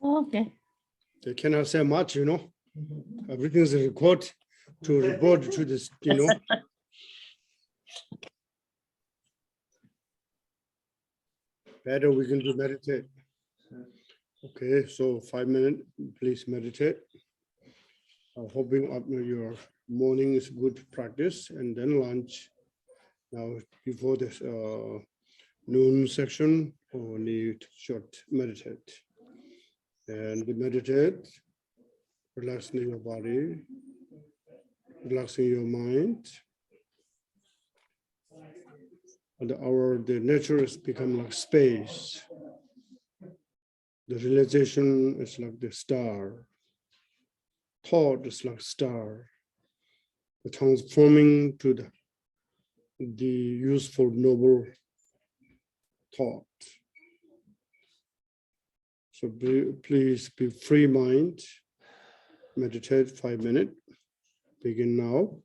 Okay. They cannot say much, you know. Everything is recorded to report to this, you know. Better we can do meditate. Okay, so 5 minutes, please meditate. I'm hoping your morning is good practice and then lunch. Now, before this noon section, we need short meditate. And meditate, relaxing your body, relaxing your mind. And the nature has become like space. The realization is like the star. Thought is like star. The transforming to the useful, noble thought. So please be free mind. Meditate 5 minutes. Begin now.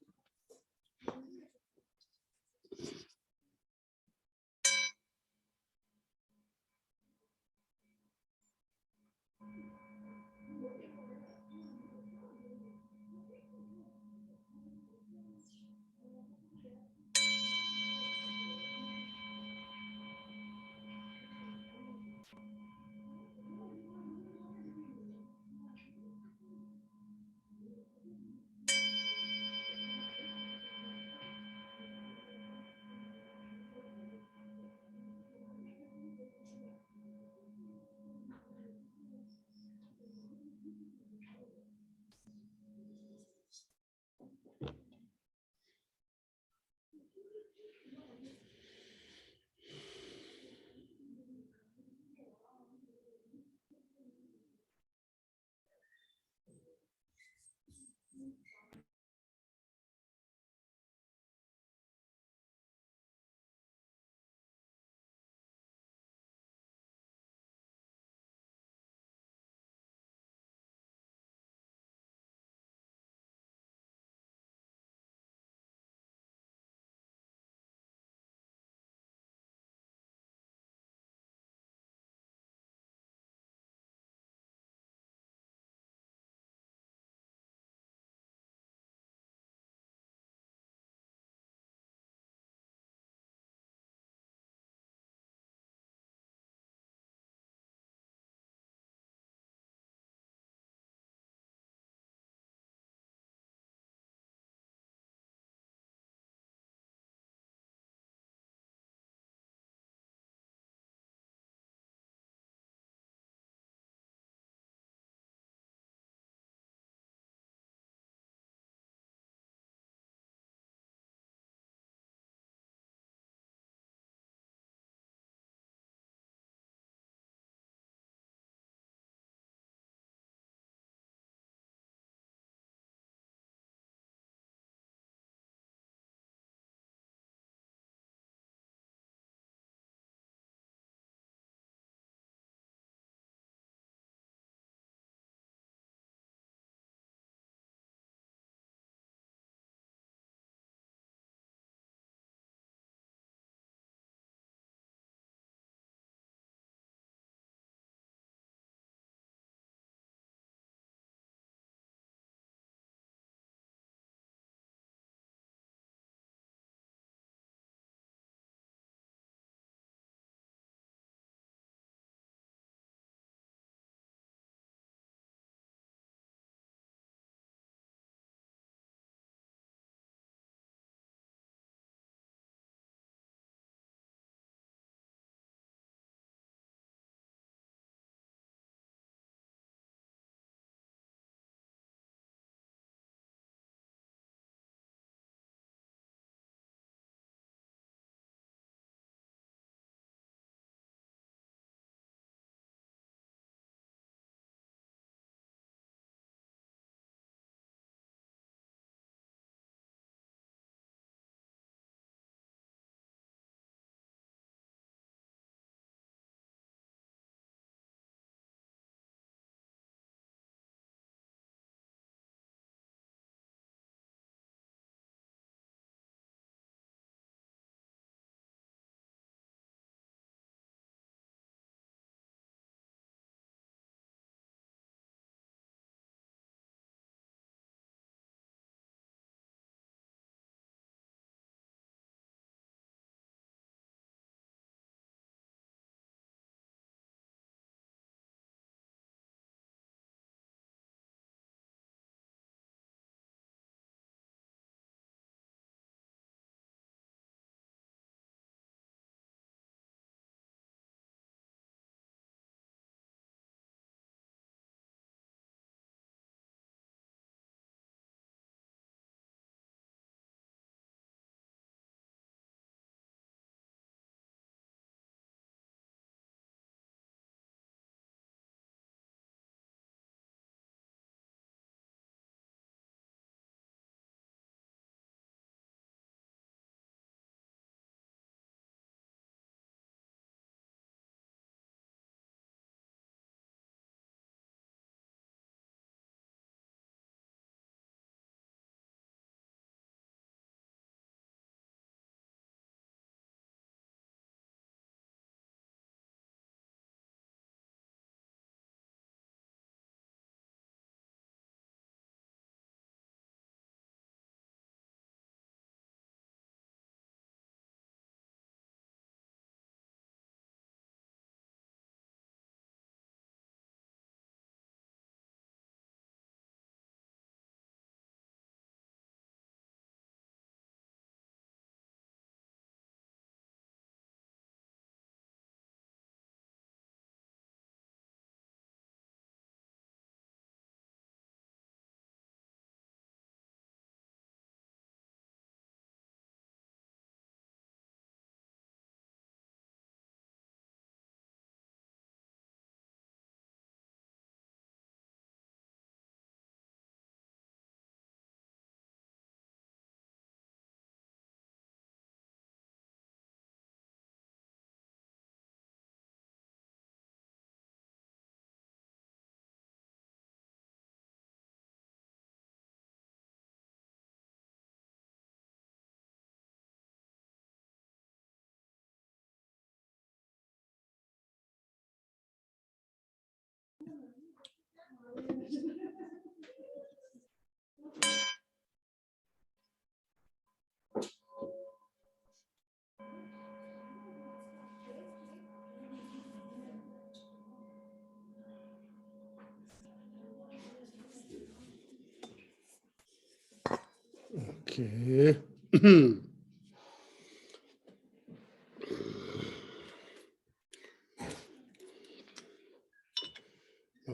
Okay.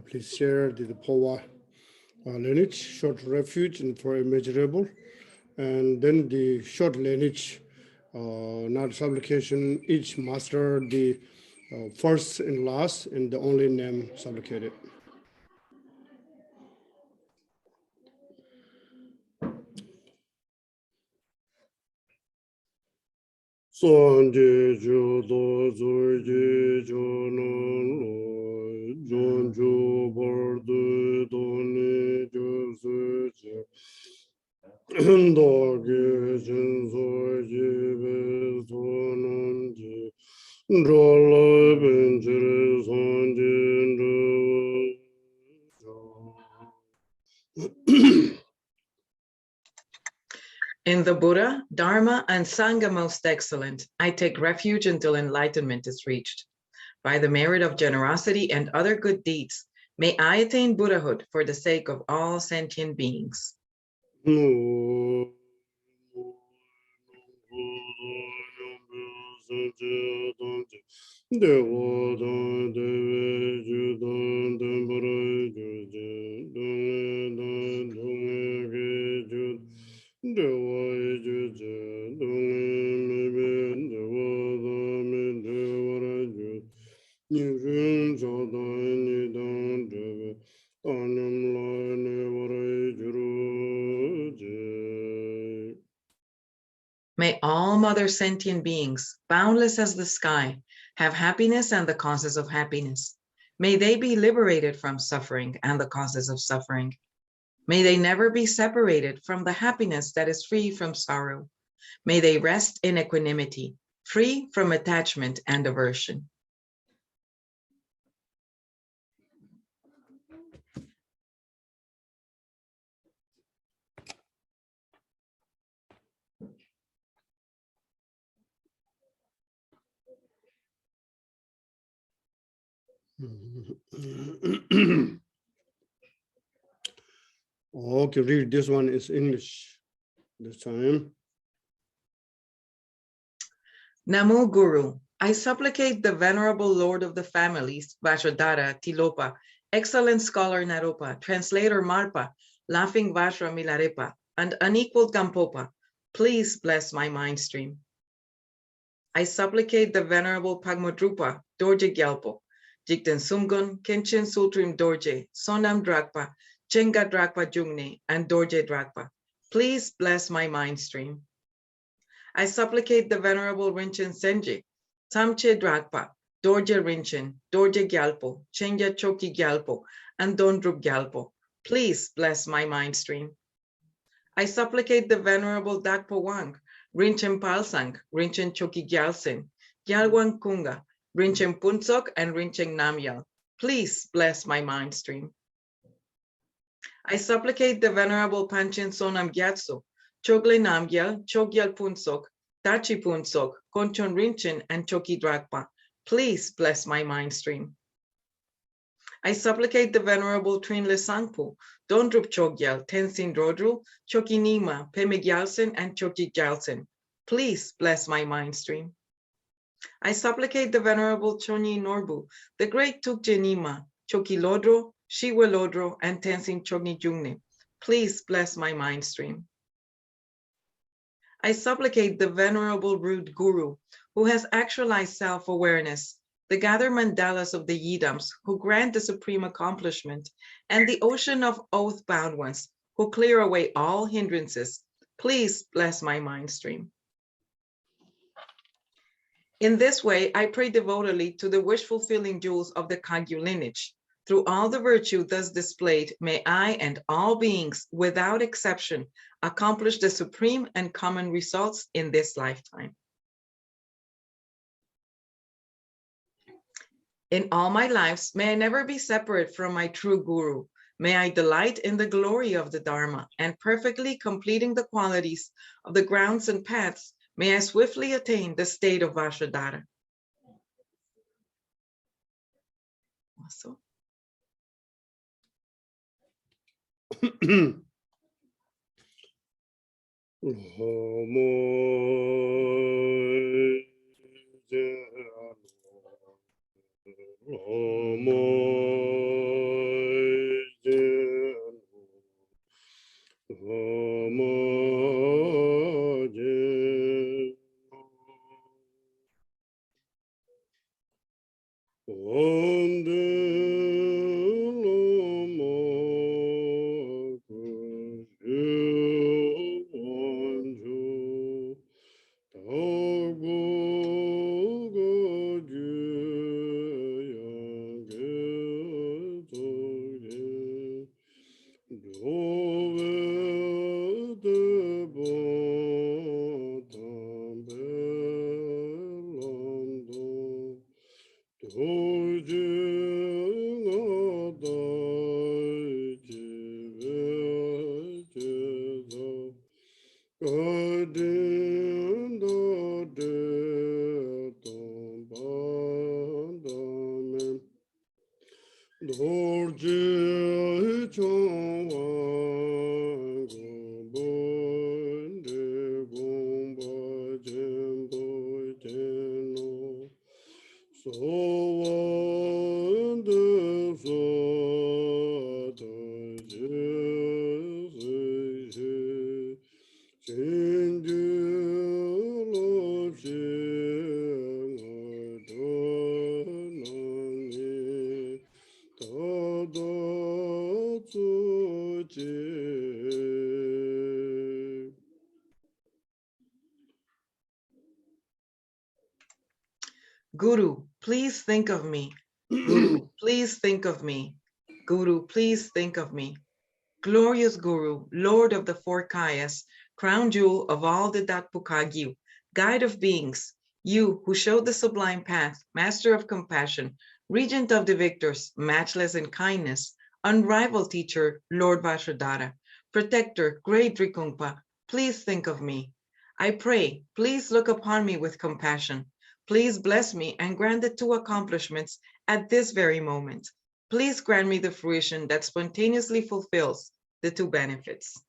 Please share the Phowa lineage, short refuge and for immeasurable, and then the short lineage, not supplication, each master the first and last and the only name supplicated. Sanje judo zurji junolo jonju bordu doni jusuji doge jinso jibe sononji jola benjire sonji In the Buddha, Dharma, and Sangha most excellent, I take refuge until enlightenment is reached. By the merit of generosity and other good deeds, may I attain Buddhahood for the sake of all sentient beings. May all mother sentient beings, boundless as the sky, have happiness and the causes of happiness. May they be liberated from suffering and the causes of suffering. May they never be separated from the happiness that is free from sorrow. May they rest in equanimity, free from attachment and aversion. Okay, read this one is English this time. Namo Guru, I supplicate the Venerable Lord of the Families, Vajradhara Tilopa, excellent scholar Naropa, translator Marpa, laughing Vajra Milarepa, and unequaled Gampopa, please bless my mind stream. I supplicate the Venerable Pagmodrupa, Dorje Gyalpo, Jigten Sumgun, Kenshin Sultrim Dorje, Sonam Drakpa, Chenga Drakpa Jungne, and Dorje Drakpa. Please bless my mind stream. I supplicate the Venerable Rinchen Senji, Tamche Drakpa, Dorje Rinchen, Dorje Gyalpo, Chenga Choki Gyalpo, and Dondrup Gyalpo. Please bless my mind stream. I supplicate the Venerable Dakpo Wang, Rinchen Palsang, Rinchen Choki Gyalsen, Gyalwan Kunga, Rinchen Punsok, and Rinchen Namyal. Please bless my mind stream. I supplicate the Venerable Panchen Sonam Gyatso, Chogle Namgyal, Chogyal Punsok, Tachi Punsok, Konchon Rinchen, and Choki Drakpa. Please bless my mind stream. I supplicate the Venerable Trinle Sangpo, Dondrup Chogyal, Tenzin Drodru, Choki Nima, Peme Gyalsen, and Choki Gyalsen. Please bless my mind stream. I supplicate the Venerable Chonyi Norbu, the great Tukje Nima, Choki Lodro, Shiwa Lodro, and Tenzin Chogni Jungne. Please bless my mind stream. I supplicate the Venerable Root Guru, who has actualized self-awareness, the gathered mandalas of the Yidams, who grant the supreme accomplishment, and the ocean of oath-bound ones, who clear away all hindrances. Please bless my mind stream. In this way, I pray devotedly to the wish-fulfilling jewels of the Kagyu lineage. Through all the virtue thus displayed, may I and all beings, without exception, accomplish the supreme and common results in this lifetime. In all my lives, may I never be separate from my true Guru. May I delight in the glory of the Dharma, and perfectly completing the qualities of the grounds and paths, may I swiftly attain the state of Vajradhara. Also. Guru, please think of me. Guru, please think of me. Guru, please think of me. Glorious Guru, Lord of the four Kayas, crown jewel of all the Datpukagyu, guide of beings, you who showed the sublime path, master of compassion, regent of the victors, matchless in kindness, unrivaled teacher, Lord Vajradhara, protector, great Rikungpa, please think of me. I pray, please look upon me with compassion. Please bless me and grant the two accomplishments at this very moment. Please grant me the fruition that spontaneously fulfills the two benefits.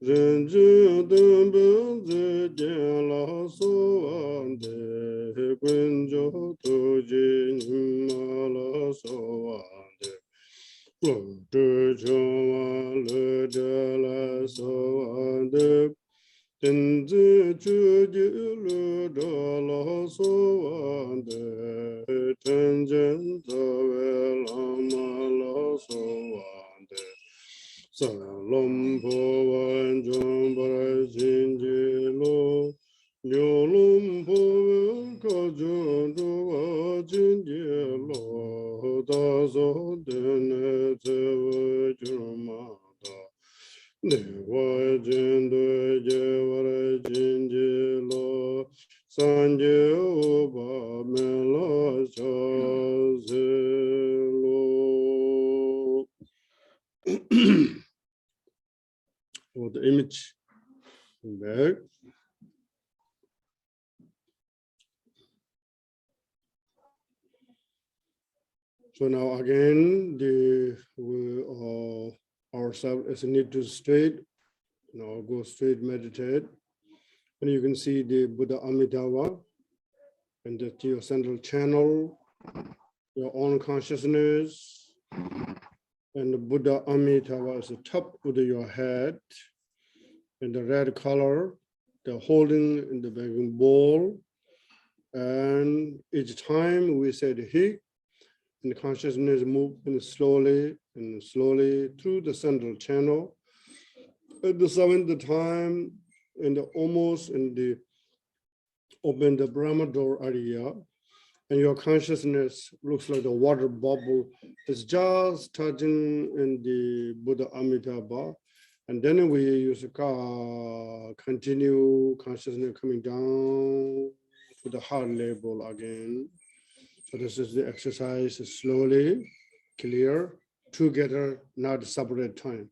人之等本自见老所望的，滚着头巾马老所望的，我这叫完了这来所望的，等子就就了这老所望的，真正作为老马老所望的。Salam Phowa Retreat Jinjilo Nyolum Phowa Kajunduwa Jinjilo Daso Dene Tsewa Jurmata Dewa Jindu Jewara Jinjilo Sanje Oba Mela Chazelo for the image back. So now again, ourselves as a need to straight. Now go straight, meditate, and you can see the Buddha Amitabha and the your central channel, your own consciousness, and the Buddha Amitabha is the top of your head, and the red color, the holding in the begging bowl, and each time we said he. And the consciousness moving slowly and slowly through the central channel. At the seventh time, almost in the open the Brahma door area, and your consciousness looks like the water bubble is just touching in the Buddha Amitabha. And then we use continue consciousness coming down to the heart level again. So this is the exercise, slowly, clear, together, not separate time.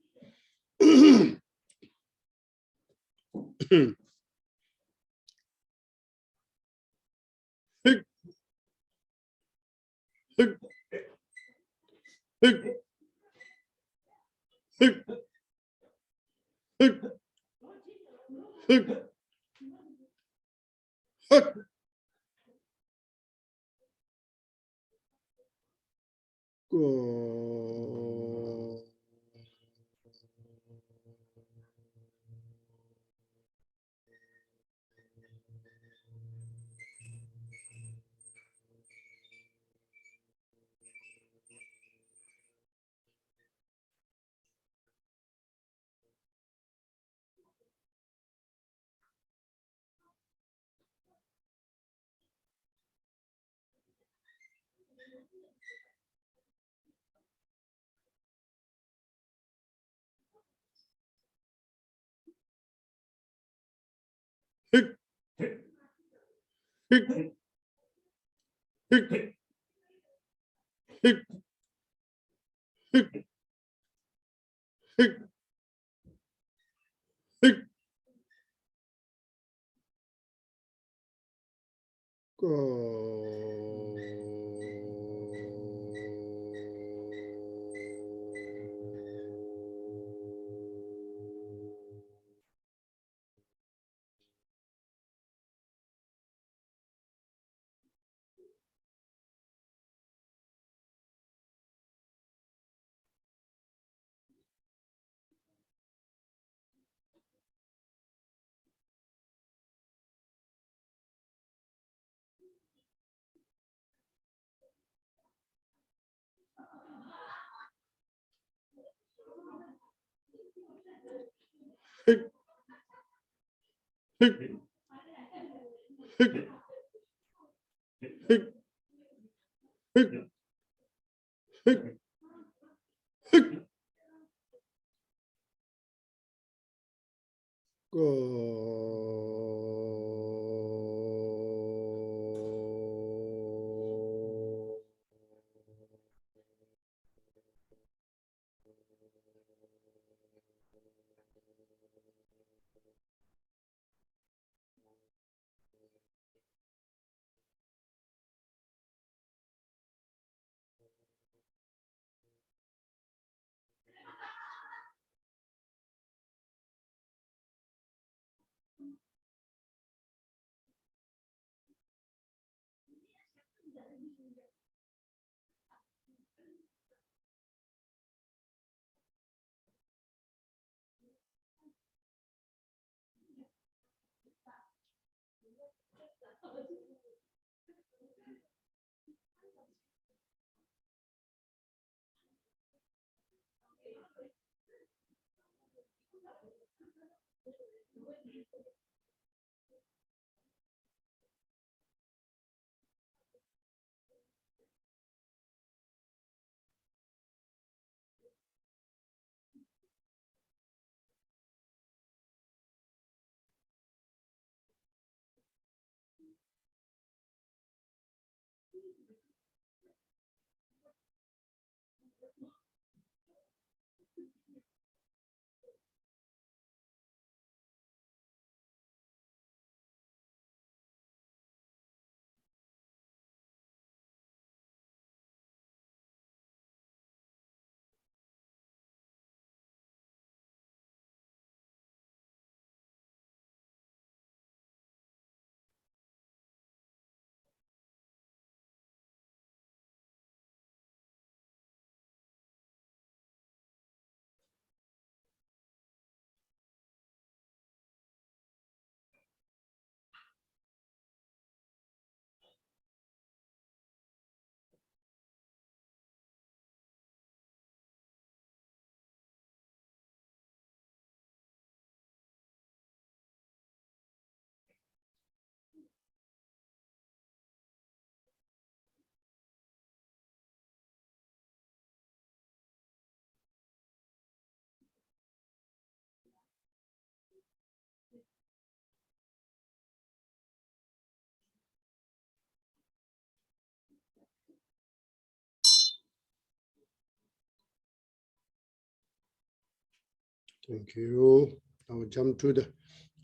Thank you. I'll jump to the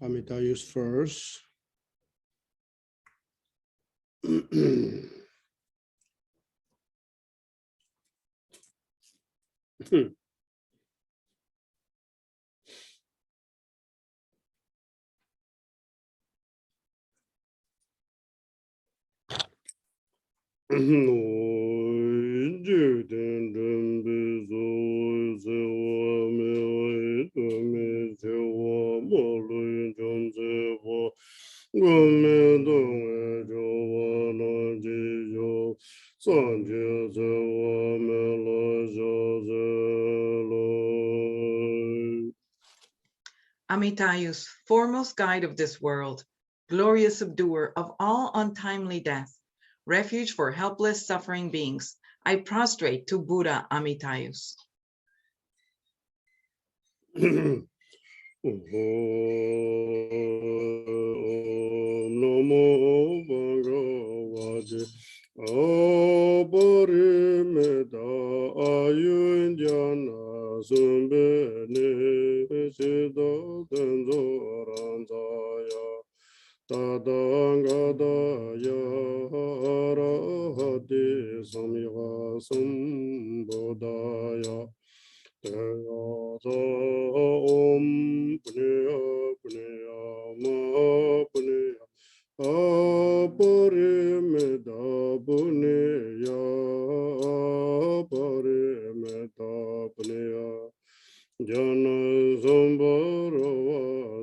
Amitayus first. Amitayus, foremost guide of this world, glorious subduer of all untimely death, refuge for helpless suffering beings, I prostrate to Buddha Amitayus. Namo Bhagavate Aparimita Ayunjana Sumbene Siddha Tenzorandaya Tadangadaya Arahati Samya Sambodaya Om Punya Punya Ma Punya Aparimita Punya Aparimita Punya Jana Sambhara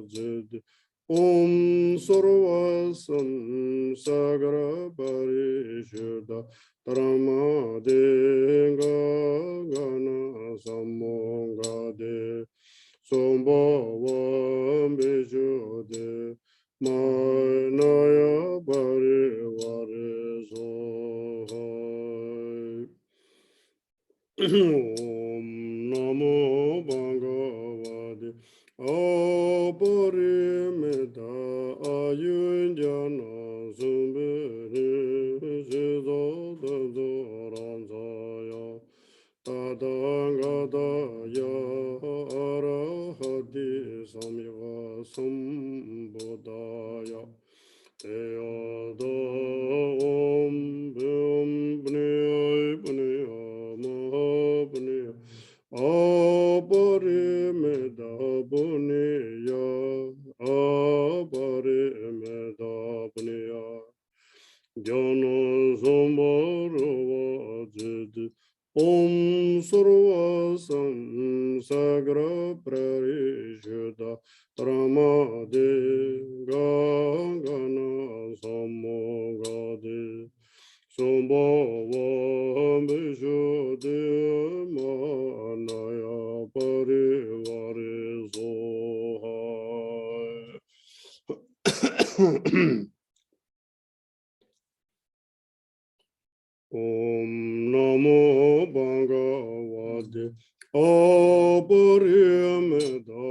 Vajid Om Sarvasam Sagra Parishuddha Tramadenga Gana Samongade Sombhavam Vijode Manaya Parivare Sohai Om Namo Bhagavate Aparimita Ayunjana Sumbere Siddha Tenzorandaya Tadangadaya Arahati Samya Sambodaya Teyada Om Bhum Bnei Bnei Mahabnei Aparimita Punya Aparimita Punya Jana Sambhara Vajid Om Sarvasam Sagra Prarishuddha Ramade Gangana Samo Sombawa Besho De Manaya Parivari Zohai. Om Namo Bhagavate Apariyameda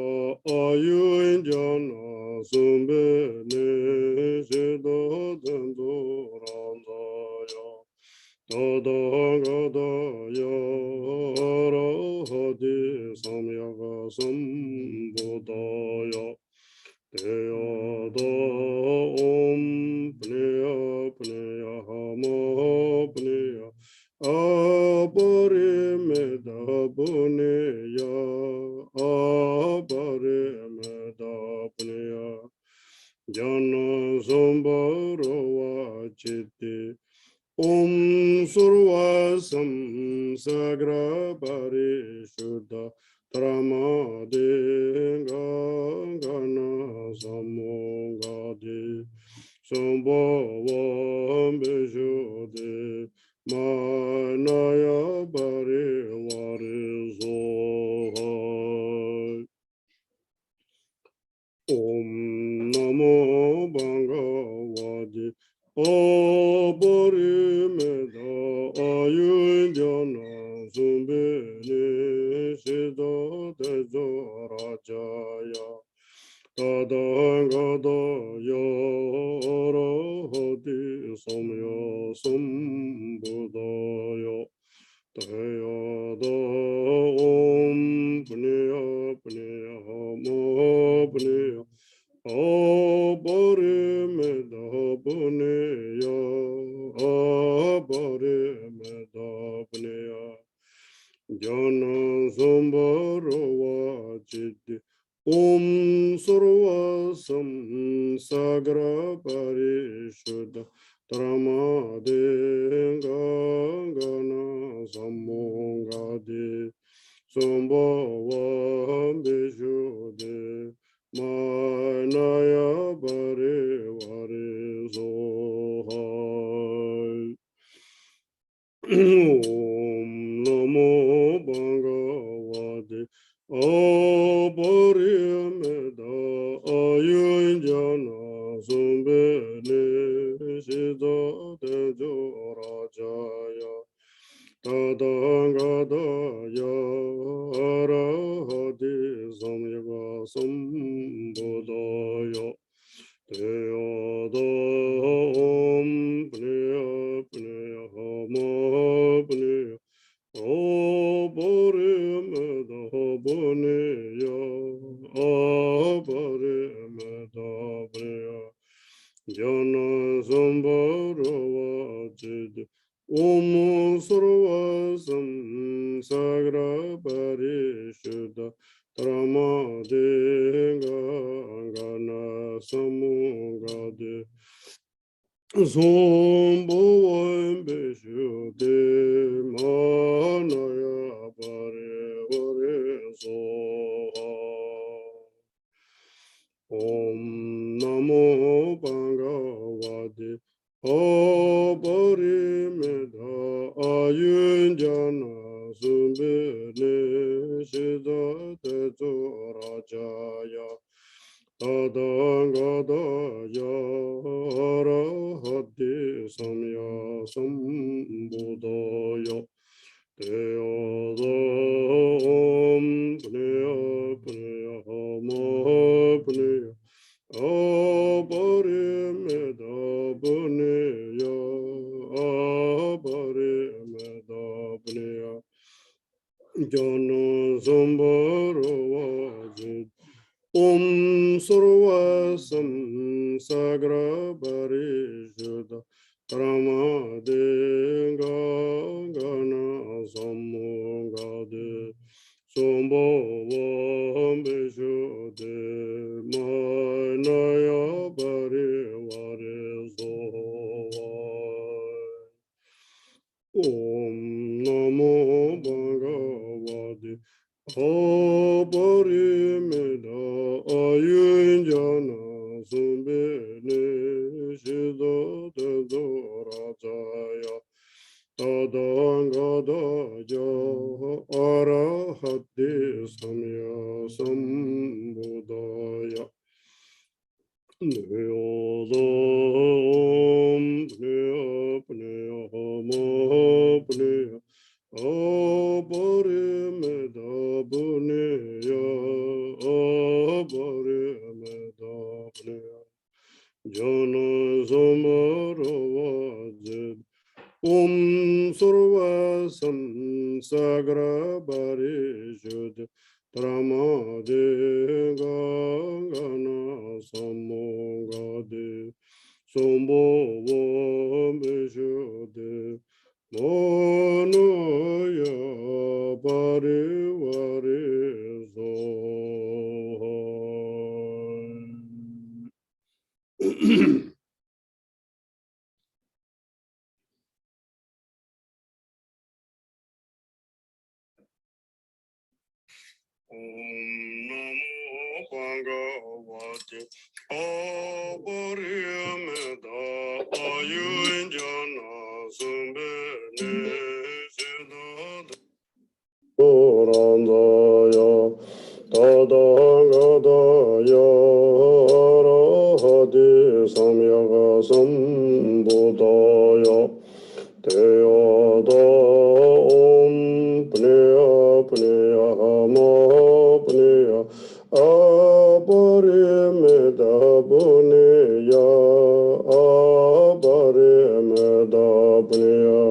Ayunjana Sumbe Nishida Dandurandaya Tadagada Arahati Samyaga Sambudaya Teyada Om Pneya Pneya Hama Pneya Aparimeda Puneya Aparimeda Pneya Jana Sambharawa Chitti Om Survasam Sagra Parishuddha Tramade Gana Samogade Sambhavam Vishode Manaya Parivari Zohai. Om Namo Bhagavate Aparimeda Ayunjana Sumbe Nishida Tejo Rajaya Tadangada Yarahati Samya Sambudaya Tayada Om Pneya Pneya Hama Pneya Aparimeda Puneya Aparimeda Puneya Jana Sambharawa Chitti Om Sarvasam Sagra Parishuddha Tramade Gana Samogade Sambhavam Vishode Manaya Parivari Zohai. Om Namo Bhagavate Aparimeda Ayunjana Sumbe Nishida Tejo Rajaya Tadangada Yarahati Samyaga Sambudaya Teyada Om Pneya Pneya Hama Pneya Aparimeda Puneya Aparimeda Pneya Jana Sambharawa Chitti Om Sarvasam Sagra Parishuddha Tramade Gana Samogade Zombhavam Beshuddhe Manaya Parivari Zohai. Om Namo Bhagavate Aparimeda Ayunjana Sumbe Nishida Tejo Rajaya Tadangada Yarahati Samya Sambudaya Teyada Om Pneya Pneya Hama Pneya Aparimeda Puneya Aparimeda Puneya Jana Sambharawa Chitti Om Sarvasam Sagra Parishuddha Tramade Gana Samogade Sambhavam Vishode Manaya Parivari Zohai. Om Namo Bhagavate Aparimeda Ayunjana Sumbe Nishida Tejo Rajaya Tadangadaja Arahati Samya Sambudaya Niyodam Pniya Pniya Hama Pniya Aparimeda Pniya Aparimeda Pniya Jana Samaravajid Surva Sansagara Parishud Tramade Gangana Samogade Sombova Beshude Monoya Parivarizo Om Namo Bhagavate Apariyameda Ayunjana Sumbene Siddhata Purandaya Tadhangadaya Arahati Samyaga Sambudaya Teyada Om Pneya Pneya Hama Pneya Aparimeda Puneya Aparimeda Pneya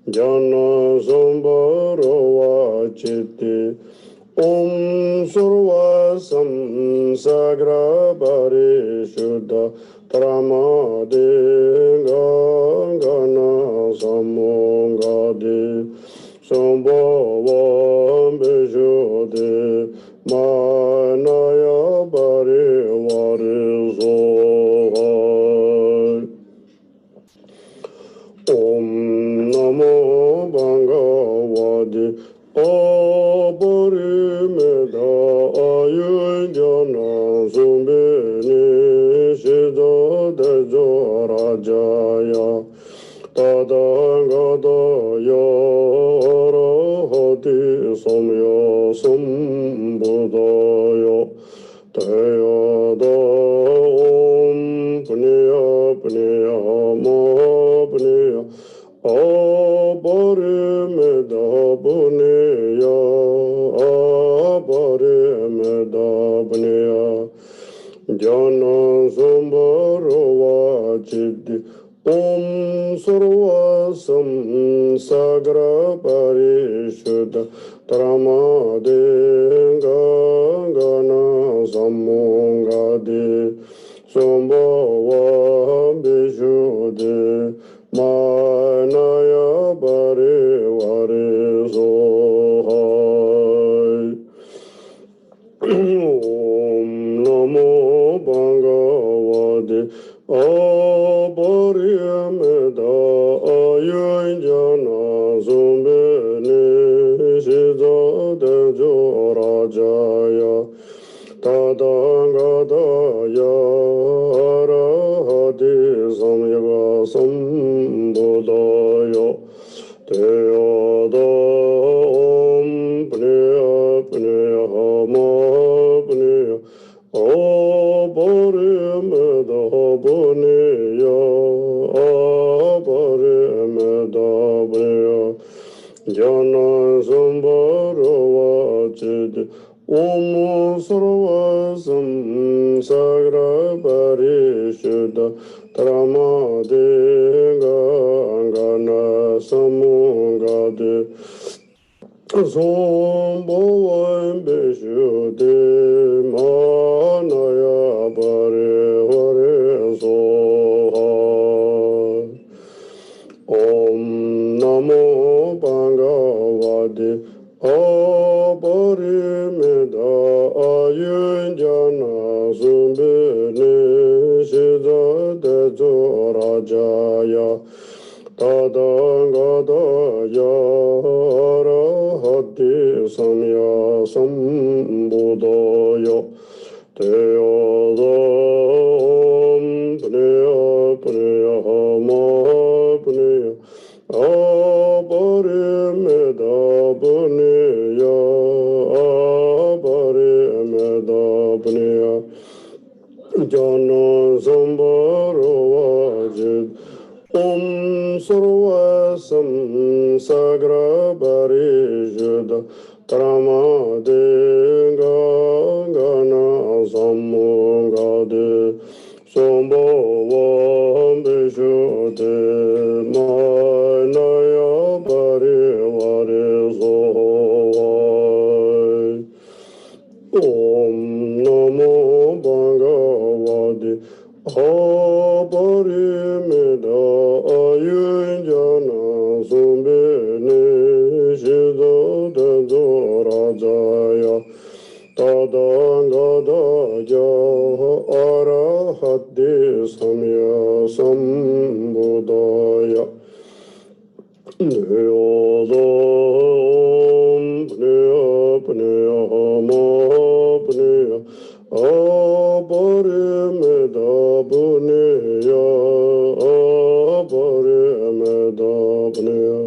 Jana Sambarova Chitti Om Surva Samsagra Parishuddha Tramade Gangana Samongade Sambhava Beshuddhe Manaya Parivarizo Om Namo Bhagavate Aparimeda Ayunjana Sumbene Siddhata Rajaya Tadhangadaya Arahati Samya Sambudaya Teyada Om Pniya Pniya Ma Pniya Aparimeda Puneya Aparimeda Puneya Jana Sambarova Chitti Om Surva Samsagra Parishuddha Tramade Gangana Samongade Sambhava Beshuddhe Manaya Parivarizo Om Namo Bhagavate Apariyameda Ayunjana Sumbene Siddhata Rajaya Tadhangadaya Arahati Samyaga Sambudaya Teyada Om Pneya Pneya Hama Pneya Aparimeda Puneya Aparimeda Puneya Jana Sambarova Chitti Om Surva Samsagra Parishuddha Tramade Gangana Samongade Sombhava Beshuddhe Manaya Parivarizo Om Namo Bhagavate Aparimeda Ayunjana Sumbene Siddhata Rajaya Tadhangadaya Arahati Samya Sambudaya Teyada Om Pneya Pneya Hama Pneya Jana Sambharo Vajit Om Sarvasam Sagra Parishada Tramade Gana Samogade Sambhavam Vishode Manaya Parivare Sohai Om Namo Bhagavate Aparimita Ayunjana Sumbene Shido Dedo Rajaya Tadangadaja Arahati Samya Sambudaya Niyodam Pniya Pniya Hama Pniya Aparimita Pniya Aparimita Pniya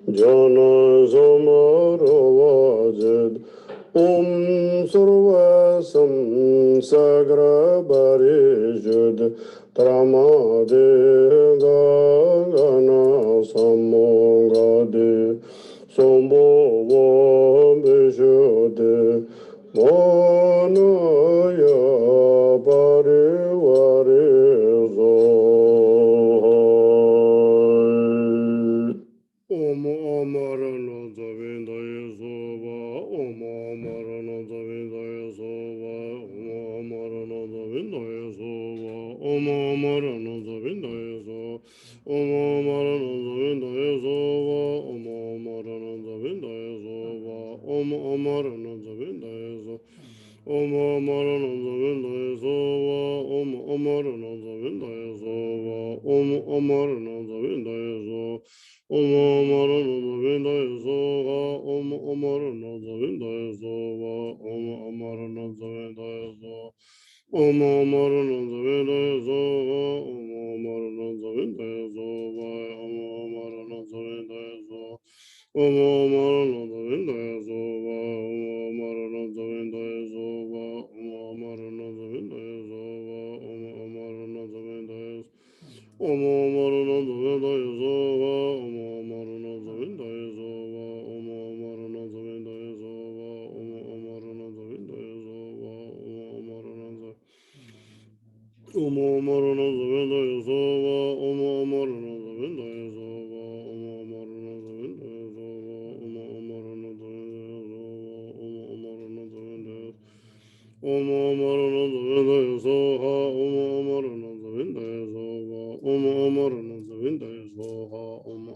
Jana Samaro Vajid Om Sarvasam Sagra Parishad Tramade Gana Samogade Sambhavam Vishade Manaya Parivare Zohai Om Amarana Zavindaya Sova Om Amarana Zavindaya Sova Om Amarana Zavindaya Sova Om Amarana Zavindaya Sova Om Amarana Zavindaya Sova Om Amarana Zavindaya Sova Om Amarana Zavindaya Sova Om Amarana Zavindaya Sova Om Amarana Zavindaya Sova Om Amarana Zavindaya Sova Om Amarana Zavindaya Sova Om Amarana Zavindaya Sova Om Amarana Zavindaya Sova Om Amarana Zavindaya Sova Om Amarana Zavindaya Sova Om Amarana Zavindaya Sova Om Amarana Zavindaya Sova Om Amarana Zavindaya Sova Om Amarana Zavindaya Sova Om Amarana Zavindaya Om Amarana Zavindaya Sova Om Amarana Zavindaya Sova Om Amarana Zavindaya Sova Om Amarana Zavindaya Sova Om Amarana Zavindaya Sova Om Amarana Zavindaya Sova Om Amarana Zavindaya Sova Om Amarana Zavindaya Sova Om Amarana Zavindaya Om Amarana Zavindaya Soha Om Amarana Zavindaya Sova Om Amarana Zavindaya Soha Om Amarana Zavindaya Om Amarana Zavindaya Sova Om Amarana Zavindaya Sova Om Amarana Zavindaya Sova Om Amarana Zavindaya Sova Om Amarana Zavindaya Sova Om Amarana Zavindaya Sova Om Amarana Zavindaya Sova Om Amarana Zavindaya Sova Om Amarana Zavindaya Sova Om Amarana Zavindaya Sova Om Amarana Zavindaya Sova Om Amarana Zavindaya Sova Om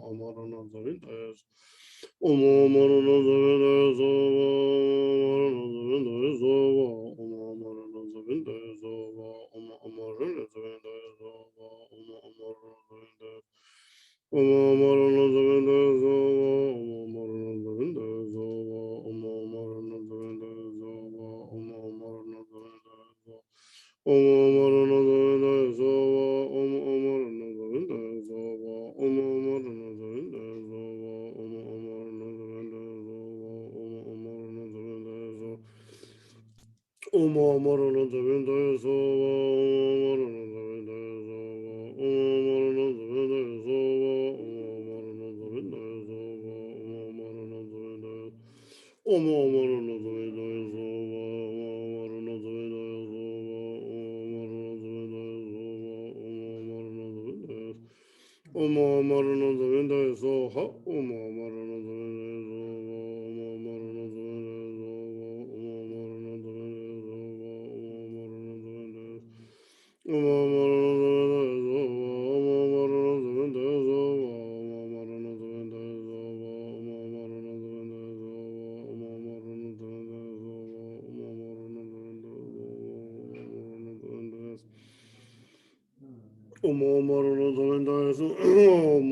Amarana Zavindaya Sova Om Amarana Zavindaya Sova Om Amarana Zavindaya Sova Om Amarana Zavindaya Sova Om Amarana Zavindaya Sova Om Amarana Zavindaya Om Amarana Zavindaya Sova Om Amarana Zavindaya Sova Om Amarana Zavindaya Sova Om Amarana Zavindaya Om Amarana Zavindaya Soha Om Amarana Zavindaya Sova Om Amarana Zavindaya Sova Om Amarana Zavindaya Sova Om Amarana Zavindaya Om Amarana Zavindaya Sova Om Amarana Zavindaya Sova Om Amarana Zavindaya Sova Om Amarana Zavindaya Sova Om Amarana Zavindaya Sova Om Amarana Zavindaya Sova Om Amarana Zavindaya Sova Om Amarana Zavindaya Sova Om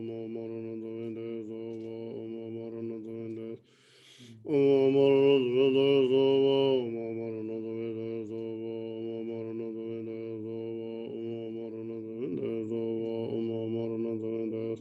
Amarana Zavindaya Sova Om Amarana Zavindaya Om Amarana Zavindaya Sova Om Amarana Zavindaya Sova Om Amarana Zavindaya Sova Om Amarana Zavindaya Sova Om Amarana Zavindaya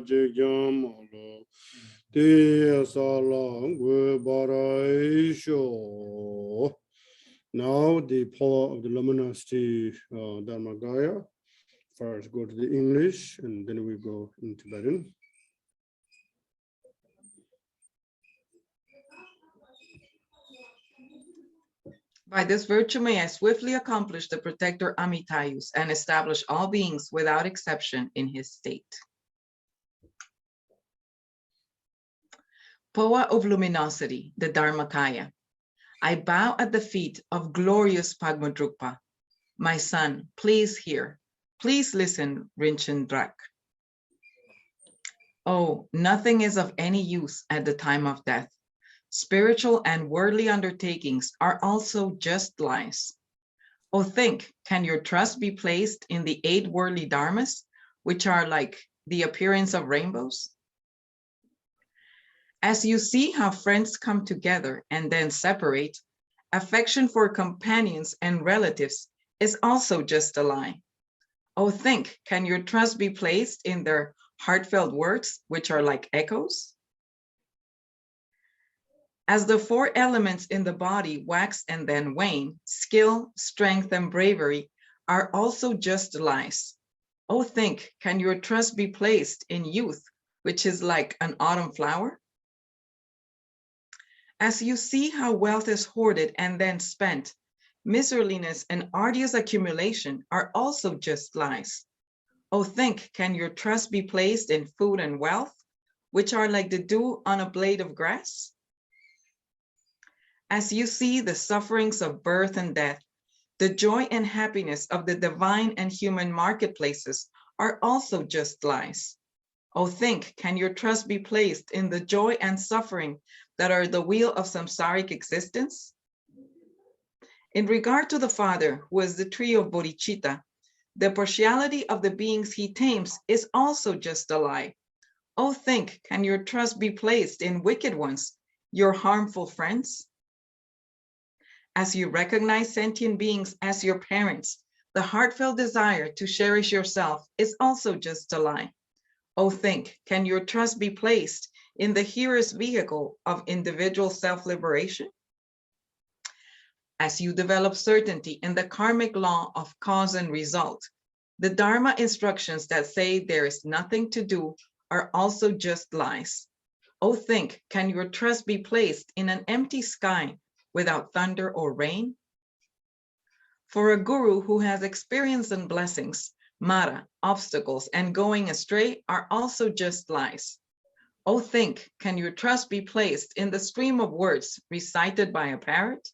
Jigyamala Te Salang Baraisho. Now the power of the luminosity Dharmakaya. First go to the English and then we go in Tibetan. By this virtue may I swiftly accomplish the protector Amitayus and establish all beings without exception in his state. Phowa of luminosity, the Dharmakaya. I bow at the feet of glorious Padmadrukpa. My son, please hear. Please listen, Rinchen Drak. Oh, nothing is of any use at the time of death. Spiritual and worldly undertakings are also just lies. Oh, think, can your trust be placed in the 8 worldly dharmas, which are like the appearance of rainbows? As you see how friends come together and then separate, affection for companions and relatives is also just a lie. Oh, think, can your trust be placed in their heartfelt words, which are like echoes? As the 4 elements in the body wax and then wane, skill, strength, and bravery are also just lies. Oh, think, can your trust be placed in youth, which is like an autumn flower? As you see how wealth is hoarded and then spent, miserliness and arduous accumulation are also just lies. Oh, think, can your trust be placed in food and wealth, which are like the dew on a blade of grass? As you see the sufferings of birth and death, the joy and happiness of the divine and human marketplaces are also just lies. Oh, think, can your trust be placed in the joy and suffering that are the wheel of samsaric existence? In regard to the Father, who is the tree of bodhicitta, the partiality of the beings he tames is also just a lie. Oh, think, can your trust be placed in wicked ones, your harmful friends? As you recognize sentient beings as your parents, the heartfelt desire to cherish yourself is also just a lie. Oh, think, can your trust be placed in the hearer's vehicle of individual self-liberation? As you develop certainty in the karmic law of cause and result, the Dharma instructions that say there is nothing to do are also just lies. Oh, think, can your trust be placed in an empty sky without thunder or rain? For a guru who has experience and blessings, mara, obstacles, and going astray are also just lies. Oh, think, can your trust be placed in the stream of words recited by a parrot?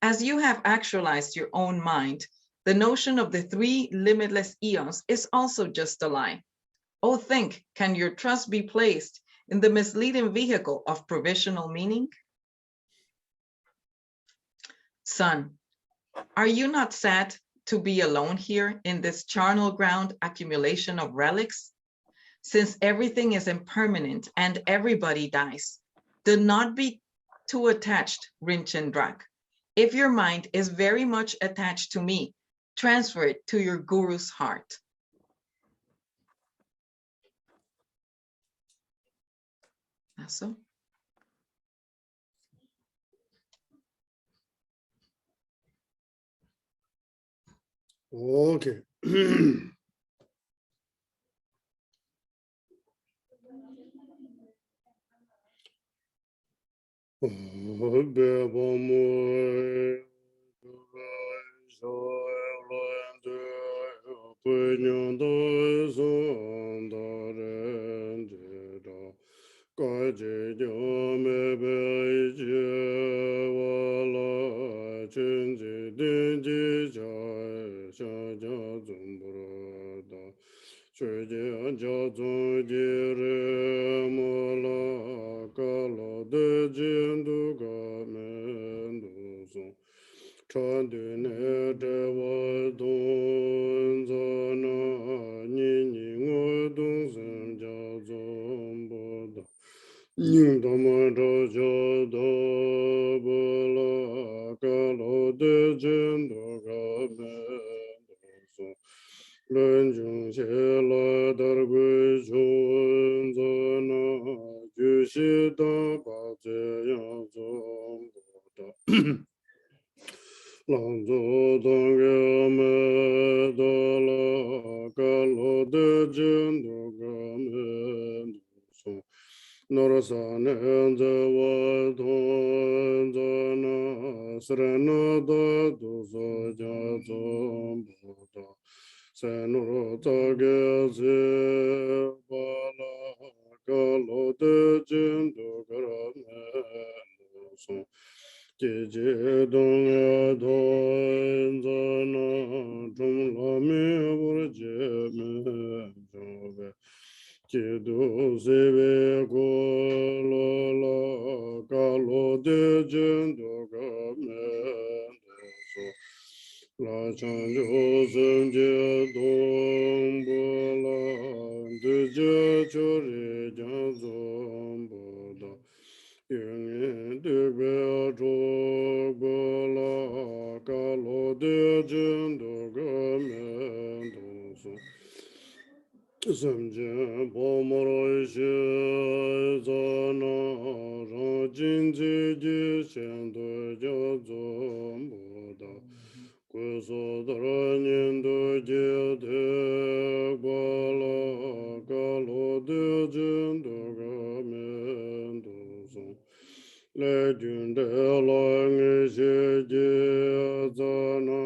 As you have actualized your own mind, the notion of the 3 limitless eons is also just a lie. Oh, think, can your trust be placed in the misleading vehicle of provisional meaning? Son, are you not sad to be alone here in this charnel ground accumulation of relics? Since everything is impermanent and everybody dies, do not be too attached, Rinchen Drak. If your mind is very much attached to me, transfer it to your guru's heart. So. Okay. Lunjung Shela Dargui Chun Zana Jushi Da Baze Yang Zong Da Lang Zo Dong Ge Me Da La Ka Lo De Jin Do Ga Me Do Song Nor Sa Ne Ze Wa Don Zana Sra Na Da Do So Ja Zong Bo Da Senuro Tage Ze Bala Kalo De Jin Do Gra Me Song Jeje Dong E Do Zana Jum La Me Bur Je Me Jove Jedu Sebe Go Lo La Kalo De Jin Do Gra Me So La Chang Jo Sen Je Dong Bo La De Je Cho Re Jan Zong Bo Da Yuen De Be Zho Bo La Ka Lo De Jin Do Ga Me Do So Sem Je Bo Mo Ro She Za Na Rang Jin Ji Ji Shen Do Ja Zong Bo Da Gu So Da Ra Nyen Do Je De Ba La Ka Lo De Jin Do Ga Me Do So Le Jun De La Nge She Je Za Na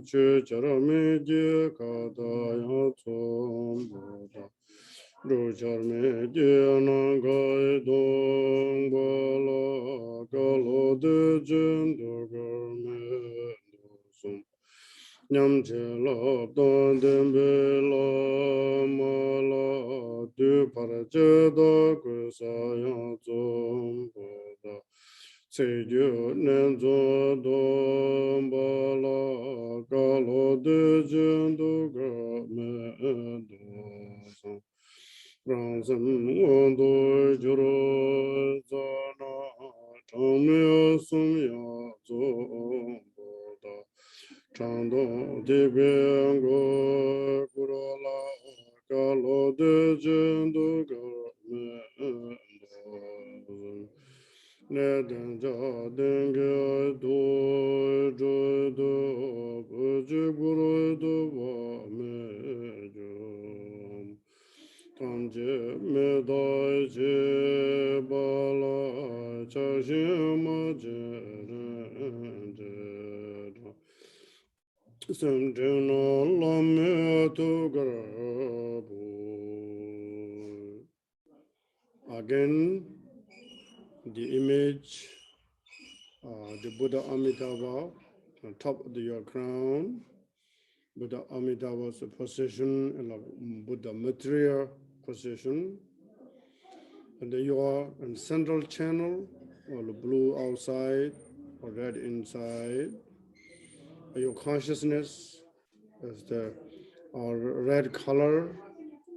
Che Cha Ra Me Je Ka Da Ya Tsom Bo Da Ru Char Me Je Na Ga E Dong Ba La Ka Lo De Jin Do Ga Me Do Sum Nyam Che La Dan Den Be La Ma La Du Para Che Da Gu Sa Ya Tsom Bo Da Se Ju Nen Zo Dong Ba La Ka Lo De Jin Do Ga Me Do Sum Rang Sam Wan Do Ju Ro Za Na Chang Me Sum Ya Tsom Bo Da Chang Dong Di Bian Go Gu Ro La Ka Lo De Jin Do Ga Me Do Ne Den Ja Den Ge Do Jo Do Bu Ji Gu Ro Do Ba Me Jo Tam Je Me Da Je Ba La Cha Xin Ma Je Ren Je Da Sem Je Na La Me Tu Gra Bu. Again, the image, the Buddha Amitabha on top of your crown. Buddha Amitabha's position in a Buddha material position. And then you are in central channel, or the blue outside, or red inside. Your consciousness is the red color,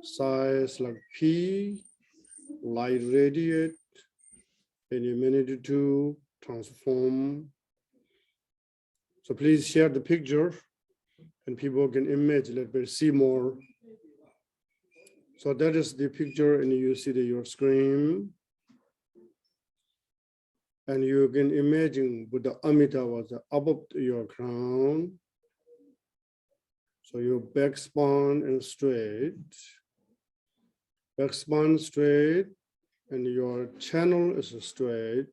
size like P, light radiate, any minute to transform. So please share the picture and people can imagine, let me see more. So that is the picture and you see your screen. And you can imagine Buddha Amitabha above your crown. So your back spine and straight. Back spine straight and your channel is straight.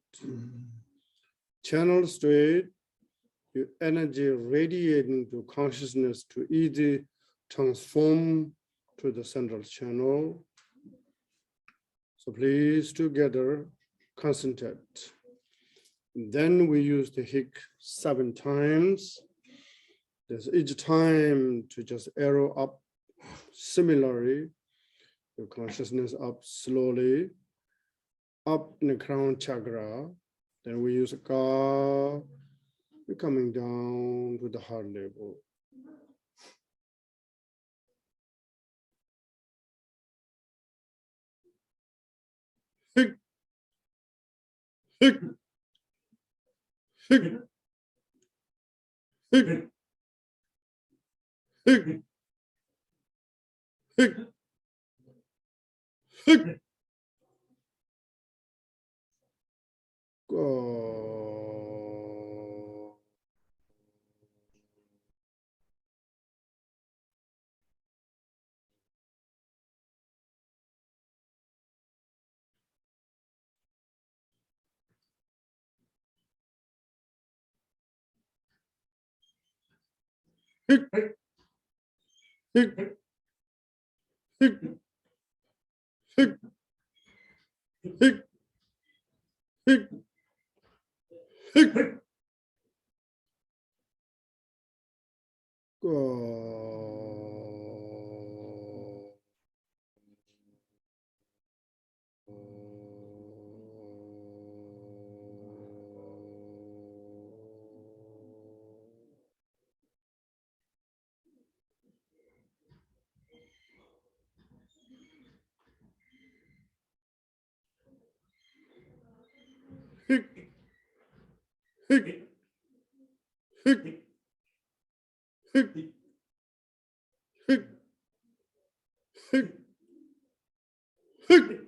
Channel straight, your energy radiating to consciousness to easily transform to the central channel. So please together concentrate. Then we use the hik 7 times. There's each time to just arrow up. Similarly, your consciousness up slowly, up in the crown chakra. Then we use Ka, coming down to the heart level. Hik, hik, hik, hik, hik, Hic. Hic. Hic. Hic. Hic. Hic. Hic. Hic. Hic. Hic. Hic. Hic. Hic. Hic. Hic. Hic.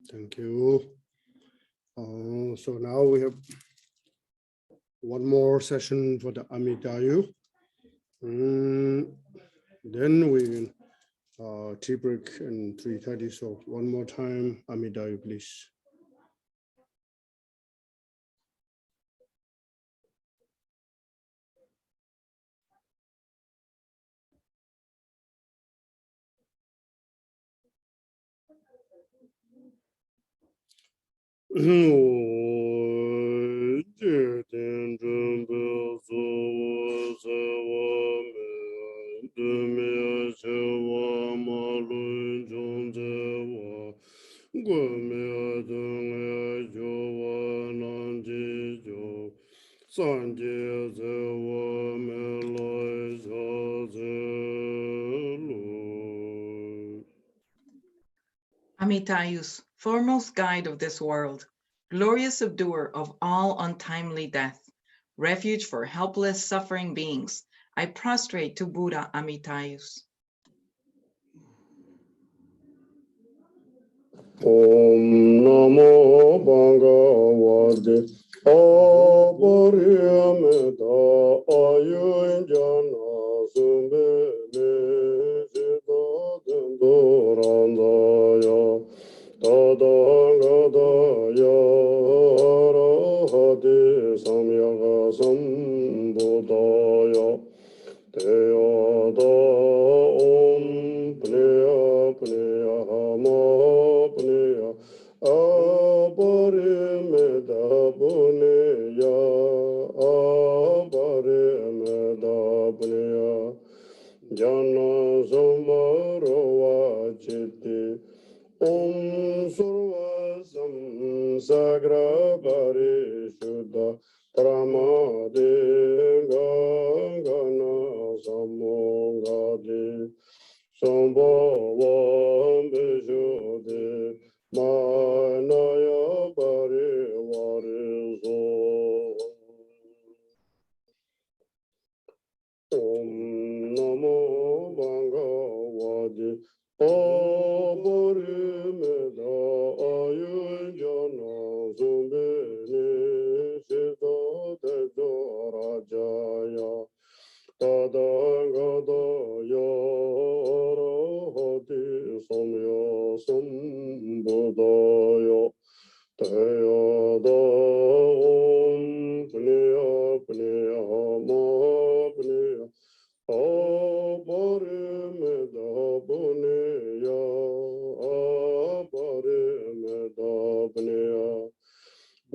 Thank you. So now we have one more session for the Amidayu. Then we can tea break in 3:30. So one more time, Amidayu, please. Amitayus, foremost guide of this world, glorious subduer of all untimely death, refuge for helpless, suffering beings, I prostrate to Buddha Amitayus. Om Namo Bhagavate Apariyameta Ayunjana Sumbene Sita Dendurandaya Tadangadaya Arahati Samyaga Sambudaya Teyada Om Pneya Pneya Hama Pneya Aparimeda Puneya Aparimeda Puneya Jana Sombaro Vachiti Om Surva Sagra Pari Shuddha Tramade Gangana Samongade Sambhavam Vijode Manaya Pari Variso Om Namo Bhagavate Aparimeda Ayunjana Sumbene Sita Tejo Rajaya Tadangada Yarahati Samya Sambudaya Tayada Om Pniya Pniya Ma Pniya Aparimeda Puneya Aparimeda Puneya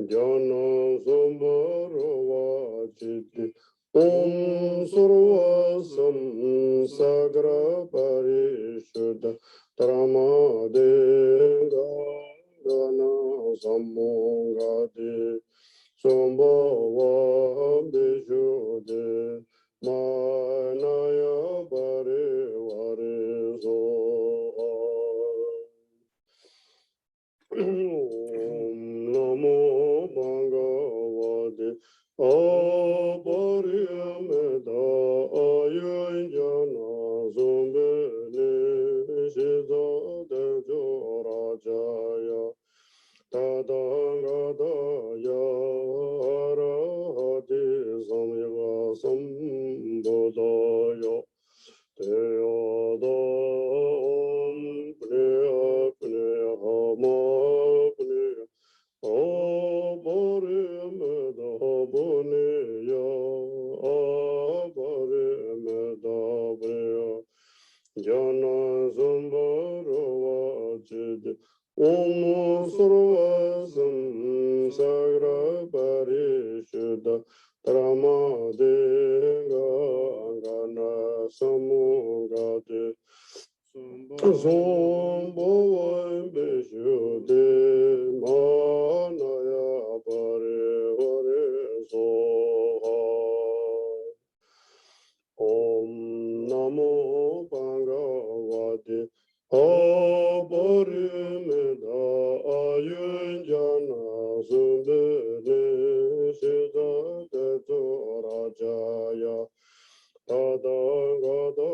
Jana Sambharo Vachiti Om Survasam Sagra Parishuddha Tramade Gana Samongade Sambhava Vijode Manaya Pare Variso Om Namo Bhagavate Aparimeda Ayunjana Sumbene Sita Tejo Rajaya Tadangada Yarahati Samyava Sambudaya Teyada Om Pneya Pneya Ma Pneya Aparimeda Puneya Aparimeda Puneya Jana Sambharo Vachiti Om Survasam Sagra Parishuddha Tramade Gangana Samungade Sambhavam Vijode Manaya Pare Variso Om Namo Bhagavate Aparimeda Ayunjana Sumbene Sita Tejo Rajaya Tadangada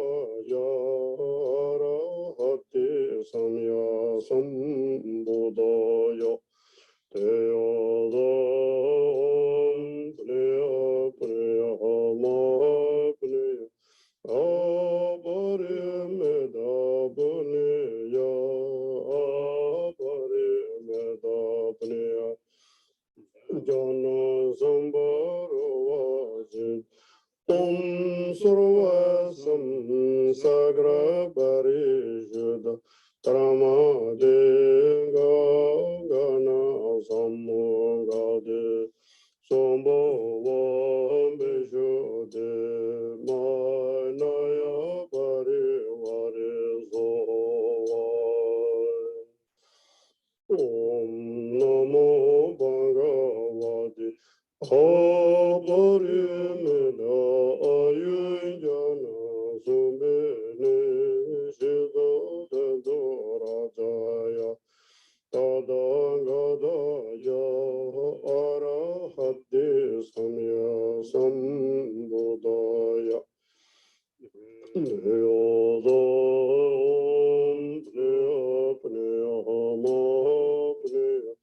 Yarahati Samya Sambudaya Teyada Om Pneya Pneya Ma Pneya Aparimeda Puneya Aparimeda Puneya Jana Sambharo Vachiti Om Survasam Sagra Parishuddha Tramade Gangana Samongade Sambhavam Vijode Manaya Pari Variso Om Namo Bhagavate Aparimeda Ayunjana Sumbene Sita Tejo Rajaya Tadangada Yarahati Samya Sambudaya Teyada Om Pneya Pneya Ma Pneya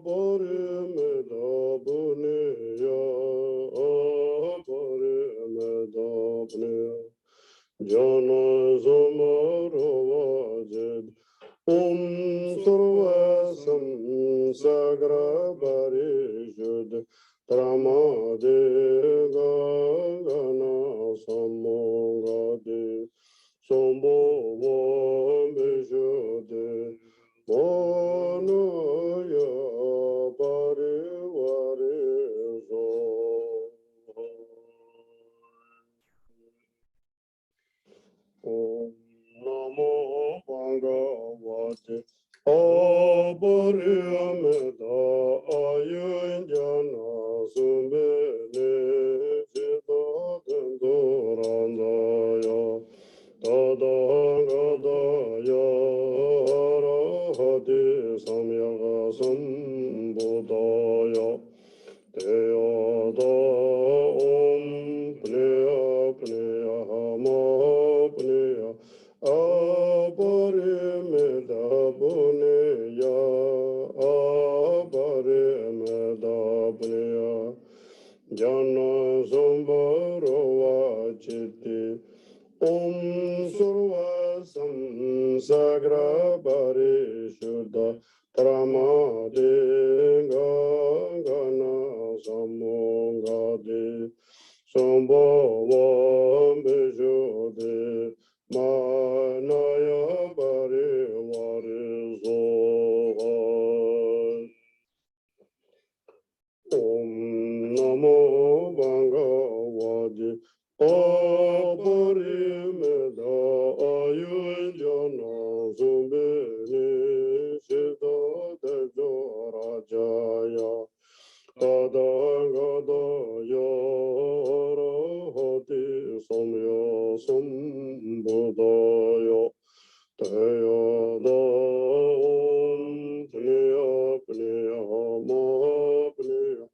Aparimeda Puneya Aparimeda Puneya Jana Samaro Vachiti Om Survasam Sagra Parishuddha Tramade Gangana Samongade Sambhavam Vijode Manaya Pare Variso Om Namo Bhagavate Abharyameda Ayunjana Sumbene Chidadendurandaya Tadangadaya Arahati Samyaga Sambudaya Teyada Om Pneya Pneya Hama Pneya Aparimeda Puneya Aparimeda Puneya Jana Sambharava Chitti Om Surva Samsagra Parishuddha Tramade Gana Samongade Sambhavam Vijode Manaya Parivarizoha Om Namo Bhagavate Aparimeda Ayunjana Sumbene Siddhadevyo Rajaya Tadangadaya Arahati Samya Sambudaya Tayada Om Pneya Pneya Mahapneya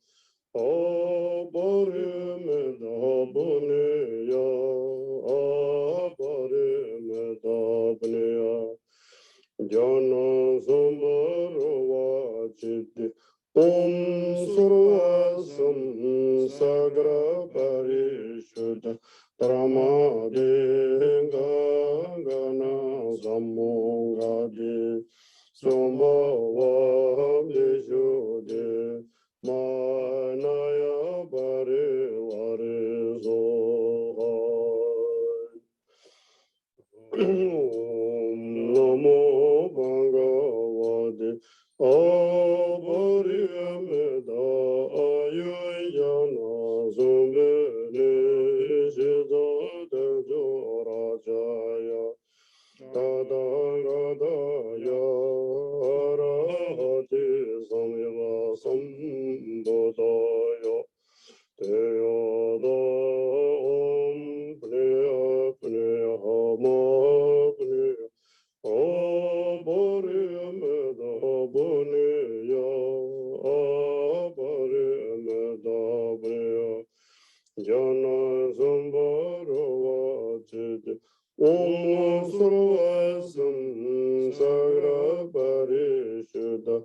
Aparimeda Puneya Aparimeda Puneya Jana Sambharava Chitti Om Surva Samsagra Parishuddha Tramade Gana Samongade Sambhavam Vijode Manaya Parivarizoha Om Namo Bhagavate Aparimeda Ayunjana Sumbene Siddhadevyo Rajaya Tadangadaya Arahati Samya Sambudaya Teyada Om Pneya Pneya Mahapneya Aparimeda Puneya Aparimeda Puneya Jana Sambharava Chitti Om Surva Samsagra Parishuddha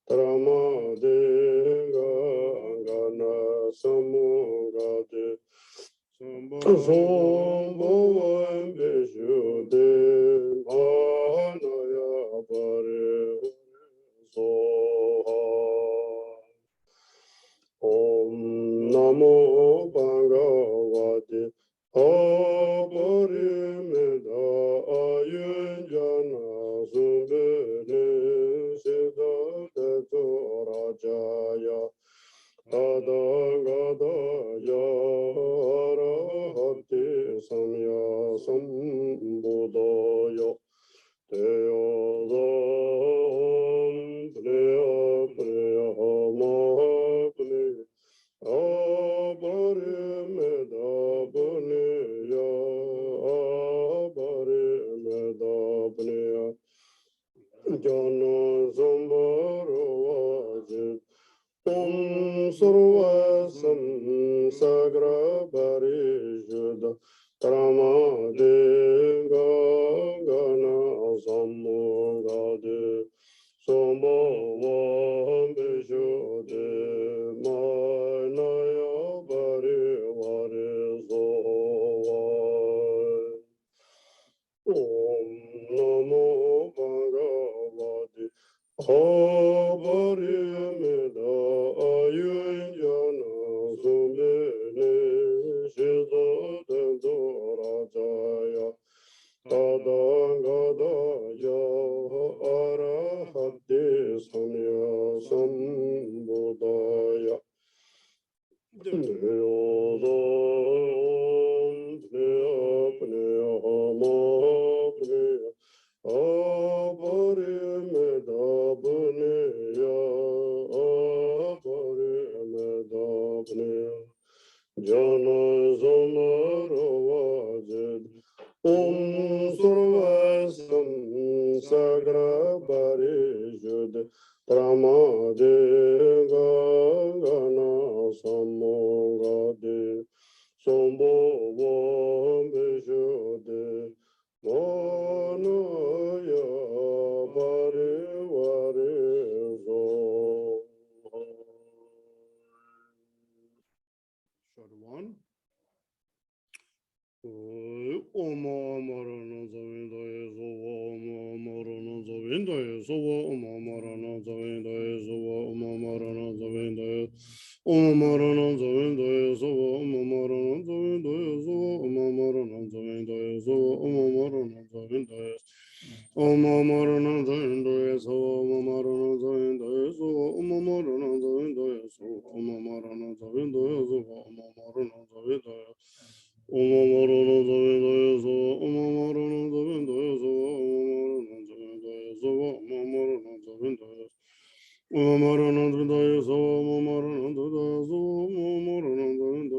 Tramade Gana Samungade Sambhavam Vijode Manaya Parivarizoha Om Namo Bhagavate Aparimeda Ayunjana Sumbene Siddhadevyo Rajaya Tadangadaya Arahati Samya Sambudaya Teyada Om Pneya Pneya Mahapneya Aparimeda Puneya Aparimeda Puneya Jana Sambharava Chitti Om Surva Samsagra Parishuddha Tramade Gana Samongade Sambhavam Vijode Manaya Parivarizoha Om Namo Bhagavate Aparimeda Ayunjana Sumbene Siddhadevyo Rajaya Tadangadaya Arahati Samya Sambudaya Teyada Om Pneya Pneya Oma marana zavinda yesowa, Oma marana zavinda yesowa, Oma marana zavinda yesowa, Oma marana zavinda yesowa, Oma marana zavinda yesowa, Oma marana zavinda yesowa, Oma marana zavinda yesowa, Oma marana zavinda yesowa, Oma marana zavinda yesowa, Oma marana zavinda yesowa, Oma marana zavinda yesowa, Oma marana zavinda yesowa, Oma marana zavinda yesowa. Oma marana zavinda yesowa, Oma marana zavinda yesowa, Oma marana zavinda yesowa, Oma marana zavinda yesowa, Oma marana zavinda yesowa, Oma marana zavinda yesowa, Oma marana zavinda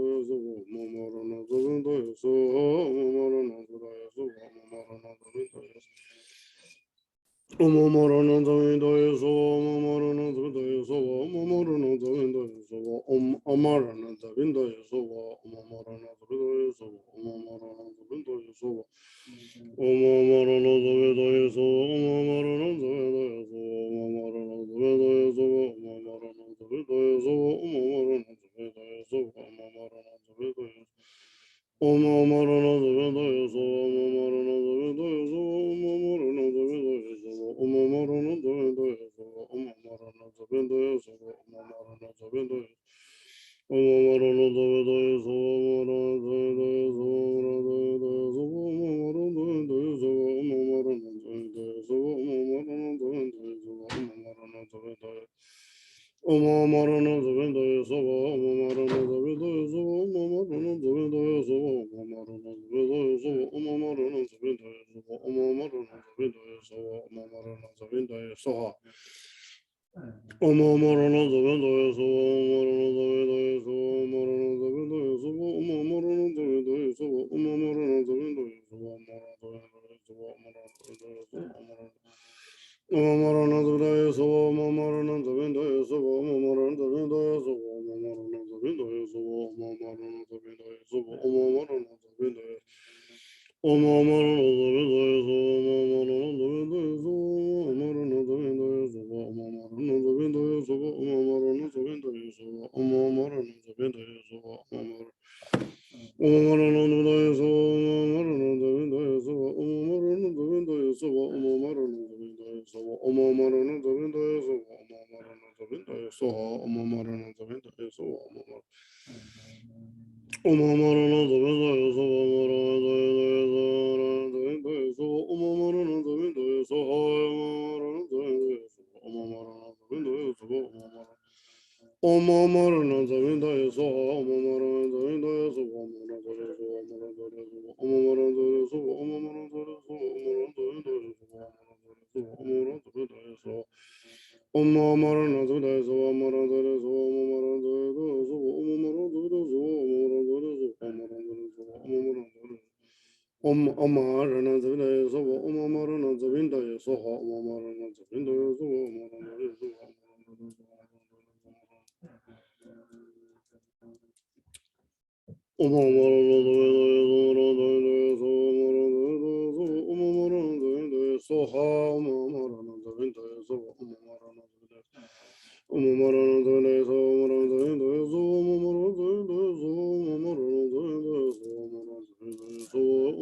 yesowa, Oma marana zavinda yesowa, Oma marana zavinda yesowa, Oma marana zavinda yesowa, Oma marana zavinda yesowa, Oma marana zavinda yesowa, Oma marana zavinda yesowa, Oma marana zavinda yesowa, Oma marana zavinda yesowa, Oma marana zavinda yesowa, Oma marana zavinda yesowa, Oma marana zavinda yesowa, Oma marana zavinda yesowa, Oma marana zavinda yesowa. Oma marana zavinda yesowa, Oma marana zavinda yesowa, Oma marana zavinda yesowa, Oma marana zavinda yesowa, Oma marana zavinda yesowa, Oma marana zavinda yesowa, Oma marana zavinda yesowa, Oma marana zavinda yesowa, Oma marana zavinda yesowa, Oma marana zavinda yesowa, Oma marana zavinda yesowa, Oma marana zavinda yesowa. Oma marana zavinda yesowa, Oma marana zavinda yesowa, Oma marana zavinda yesowa, Oma marana zavinda yesowa, Oma marana zavinda yesowa, Oma marana zavinda yesowa, Oma marana zavinda yesowa. Oma marana zavinda yesowa, Oma marana zavinda yesowa, Oma marana zavinda yesowa, Oma marana zavinda yesowa, Oma marana zavinda yesowa, Oma marana zavinda yesowa, Oma marana zavinda yesowa, Oma marana zavinda yesowa, Oma marana zavinda yesowa, Oma marana zavinda yesowa, Oma marana zavinda yesowa, Oma marana zavinda yesowa, Oma marana zavinda yesowa. Oma marana zavinda yesowa, Oma marana zavinda yesowa, Oma marana zavinda yesowa, Oma marana zavinda yesowa, Oma marana zavinda yesowa, Oma marana zavinda yesowa, Oma marana. Oma marana zavinda yesowa, Oma marana zavinda yesowa, Oma marana zavinda yesowa, Oma marana zavinda yesowa, Oma marana zavinda yesowa, Oma marana zavinda yesowa, Oma marana zavinda yesowa, Oma marana. Oma marana zavinda yesowa, Oma marana zavinda yesowa, Oma marana zavinda yesowa, Oma marana zavinda yesowa, Oma marana zavinda yesowa, Oma marana. Oma marana zavinda yesowa, Oma marana zavinda yesowa, Oma marana zavinda yesowa, Oma marana zavinda yesowa, Oma marana zavinda yesowa, Oma marana zavinda yesowa. Oma marana zavinda yesowa, Oma marana zavinda yesowa, Oma marana zavinda yesowa, Oma marana zavinda yesowa, Oma marana zavinda yesowa, Oma marana zavinda yesowa, Oma marana zavinda yesowa. Oma marana zavinda yesowa, Oma marana zavinda yesowa, Oma marana zavinda yesowa, Oma marana zavinda yesowa, Oma marana zavinda yesowa. Oma marana zavinda yesowa, Oma marana zavinda yesowa, Oma marana zavinda yesowa, Oma marana zavinda yesowa. Oma marana zavinda yesowa, Oma marana zavinda yesowa, Oma marana zavinda yesowa, Oma marana zavinda yesowa, Oma marana zavinda yesowa, Oma marana zavinda yesowa, Oma marana zavinda yesowa, Oma marana zavinda yesowa. Oma marana zavinda yesowa, Oma marana zavinda yesowa, Oma marana zavinda yesowa, Oma marana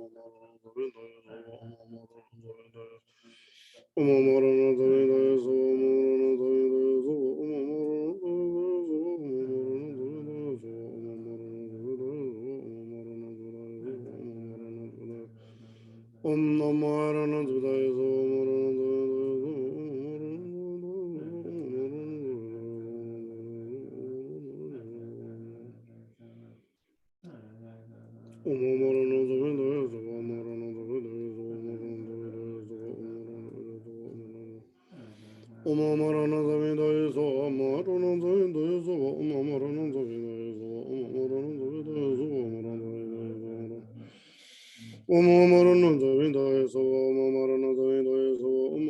zavinda yesowa, Oma marana zavinda yesowa, Oma marana zavinda yesowa, Oma marana zavinda yesowa. Om Namo Narayana Judaya Om Om Marana Zavinda Yeso, Om Marana Zavinda Yeso, Om Marana Zavinda Yeso, Om Marana Zavinda Yeso, Om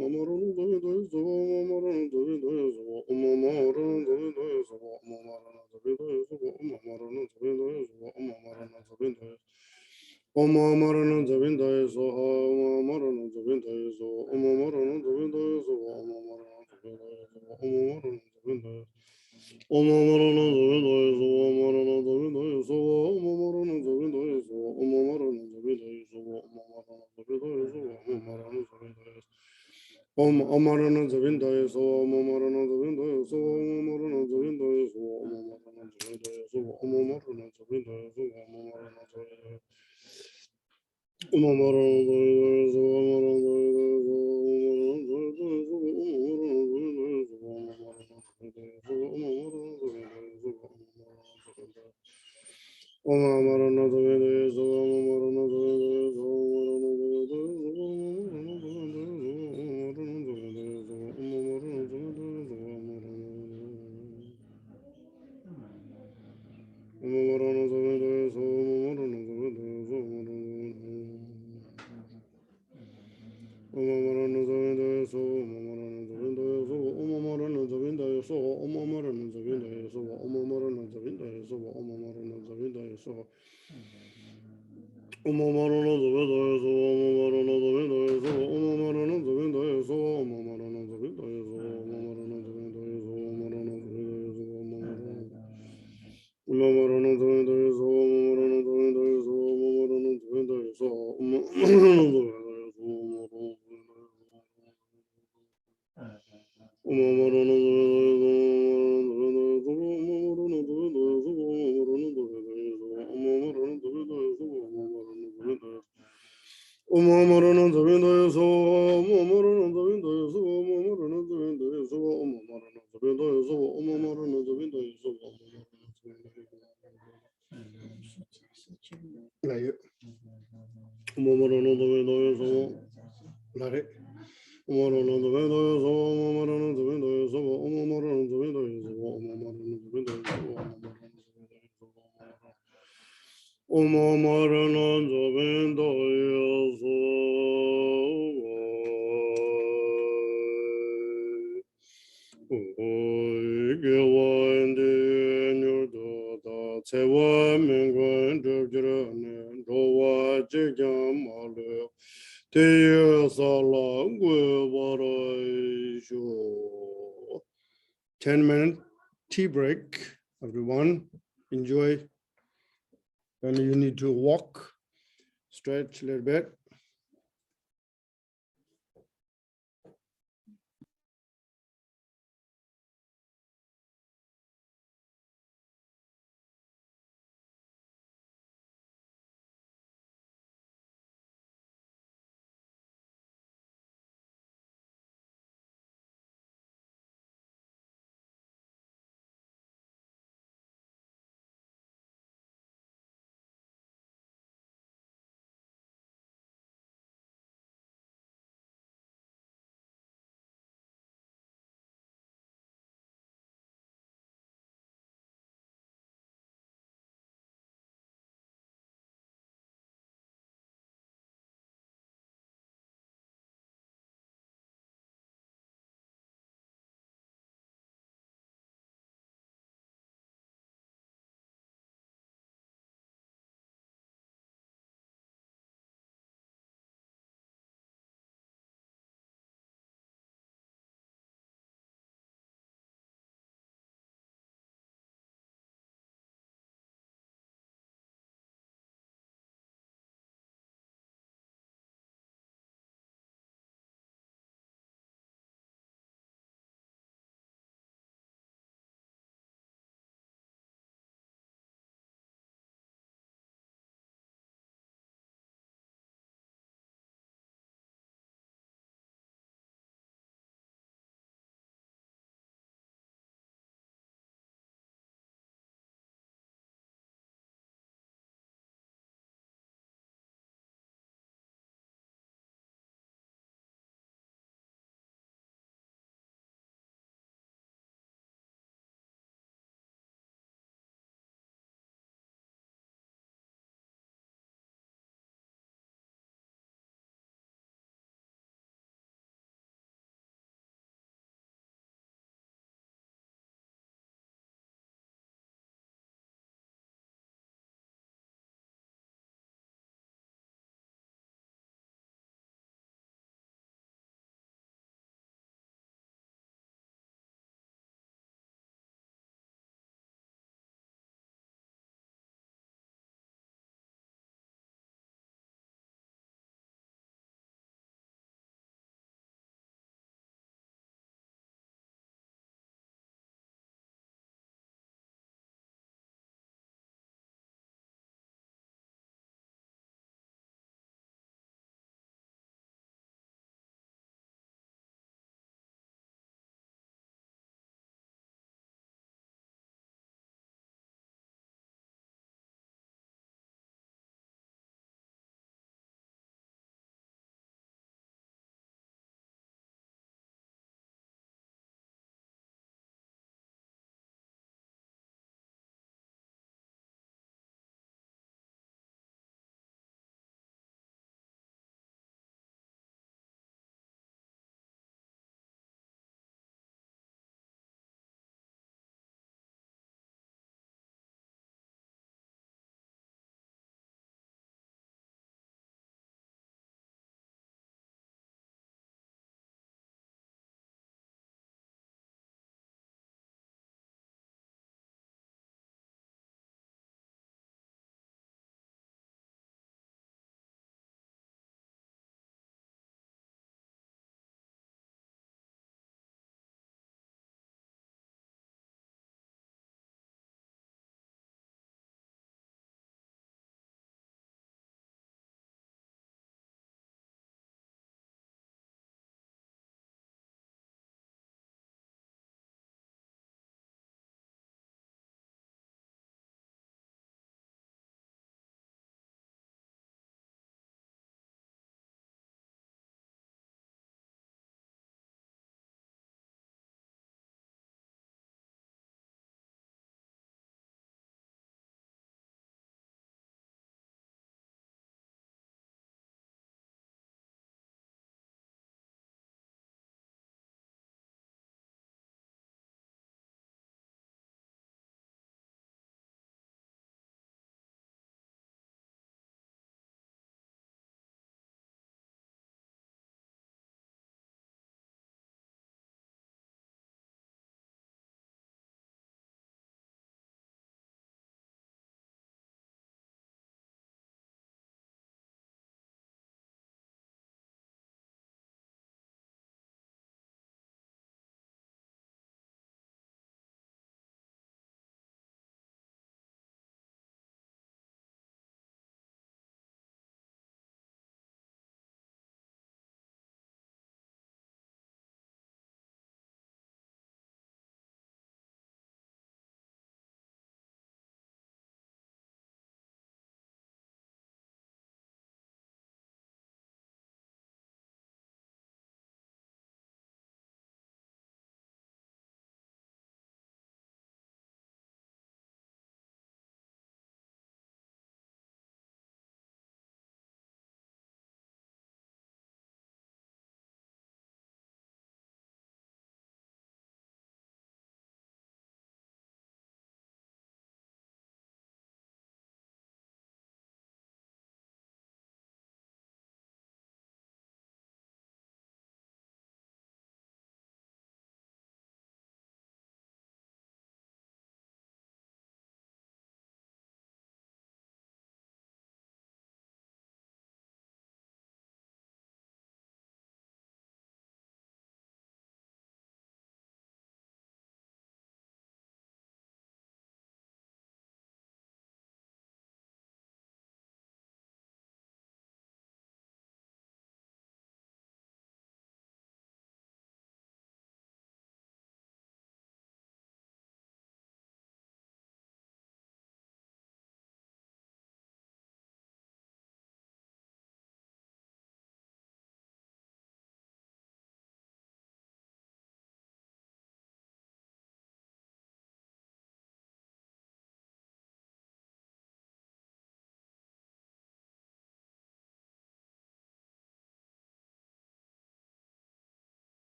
Marana Zavinda Yeso, Om Marana Zavinda Yeso, Om Marana Zavinda Yeso, Om Marana Zavinda Yeso. Om Marana Zavinda Yeso, Om Marana Zavinda Yeso, Om Marana Zavinda Yeso, Om Marana Zavinda Yeso, Om Marana Zavinda Yeso. Amarana Zavinda so Omomarana Zavinda so Omomarana Zavinda so Omomarana Zavinda so Omomarana Zavinda so Omomarana Zavinda so Ten-minute tea break, everyone. Enjoy. When you need to walk, stretch a little bit.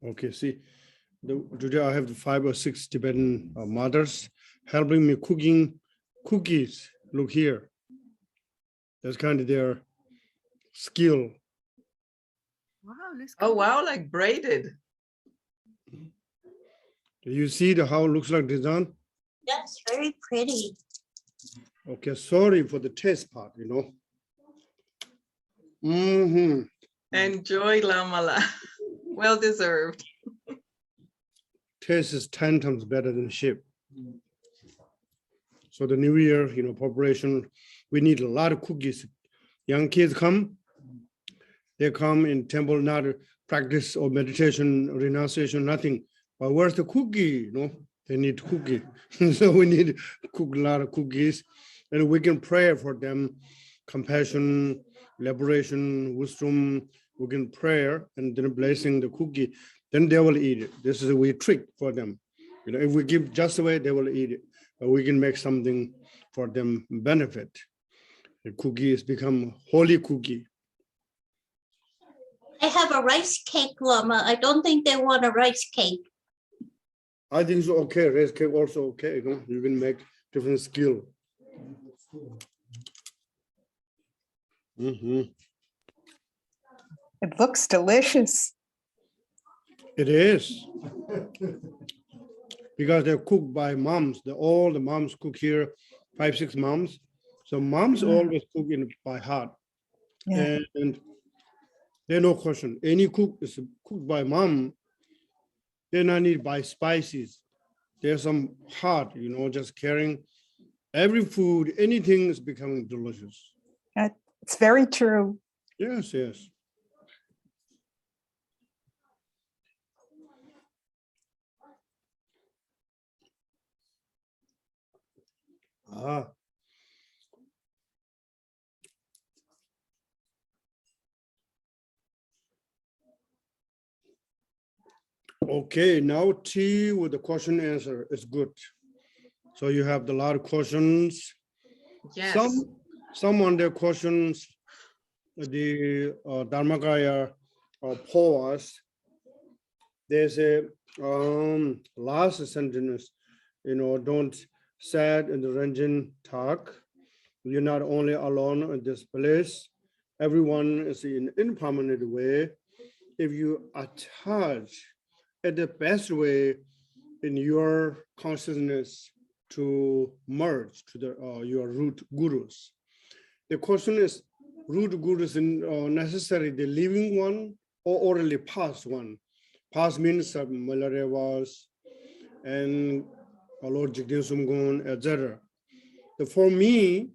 Okay, see, today I have 5 or 6 Tibetan mothers helping me cooking cookies. Look here. That's kind of their skill. Wow, this Oh, wow, like braided. Do you see how it looks like design? That's very pretty. Okay, sorry for the taste part, you know. Mm-hmm. Enjoy, Lamala. Well deserved. Taste is 10 times better than ship. So the new year, you know, preparation, we need a lot of cookies. Young kids come, they come in temple, not practice or meditation, renunciation, nothing. But where's the cookie? You know, they need cookie. So we need to cook a lot of cookies, and we can pray for them, compassion, liberation, wisdom. We can pray and then blessing the cookie. Then they will eat it. This is a way trick for them. You know, if we give just away, they will eat it. But we can make something for them benefit. The cookie has become holy cookie. I have a rice cake, Lama. I don't think they want a rice cake. I think it's okay. Rice cake also okay. You know, you can make different skill. Mm-hmm. It looks delicious. It is. Because they're cooked by moms. All the moms cook here, 5, 6 moms. So moms always cook by heart. Yeah. And there's no question. Any cook is cooked by mom. They're not need by spices. There's some heart, you know, just caring. Every food, anything is becoming delicious. It's very true. Yes, yes. Ah. Okay, now T with the question answer is good. So you have a lot of questions. Yes. Some on their questions, the Dharmakaya Phowas, there's a last sentence, you know, don't sad and the Ranjan talk. You're not only alone in this place. Everyone is in impermanent way. If you attach at the best way in your consciousness to merge to the your root gurus. The question is, root gurus necessary the living one or already past one? Past means Malarevas and Lord Jigdev Sumgon, etc. For me,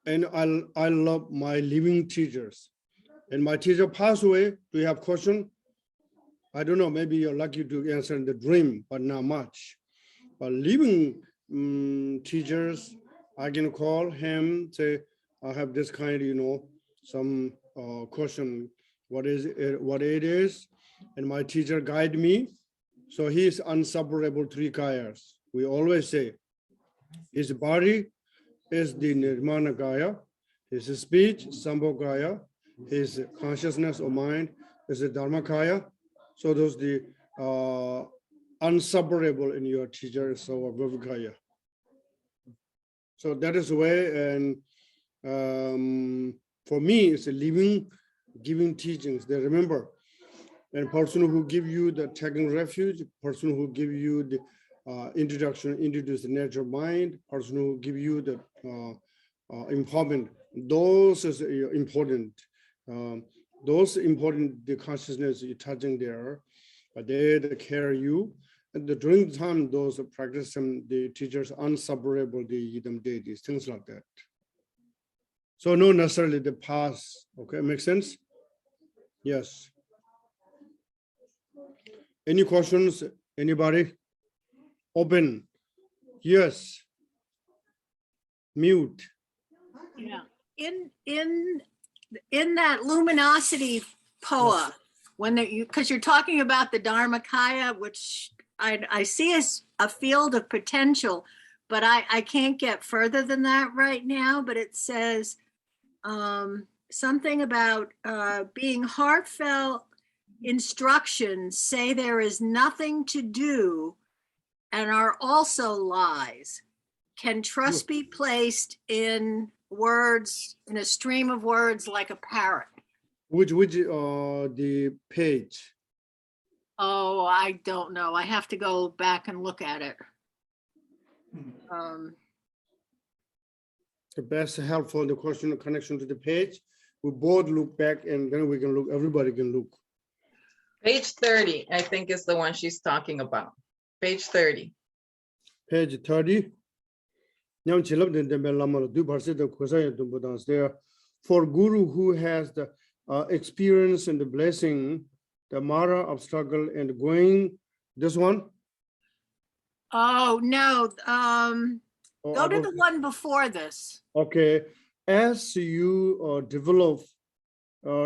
and I love my living teachers. And my teacher passed away. Do you have question? I don't know, maybe you're lucky to answer in the dream, but not much. But living teachers, I can call him, say, I have this kind, you know, some question, what it is, and my teacher guide me. So he is unseparable 3 kayas. We always say, his body is the nirmana kaya, his speech, sambhogaya, his consciousness or mind is the dharmakaya. So those the unseparable in your teacher, so Vivekaya. So that is the way, and for me, it's a living, giving teachings. They remember, and person who give you the taking refuge, person who give you the introduce the nature mind, person who give you the empowerment. Those is important. Those important, the consciousness you're touching there, they care you. And during the time, those practice and the teachers unseparable, the them deities, things like that. So not necessarily the past. Okay, make sense? Yes. Any questions? Anybody? Open. Yes. Mute. Yeah. In that luminosity Phowa, when because you're talking about the Dharmakaya, which I see as a field of potential, but I can't get further than that right now. But it says something about being heartfelt instructions say there is nothing to do and are also lies, can trust be placed in words, in a stream of words like a parrot? Which the page? Oh, I don't know. I have to go back and look at it. The best helpful the question connection to the page. We both look back and then we can look, everybody can look. Page 30, I think is the one she's talking about. Page 30. Page 30. For Guru who has the experience and the blessing, the Mara of struggle and going, this one? Oh, no. Or Go to above? the one before this. Okay, as you develop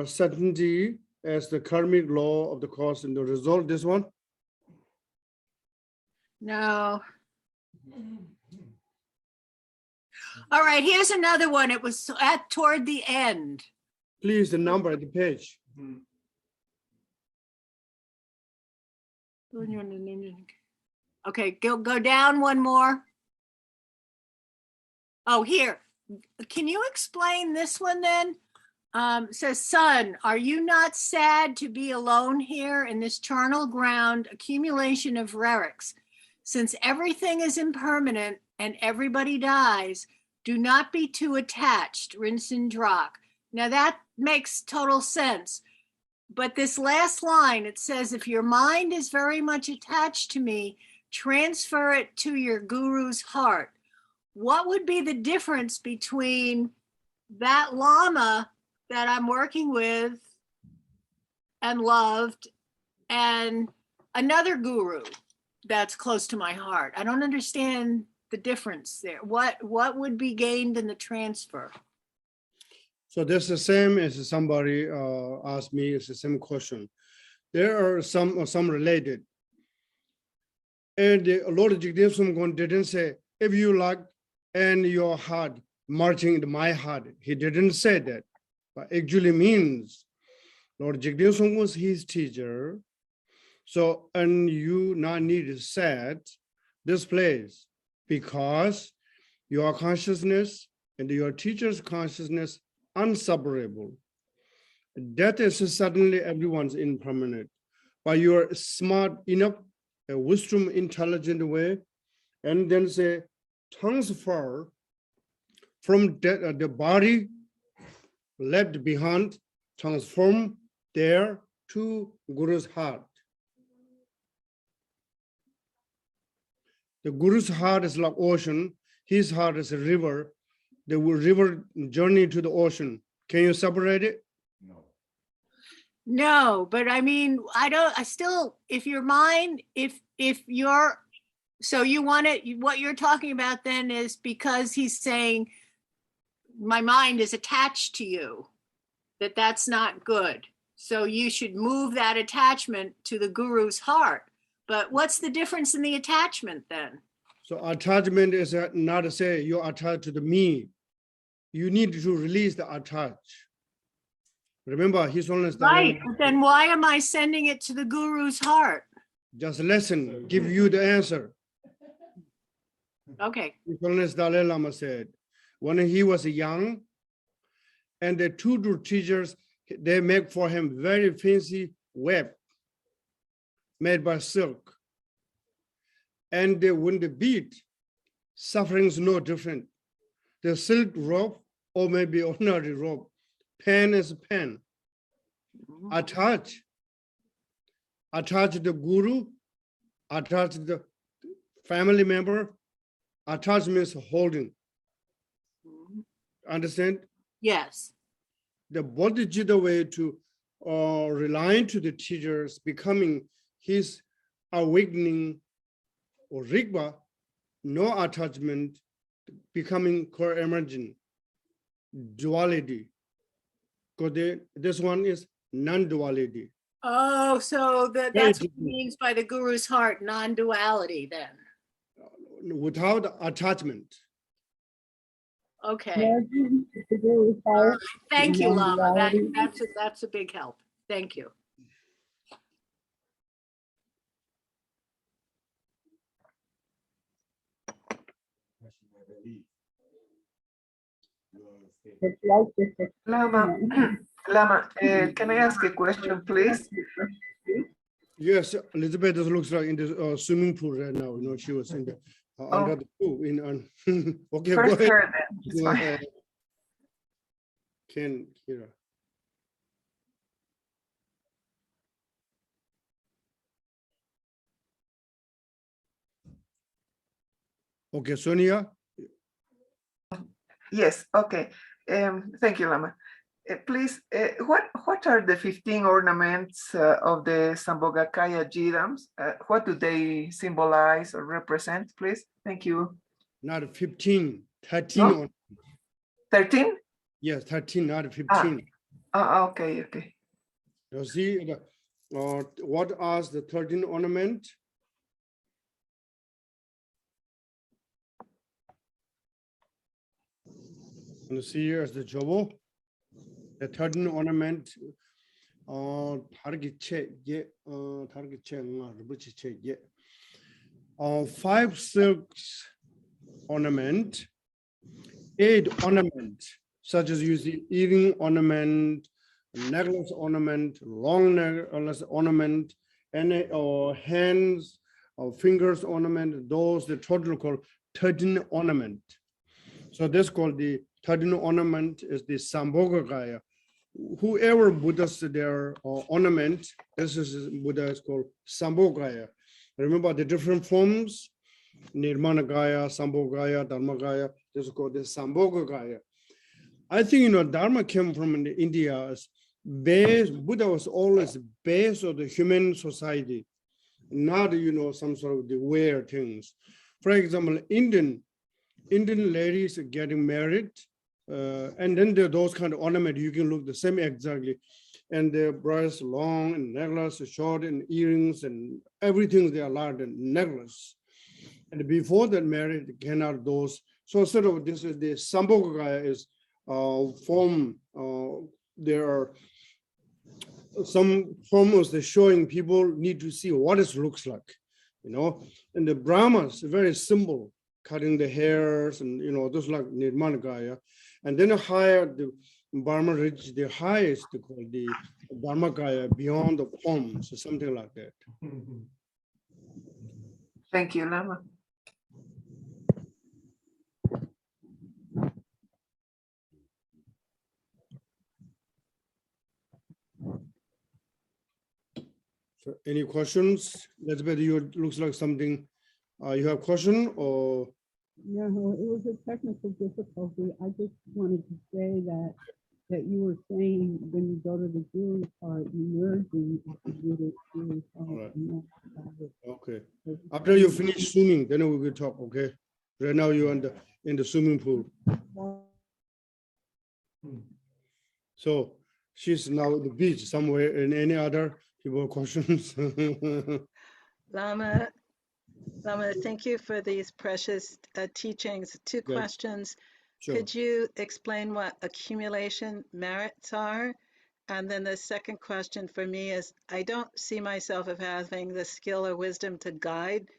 certainty as the karmic law of the cause and the result, this one? No. All right, here's another one. It was toward the end. Please, the number at the page. Okay, go down one more. Oh, here. Can you explain this one then? Says, son, are you not sad to be alone here in this charnel ground accumulation of relics? Since everything is impermanent and everybody dies, do not be too attached, Rinsen Drak. Now that makes total sense. But this last line, it says, if your mind is very much attached to me, transfer it to your guru's heart. What would be the difference between that Lama that I'm working with and loved and another guru that's close to my heart? I don't understand the difference there. What would be gained in the transfer? So that's the same as somebody asked me, it's the same question. There are some related. And the Lord Jigdev Sumgon didn't say, if you like and your heart marching into my heart. He didn't say that, but actually means Lord Jigdev Sumgon was his teacher. So, and you not need to set this place because your consciousness and your teacher's consciousness inseparable. That is suddenly everyone's impermanent, but you're smart enough, a wisdom, intelligent way, and then say transfer from the body left behind, transform there to Guru's heart. The Guru's heart is like ocean, his heart is a river. The river journey to the ocean. Can you separate it? No, but I mean, I still, if your mind, if you're, so you want it, what you're talking about then is because he's saying, my mind is attached to you, that's not good. So you should move that attachment to the Guru's heart. But what's the difference in the attachment then? So attachment is not to say you're attached to the me. You need to release the attach. Remember, he's only right. But then why am I sending it to the Guru's heart? Just listen, give you the answer. Okay. His Holiness Dalai Lama said, when he was young, and the two teachers, they make for him very fancy web made by silk. And when they beat, suffering is no different. The silk rope or maybe ordinary rope, pen is pen. Attach the guru, attach the family member, attach means holding. Understand? Yes. The Bodhicitta way to relying to the teachers, becoming his awakening or Rigpa, no attachment, becoming co-emergent, duality. Because this one is non-duality. Oh, so that's what it means by the Guru's heart, non-duality then. Without attachment. Okay. Thank you, Lama. That's a big help. Thank you. Lama, Lama, can I ask a question, please? Yes, Elizabeth looks like in the swimming pool right now. You know, she was in the under the pool. Okay, First go ahead. her then. It's Go fine. ahead. Ken, Kira. Okay, Sonia. Yes, okay. Thank you, Lama. Please, what are the 15 ornaments of the Sambhogakaya Jidams? What do they symbolize or represent, please? Thank you. Not 15, 13. No? 13? Yes, 13, not 15. Okay. You see, what are the 13 ornament? And you see here as the jobo, the 13 ornament. Five silks ornament, 8 ornament, such as you see earring ornament, necklace ornament, long necklace ornament, and hands or fingers ornament. Those the total called 13 ornament. So this called the 13 ornament is the Sambhogakaya. Whoever Buddha's their ornament, this is Buddha is called Sambhogakaya. Remember the different forms, Nirmanagaya, Sambhogakaya, Dharmakaya, this is called the Sambhogakaya. I think, you know, Dharma came from India. Buddha was always base of the human society, not, you know, some sort of the weird things. For example, Indian ladies getting married, and then there are those kind of ornament, you can look the same exactly. And their breasts long and necklace short and earrings and everything they are large and necklace. And before that marriage, cannot those. So sort of this is the Sambhogakaya is form. There are some forms that showing people need to see what it looks like, you know. And the Brahmas very simple, cutting the hairs and, you know, those like Nirmanagaya. And then higher the Burma reached the highest, called the Dharmakaya, beyond the forms, or something like that. Thank you, Lama. So any questions? Elizabeth, you looks like something, you have question or? No, it was a technical difficulty. I just wanted to say that you were saying when you go to the Guru part, you merge in Guru part. Right. Okay. After you finish swimming, then we will talk. Okay. Right now you're in the swimming pool. So she's now at the beach somewhere. And any other people questions? Lama, thank you for these precious teachings. Two questions. Sure. Could you explain what accumulation merits are? And then the second question for me is, I don't see myself as having the skill or wisdom to guide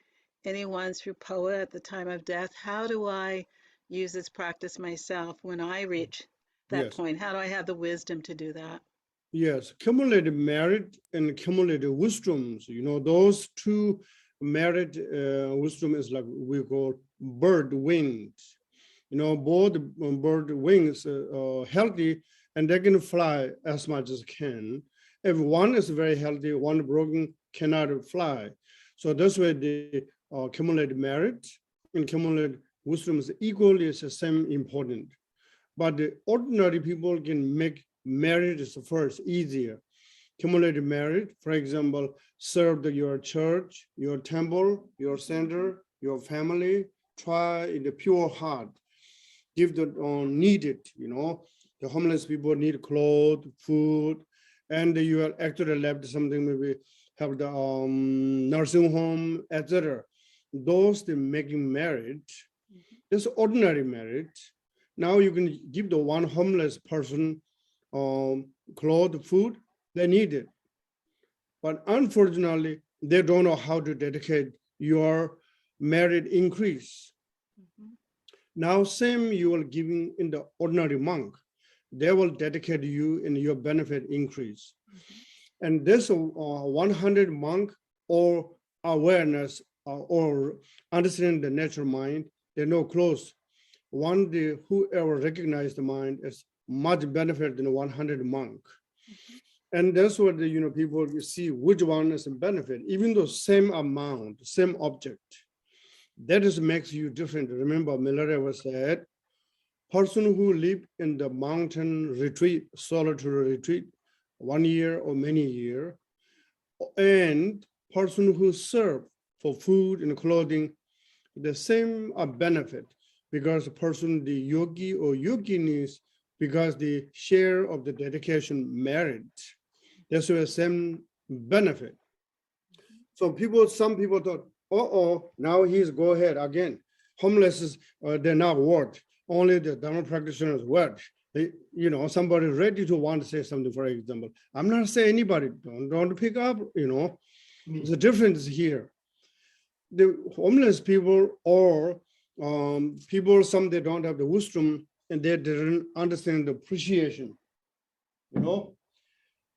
anyone through Phowa at the time of death. How do I use this practice myself when I reach that point? How do I have the wisdom to do that? Yes, cumulative merit and cumulative wisdoms, you know, those two merit wisdom is like we call bird wings. You know, both bird wings are healthy and they can fly as much as can. If one is very healthy, one broken cannot fly. So that's why the cumulative merit and cumulative wisdom is equally the same important. But the ordinary people can make merit is first easier. Cumulative merit, for example, serve your church, your temple, your center, your family, try in the pure heart. Give the needed, you know, the homeless people need clothes, food, and you are actually left something, maybe help the nursing home, etc. Those the making merit, this ordinary merit. Now you can give the one homeless person clothes, food, they need it. But unfortunately, they don't know how to dedicate your merit increase. Now, same you will giving in the ordinary monk. They will dedicate you and your benefit increase. And this 100 monk or awareness or understanding the natural mind, they know close. One day, whoever recognize the mind is much benefit than 100 monk. And that's what the people see which one is a benefit, even though same amount, same object. That is makes you different. Remember, Miller was said, person who live in the mountain retreat, solitary retreat, 1 year or many year, and person who serve for food and clothing, the same benefit, because the person, the yogi or yoginis, because the share of the dedication merit, that's the same benefit. So some people thought, now he's go ahead again. Homeless is, they're not worth. Only the Dharma practitioners worth. Somebody ready to want to say something, for example. I'm not saying anybody, don't pick up, There's a difference here. The homeless people or people, some they don't have the wisdom and they didn't understand the appreciation.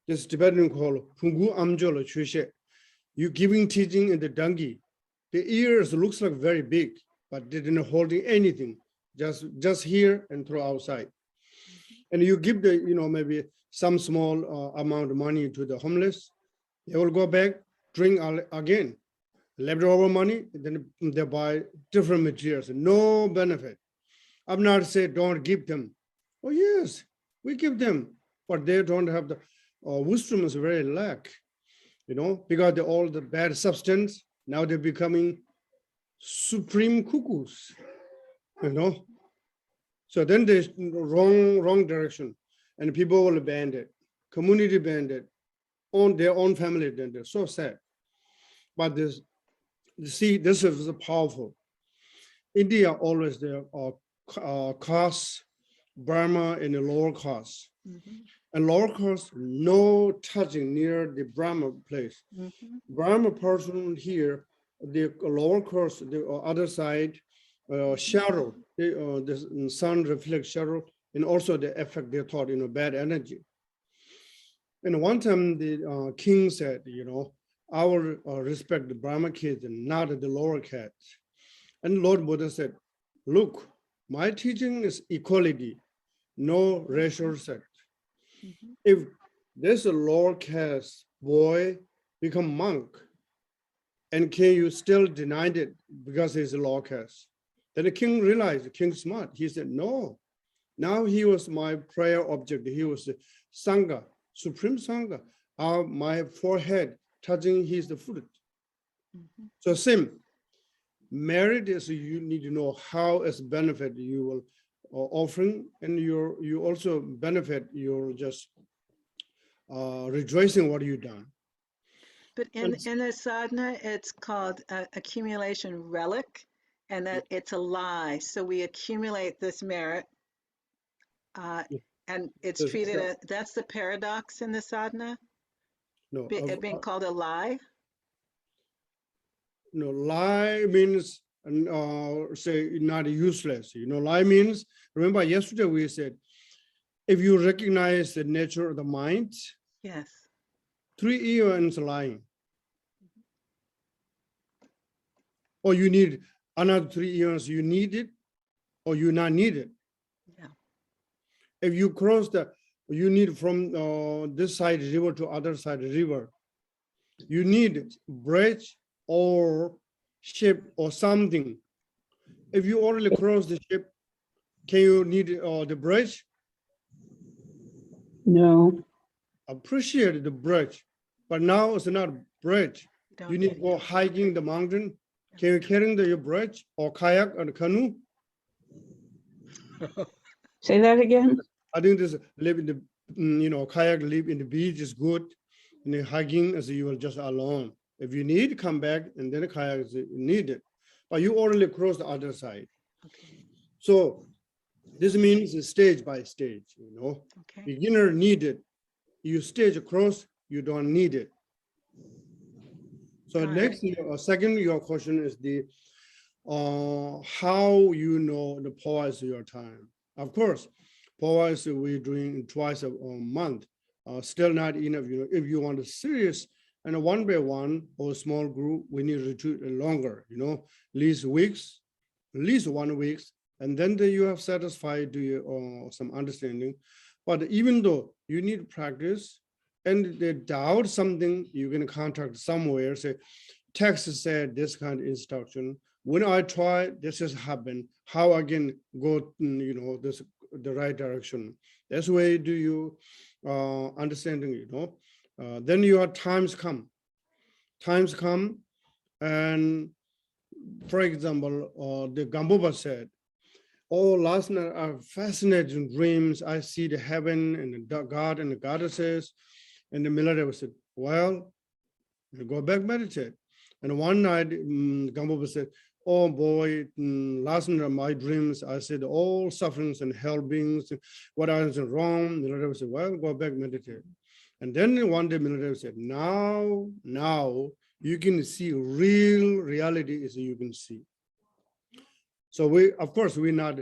This Tibetan called Pungu Amjola Chushe. You giving teaching in the Dangi. The ears looks like very big, but they didn't holding anything, just here and throw outside. And you give the, maybe some small amount of money to the homeless, they will go back, drink again, leftover money, and then they buy different materials, no benefit. I'm not saying don't give them. Oh yes, we give them, but they don't have the wisdom is very lack, because all the bad substance, now they're becoming supreme cuckoos, So then there's wrong direction, and people will ban it, community banned it, on their own family, then they're so sad. But this is powerful. India always there are caste, Burma in the lower caste. And lower caste, no touching near the Brahma place. Brahma person here, the lower caste, the other side, shadow, the sun reflects shadow, and also the effect they thought, bad energy. And one time the king said, I will respect the Brahma kids and not the lower cats. And Lord Buddha said, look, my teaching is equality, no racial sect. If there's a lower caste boy become monk, and can you still deny it because he's a lower caste? Then the king realized, the king smart. He said, no. Now he was my prayer object. He was the Sangha, Supreme Sangha. My forehead touching his the foot. So same. Merit is you need to know how as benefit you will offering, and you also benefit. You're just rejoicing what you've done. But in the sadhana, it's called accumulation relic, and that it's a lie. So we accumulate this merit, and it's treated that's the paradox in the sadhana. No, It being called a lie. No, lie means say not useless. Lie means, remember yesterday we said, if you recognize the nature of the mind, yes, 3 eons lying. Or you need another 3 eons, you need it, or you not need it. Yeah. If you cross you need from this side river to other side river, you need bridge or ship or something. If you already cross the ship, can you need the bridge? No. Appreciate the bridge, but now it's not a bridge. Don't You need to go hiking the mountain. Can you carry your bridge or kayak or canoe? Say that again? I think this live in the, kayak live in the beach is good. And the hiking is you are just alone. If you need, come back, and then the kayak is needed. But you already cross the other side. Okay. So this means stage by stage, Okay. Beginner need it. You stage across, you don't need it. So Got next, it. second, your question is the how you know the Phowa is your time. Of course, Phowa is we're doing twice a month. Still not enough. If you want a serious and a one by one or small group, we need to retreat longer. At least weeks, at least 1 week, and then you have satisfied some understanding. But even though you need practice, and they doubt something, you can contact somewhere. Say, text said this kind of instruction. When I try, this has happened. How I can go, the right direction. That's why do you understanding, then your times come. And for example, the Gamboba said, oh, last night I have fascinating dreams. I see the heaven and the God and the goddesses. And the military said, well, you go back meditate. And one night, Gamboba said, oh boy, last night my dreams, I said all sufferings and hell beings, what I was wrong. Military said, well, go back meditate. And then one day military said, now you can see real reality is you can see. So of course, we're not,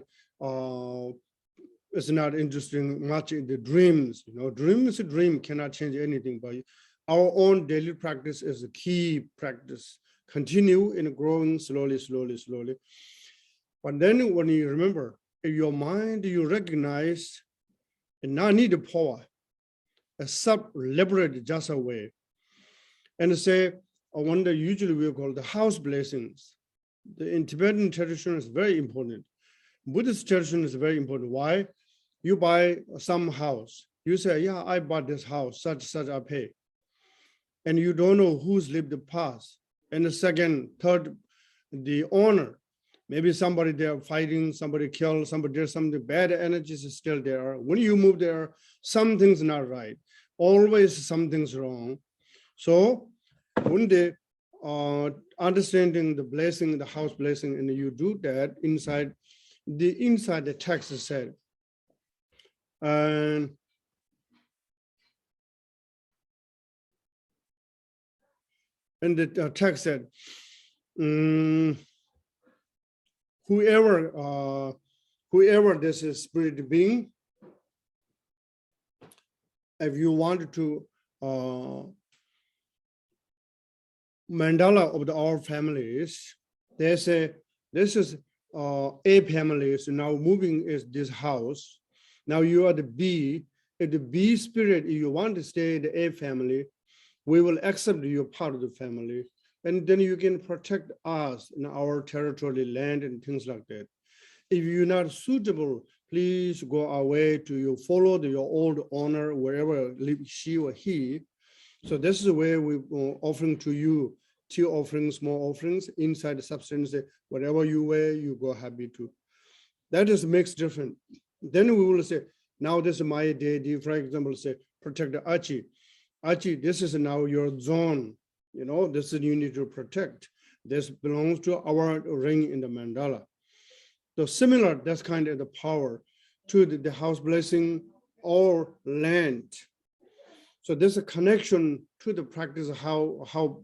it's not interesting much in the dreams. Dream is a dream, cannot change anything, but our own daily practice is a key practice. Continue in growing slowly. But then when you remember, in your mind, you recognize and not need a Phowa, a sub-liberate just away. And say, I wonder, usually we call the house blessings. In Tibetan tradition is very important. Buddhist tradition is very important. Why? You buy some house. You say, yeah, I bought this house, such I pay. And you don't know who's lived the past. And the second, third, the owner. Maybe somebody there fighting, somebody killed, somebody did something, bad energies is still there. When you move there, something's not right. Always something's wrong. So when they understanding the blessing, the house blessing, and you do that inside the text is said. And the text said, whoever this is spirit being, if you want to mandala of our families, they say this is A family, so now moving is this house. Now you are the B. If the B spirit, if you want to stay in the A family, we will accept you part of the family. And then you can protect us in our territory, land, and things like that. If you're not suitable, please go away to you, follow your old owner, wherever live she or he. So this is where we offering to you, 2 offerings, small offerings, inside the substance, whatever you wear, you go happy to. That just makes difference. Then we will say, now this is my deity, for example, say, protect the Achi. Achi, this is now your zone. This is you need to protect. This belongs to our ring in the mandala. So similar, that's kind of the power to the house blessing or land. So there's a connection to the practice of how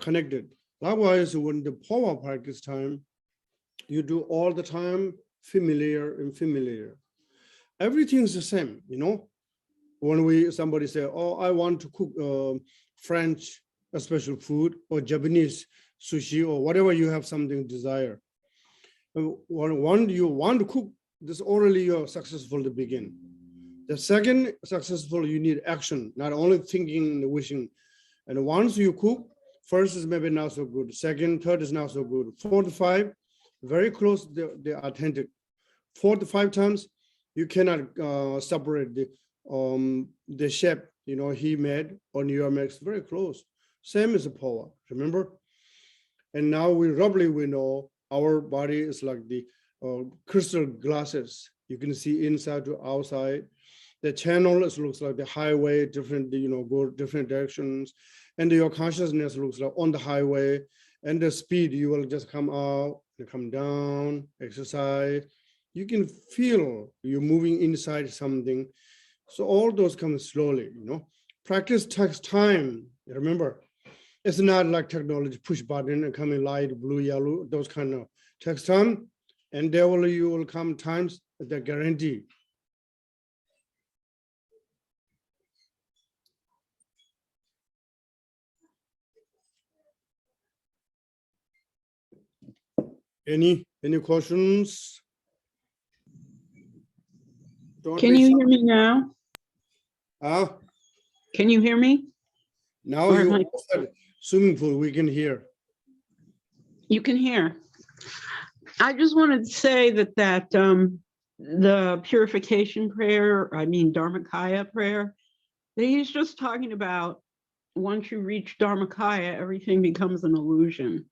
connected. Likewise, when the Phowa practice time, you do all the time familiar and familiar. Everything is the same, When somebody say, oh, I want to cook French, a special food, or Japanese sushi, or whatever you have something desire. When you want to cook, this already you're successful to begin. The second successful, you need action, not only thinking and wishing. And once you cook, first is maybe not so good. Second, third is not so good. 4 to 5, very close, they're authentic. 4 to 5 times, you cannot separate the shape, he made or you makes very close. Same as a Phowa, remember? And now we know our body is like the crystal glasses. You can see inside to outside. The channel looks like the highway, different, go different directions. And your consciousness looks like on the highway. And the speed, you will just come out and come down, exercise. You can feel you're moving inside something. So all those come slowly, Practice takes time, remember. It's not like technology, push button and coming light, blue, yellow, those kind of text time. And there will you will come times that guarantee. Any questions? Don't Can be you shy. hear me now? Can you hear me? Now Or you am I- said swimming pool, we can hear. You can hear. I just wanted to say that the purification prayer, I mean Dharmakaya prayer, that he's just talking about once you reach Dharmakaya, everything becomes an illusion.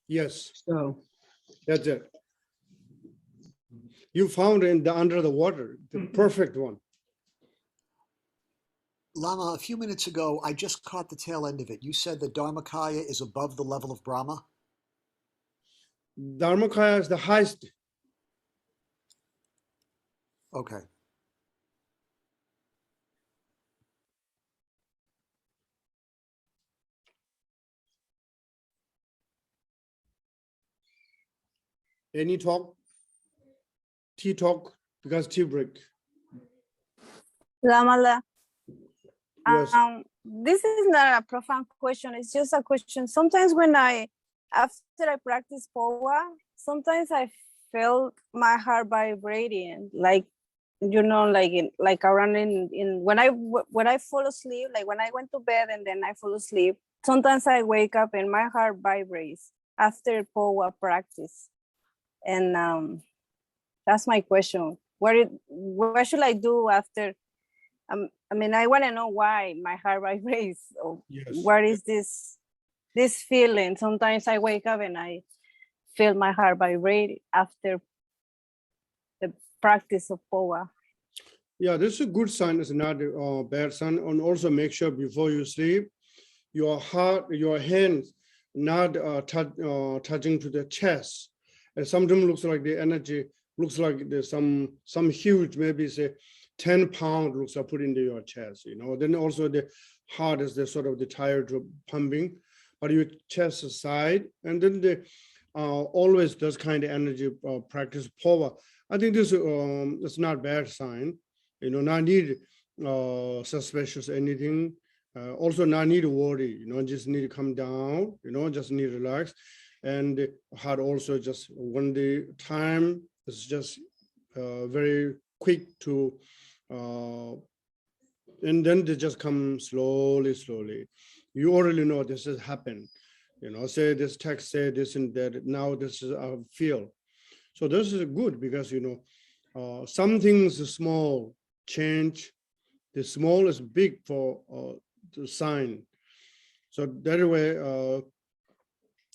Yes, So that's it. You found in the under the water, the perfect one. Lama, a few minutes ago, I just caught the tail end of it. You said that Dharmakaya is above the level of Brahma? Dharmakaya is the highest. Okay. Any talk? Tea talk, because tea break. Lamala, Yes. this is not a profound question. It's just a question. Sometimes after I practice Phowa, sometimes I feel my heart vibrating, like, like around in when I fall asleep, like when I went to bed and then I fall asleep. Sometimes I wake up and my heart vibrates after Phowa practice, and that's my question. What should I do after? I mean, I want to know why my heart vibrates. Yes. What is this feeling? Sometimes I wake up and I feel my heart vibrate after the practice of Phowa. Yeah, this is a good sign. It's not a bad sign. And also make sure before you sleep, your heart, your hands not touching to the chest. And sometimes looks like the energy looks like there's some huge, maybe say 10 pounds looks like put into your chest, you know. Then also the heart is the sort of the tired pumping, but your chest side, and then the always this kind of energy practice Phowa. I think this is not bad sign, you know, not need suspicious anything. Also not need to worry, you know, just need to come down, you know, just need to relax. And the heart also just one day time is just very quick to, and then they just come slowly. You already know this has happened, you know, say this text, say this and that, now this is a feel. So this is good because, you know, some things small change, the small is big for the sign. So that way,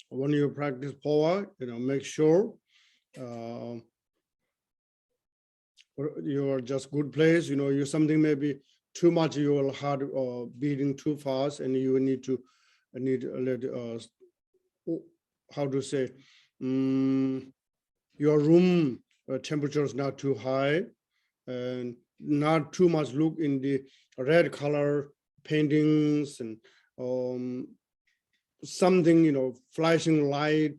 when you practice Phowa, you know, make sure you're just good place, you know, you something maybe too much, your heart beating too fast, and you need to let how to say, your room temperature is not too high, and not too much look in the red color paintings and something, you know, flashing light,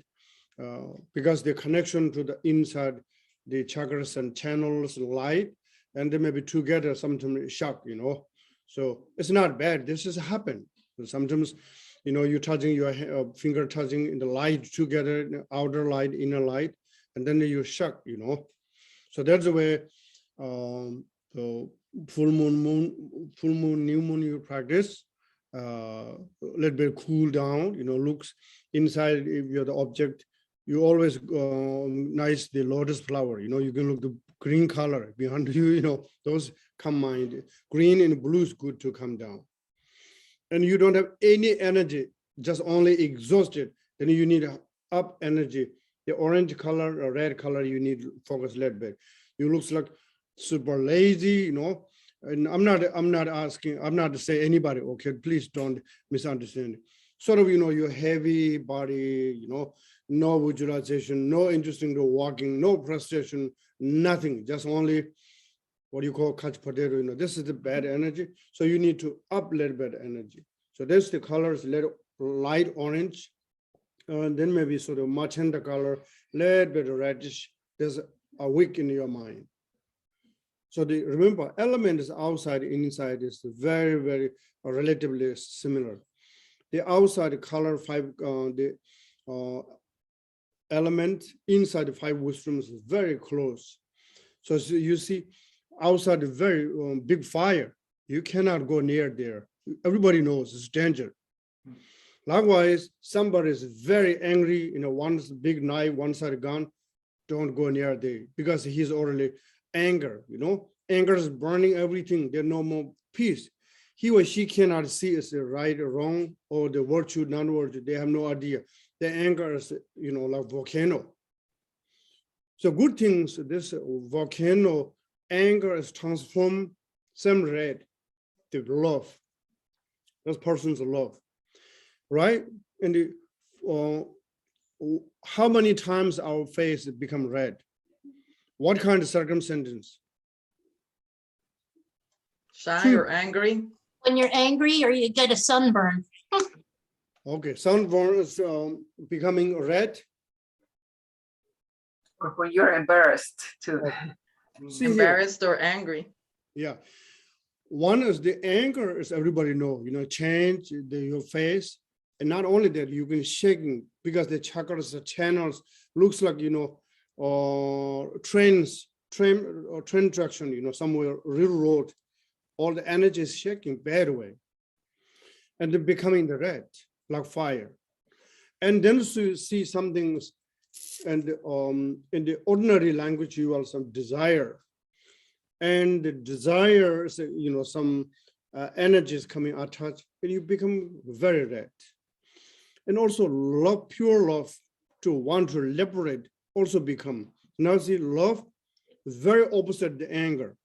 because the connection to the inside, the chakras and channels and light, and they may be together, sometimes shock, you know. So it's not bad, this has happened. Sometimes, you know, you're touching your finger touching in the light together, outer light, inner light, and then you shock, you know. So that's the way the full moon, new moon you practice, little bit cool down, you know, looks inside, if you're the object, you always nice the lotus flower, you know, you can look the green color behind you, you know, those come mind. Green and blue is good to come down. And you don't have any energy, just only exhausted, then you need up energy. The orange color or red color, you need focus a little bit. You looks like super lazy, you know. And I'm not asking, I'm not to say anybody, okay, please don't misunderstand. Sort of, you know, your heavy body, you know, no visualization, no interest in walking, no frustration, nothing, just only what you call couch potato, you know, this is the bad energy. So you need to up a little bit energy. So this the colors, little light orange, and then maybe sort of magenta color, little bit reddish. There's a wick in your mind. So remember, elements outside, inside is very, very relatively similar. The outside color element inside the 5 wisdoms is very close. So you see outside a very big fire, you cannot go near there. Everybody knows it's danger. Likewise, somebody is very angry, one big knife, one side gun, don't go near there because he's already anger, anger is burning everything. There's no more peace. He or she cannot see is the right or wrong or the virtue, non-virtue. They have no idea. The anger is, like volcano. So good things, this volcano anger is transformed, some red, to love. This person's love, right? And how many times our face become red? What kind of circumstances? Shy or angry? When you're angry or you get a sunburn. Okay, sunburn is becoming red. Or when you're embarrassed too. See Embarrassed or angry? Yeah. One is the anger, as everybody know, change your face. And not only that, you can shaking because the chakras, the channels, looks like, train traction, somewhere railroad, all the energy is shaking bad way. And then becoming the red, like fire. And then you see some things, and in the ordinary language, you have some desire. And the desire is, some energy is coming attached, and you become very red. And also love, pure love, to want to liberate, also become. Now see, love is very opposite the anger.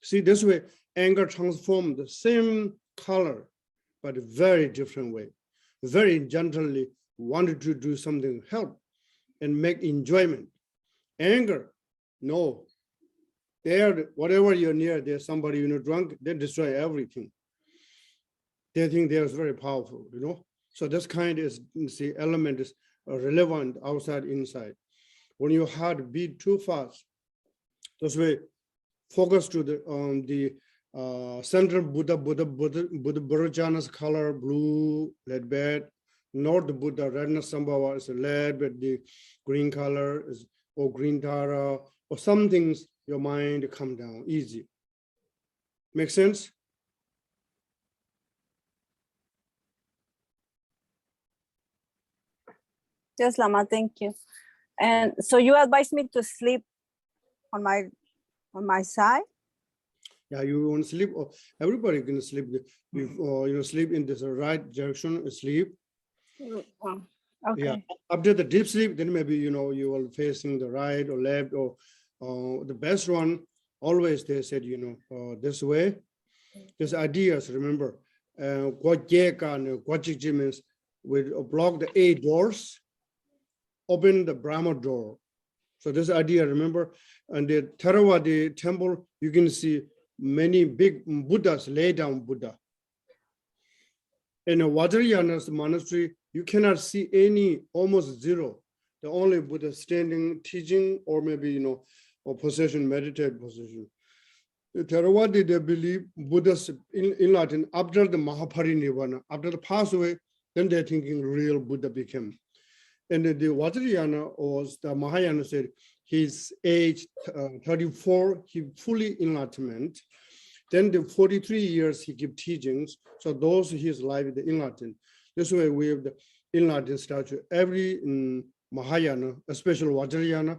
See, this way, anger transforms the same color, but a very different way. Very gently wanted to do something, help, and make enjoyment. Anger, no. There, whatever you're near, there's somebody, drunk, they destroy everything. They think they're very powerful, So this kind is, see, element is relevant outside, inside. When your heart beat too fast, this way, focus to the central Buddha Bhurajana's color, blue, lead bed. North Buddha, redness Sambhava is lead, but the green color is, or green Tara, or some things, your mind come down easy. Make sense? Yes, Lama, thank you. And so you advise me to sleep on my side? Yeah, you want to sleep, or everybody can sleep. Sleep in this right direction, sleep. Okay. Yeah, after the deep sleep, then maybe, you will facing the right or left, or the best one, always they said, this way. There's ideas, remember, Gwajik means we block the 8 doors, open the Brahma door. So this idea, remember, and the Theravada temple, you can see many big Buddhas, lay down Buddha. In a Vajrayana's monastery, you cannot see any, almost zero. The only Buddha standing, teaching, or maybe, or position, meditate position. The Theravada, they believe Buddha's in Latin, after the Mahaparinirvana, after the pass away, then they're thinking real Buddha became. And the Vajrayana, or the Mahayana said, his age 34, he fully enlightenment. Then the 43 years he give teachings. So those his life the enlightened. This way we have the enlightened statue. Every Mahayana, especially Vajrayana,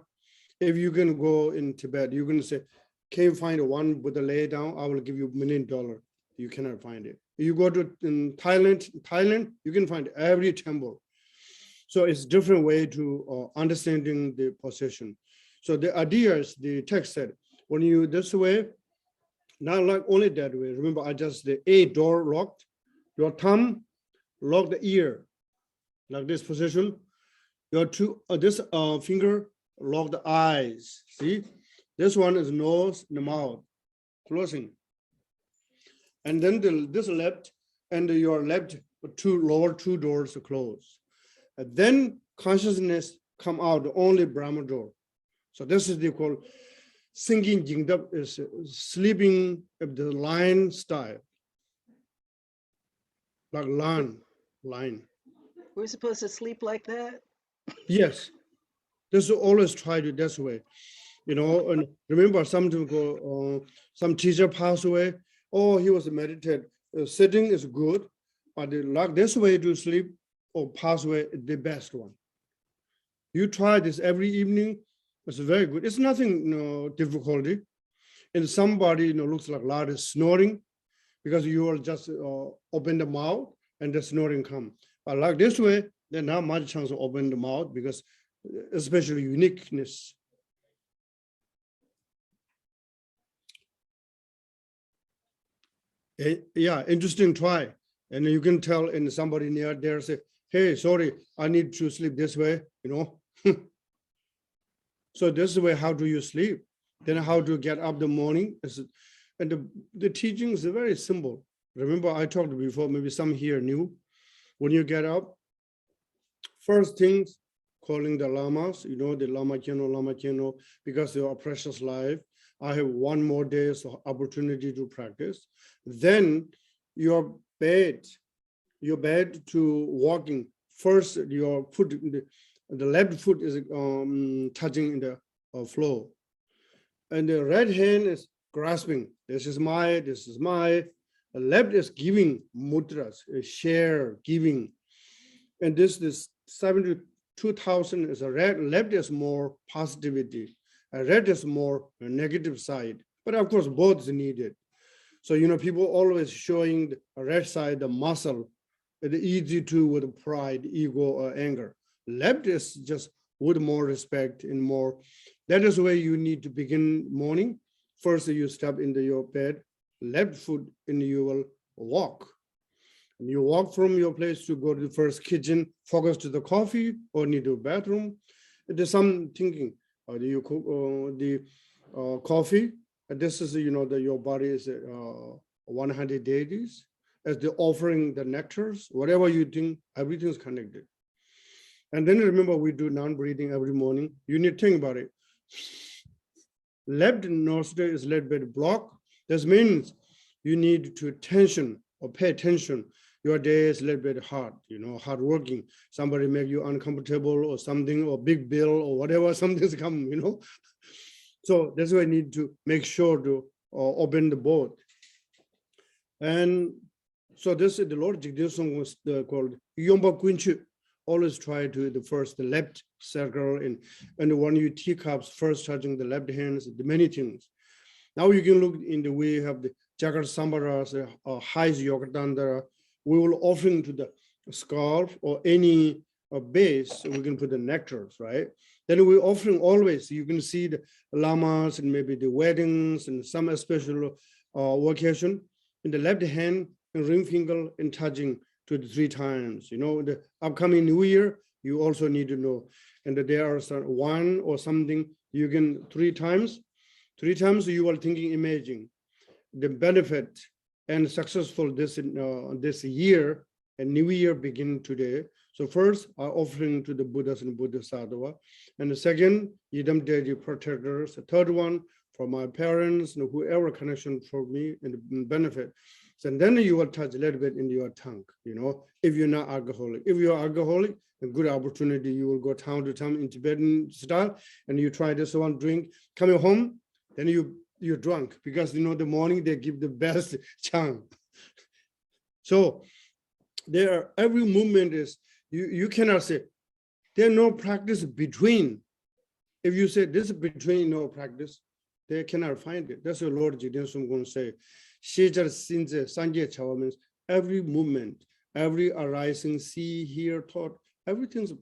if you can go in Tibet, you can say, can you find one Buddha lay down? I will give you $1 million. You cannot find it. You go to Thailand, you can find every temple. So it's different way to understanding the position. So the ideas, the text said, when you this way, not like only that way. Remember, I just the 8 door locked, your thumb lock the ear, like this position. Your this finger lock the eyes. See, this one is nose, the mouth, closing. And then this left and your left lower two doors close. And then consciousness come out only Brahma door. So this is the called sinking jingdap is sleeping of the line style. Like line. We're supposed to sleep like that? Yes. This is always try to this way. You know, and remember some teacher passed away. Oh, he was meditated. Sitting is good, but like this way to sleep or pass away is the best one. You try this every evening. It's very good. It's nothing difficulty. And somebody looks like a lot of snoring because you will just open the mouth and the snoring come. But like this way, there's not much chance to open the mouth because especially uniqueness. Yeah, interesting try. And you can tell in somebody near there say, hey, sorry, I need to sleep this way, So this is way, how do you sleep? Then how to get up the morning? And the teaching is very simple. Remember I talked before, maybe some here knew. When you get up, first things, calling the lamas, the lama keno, because they are precious life. I have one more day's opportunity to practice. Then your bed to walking. First, your foot, the left foot is touching the floor. And the right hand is grasping. This is my. The left is giving mudras, share, giving. And this 72,000 is a red. Left is more positivity. Red is more negative side, but of course both is needed. So people always showing the red side, the muscle, it's easy to with pride, ego, or anger. Left is just with more respect and more. That is where you need to begin morning. First, you step into your bed, left foot, and you will walk. And you walk from your place to go to the first kitchen, focus to the coffee, or need to bathroom. There's some thinking. You cook the coffee, and this is your body is 100 deities as the offering the nectars, whatever you think, everything is connected. And then remember, we do non-breathing every morning. You need to think about it. Left nostril is a little bit blocked. This means you need to tension or pay attention. Your day is a little bit hard, hard working. Somebody make you uncomfortable or something, or big bill or whatever, something's come, So that's why I need to make sure to open the boat. And so this is the Lord Jigdesung was called Yomba Kunchu. Always try to the left circle and when you teacups first touching the left hands, the many things. Now you can look in the way have the Jagar Sambaras, Hais Yogadandara. We will offering to the scarf or any base, we can put the nectars, right? Then we're offering always, you can see the lamas and maybe the weddings and some special occasion in the left hand and ring finger and touching to the 3 times. The upcoming new year, you also need to know. And there are some one or something, you can 3 times. 3 times you are thinking, imaging the benefit and successful this year and new year begin today. So first, our offering to the Buddhas and Buddha Sadhava. And the second, Yidam Deity protectors. The third one, for my parents and whoever connection for me and the benefit. So then you will touch a little bit in your tongue, if you're not alcoholic. If you're alcoholic, a good opportunity, you will go town to town in Tibetan style, and you try this one drink. Coming home, then you're drunk because the morning they give the best chant. So there, every movement is, you cannot say, there's no practice between. If you say this is between no practice, they cannot find it. That's what Lord Jigdesung going to say. Means every movement, every arising, see, hear, thought, everything's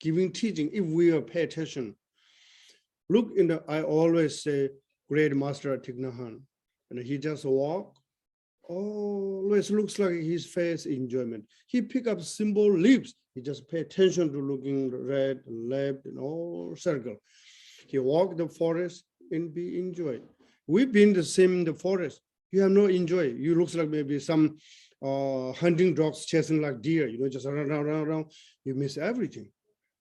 giving teaching if we pay attention. Look I always say, great master Thich Nhat Hanh, and he just walk, always looks like his face enjoyment. He pick up simple leaves. He just pay attention to looking right, left, and all circle. He walk the forest and be enjoyed. We've been the same in the forest. You have no enjoy. You looks like maybe some hunting dogs chasing like deer, just around, you miss everything,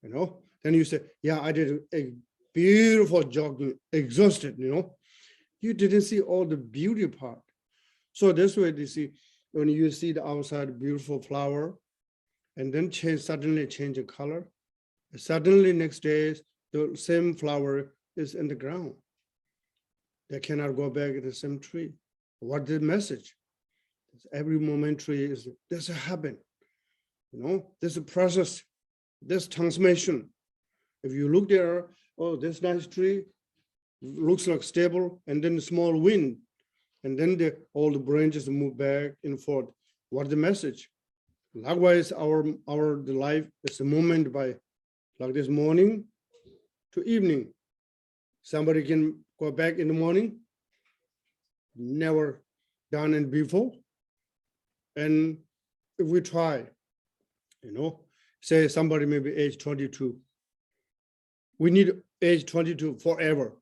Then you say, yeah, I did a beautiful jogging, exhausted, You didn't see all the beauty part. So this way, you see, when you see the outside beautiful flower, and then suddenly change the color, suddenly next day, the same flower is in the ground. They cannot go back to the same tree. What the message? Every momentary is there's a happen, there's a process, this transformation. If you look there, oh, this nice tree looks like stable, and then a small wind, and then all the branches move back and forth. What the message? Likewise, the life is a moment by like this morning to evening. Somebody can go back in the morning, never done it before. And if we try, say somebody maybe age 22, we need age 22 forever.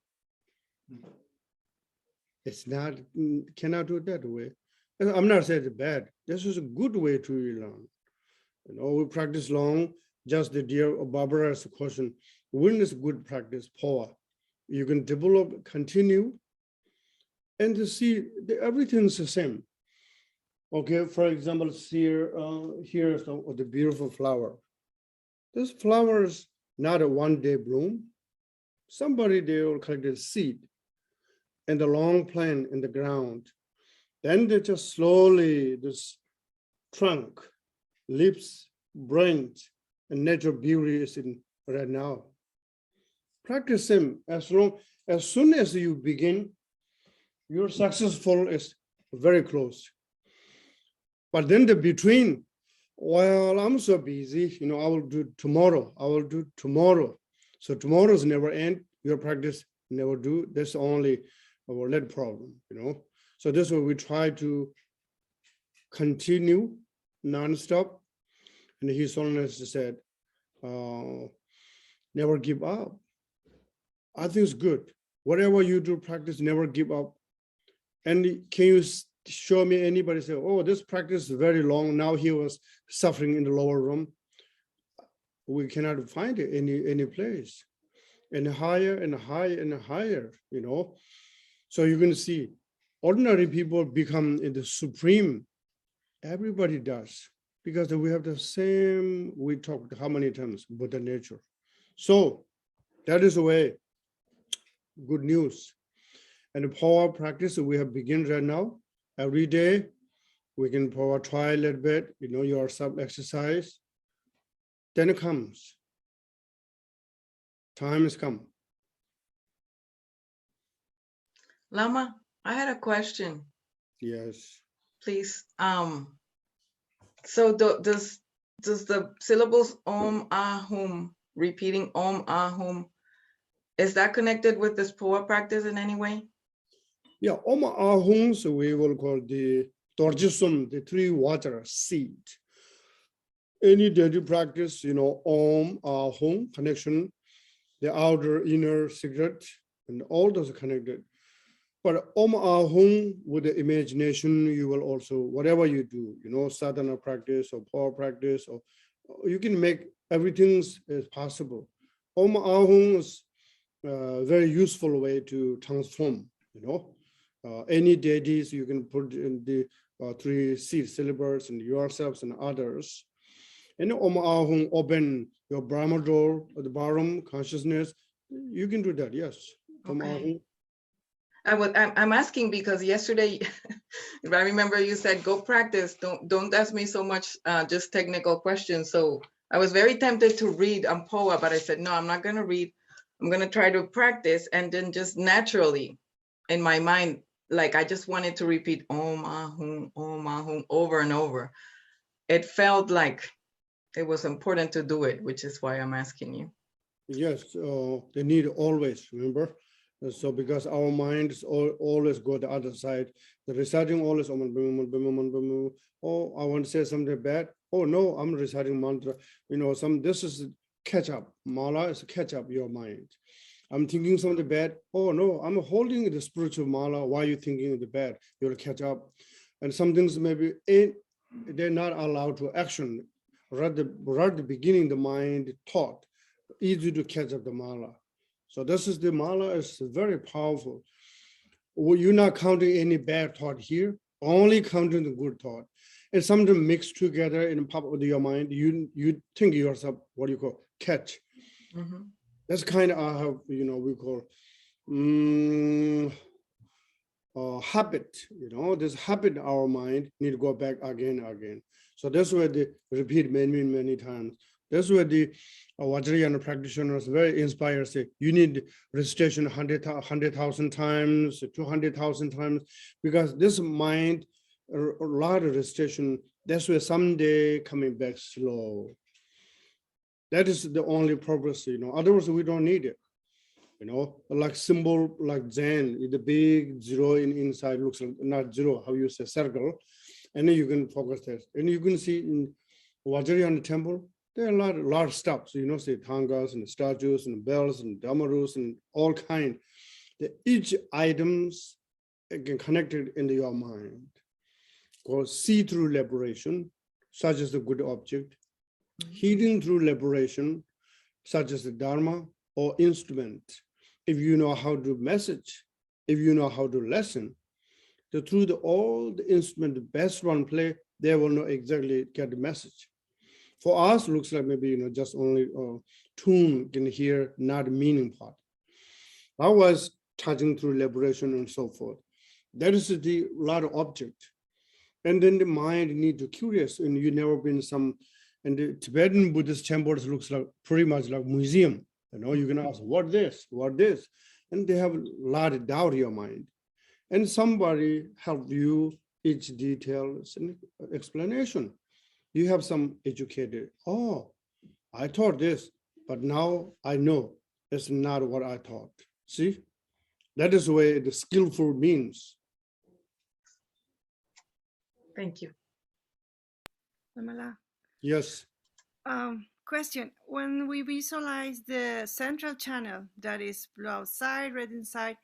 It's not, cannot do it that way. And I'm not saying it's bad. This is a good way to learn. We practice long, just the dear Barbara's question, when is good practice, Phowa? You can develop, continue, and to see everything's the same. Okay, for example, here's the beautiful flower. This flower is not a one-day bloom. Somebody, they will collect a seed and the long plant in the ground. Then they just slowly, this trunk, leaves, branch, and natural beauty is in right now. Practice them as soon as you begin, your successful is very close. But then the between, well, I'm so busy, I will do tomorrow. So tomorrow's never end. Your practice never do. That's only our lead problem, So this is what we try to continue nonstop. And His Holiness said, never give up. I think it's good. Whatever you do, practice, never give up. And can you show me anybody say, oh, this practice is very long. Now he was suffering in the lower room. We cannot find it any place. And higher and higher and higher, So you can see ordinary people become in the supreme. Everybody does. Because we have the same, we talked how many times, Buddha nature. So that is the way. Good news. And the Phowa practice we have begun right now. Every day we can Phowa try a little bit, your sub exercise. Then it comes. Time has come. Lama, I had a question. Yes. Please. So does the syllables Om Ahum, repeating Om Ahum, is that connected with this Phowa practice in any way? Yeah, Om Ahum, so we will call the Dorjisum, the three water seed. Any daily practice, Om Ahum, connection, the outer, inner, secret, and all those are connected. But Om Ahum with the imagination, you will also, whatever you do, sadhana practice or Phowa practice, or you can make everything is possible. Om Ahum is a very useful way to transform, any deities you can put in the three seed syllables and yourselves and others. And Om Ahum open your Brahma door or the Bharam consciousness. You can do that, yes. Om Ahum. I'm asking because yesterday, I remember you said, go practice. Don't ask me so much just technical questions. So I was very tempted to read Phowa, but I said, no, I'm not going to read. I'm going to try to practice. And then just naturally in my mind, like I just wanted to repeat Om Ahum over and over. It felt like it was important to do it, which is why I'm asking you. Yes, they need always, remember? So because our minds always go the other side, the reciting always, oh, I want to say something bad. Oh no, I'm reciting mantra. This is catch up. Mala is catch up your mind. I'm thinking something bad. Oh no, I'm holding the spiritual mala. Why are you thinking the bad? You'll catch up. And some things maybe they're not allowed to action. Right at the beginning, the mind thought, easy to catch up the mala. So this is the mala is very powerful. Well, you're not counting any bad thought here, only counting the good thought. And sometimes mixed together in pop with your mind, you think yourself, what do you call, catch. Mhm. That's kind of how, we call habit, this habit in our mind need to go back again and again. So that's where they repeat many times. That's where the Vajrayana practitioners very inspired say, you need recitation 100,000 times, 200,000 times, because this mind, a lot of recitation, that's where someday coming back slow. That is the only purpose, otherwise we don't need it. Like symbol, like Zen, the big zero inside looks like not zero, how you say circle, and then you can focus this. And you can see in Vajrayana temple, there are a lot of stuff. So say tangas and statues and bells and damarus and all kind. Each items can connected into your mind. Called see through liberation, such as the good object, heeding through liberation, such as the Dharma or instrument. If you know how to message, if you know how to listen, through all the instrument, the best one play, they will know exactly get the message. For us, looks like maybe just only tune can hear, not the meaning part. I was touching through liberation and so forth. That is the lot of object. And then the mind need to curious, and you never been some, and the Tibetan Buddhist temples looks like pretty much like museum. You can ask, what this, and they have a lot of doubt in your mind. And somebody help you each detail and explanation. You have some educated, oh, I thought this, but now I know it's not what I thought. See, that is the way the skillful means. Thank you. Lamala. Yes. Question, when we visualize the central channel that is blue outside, red inside,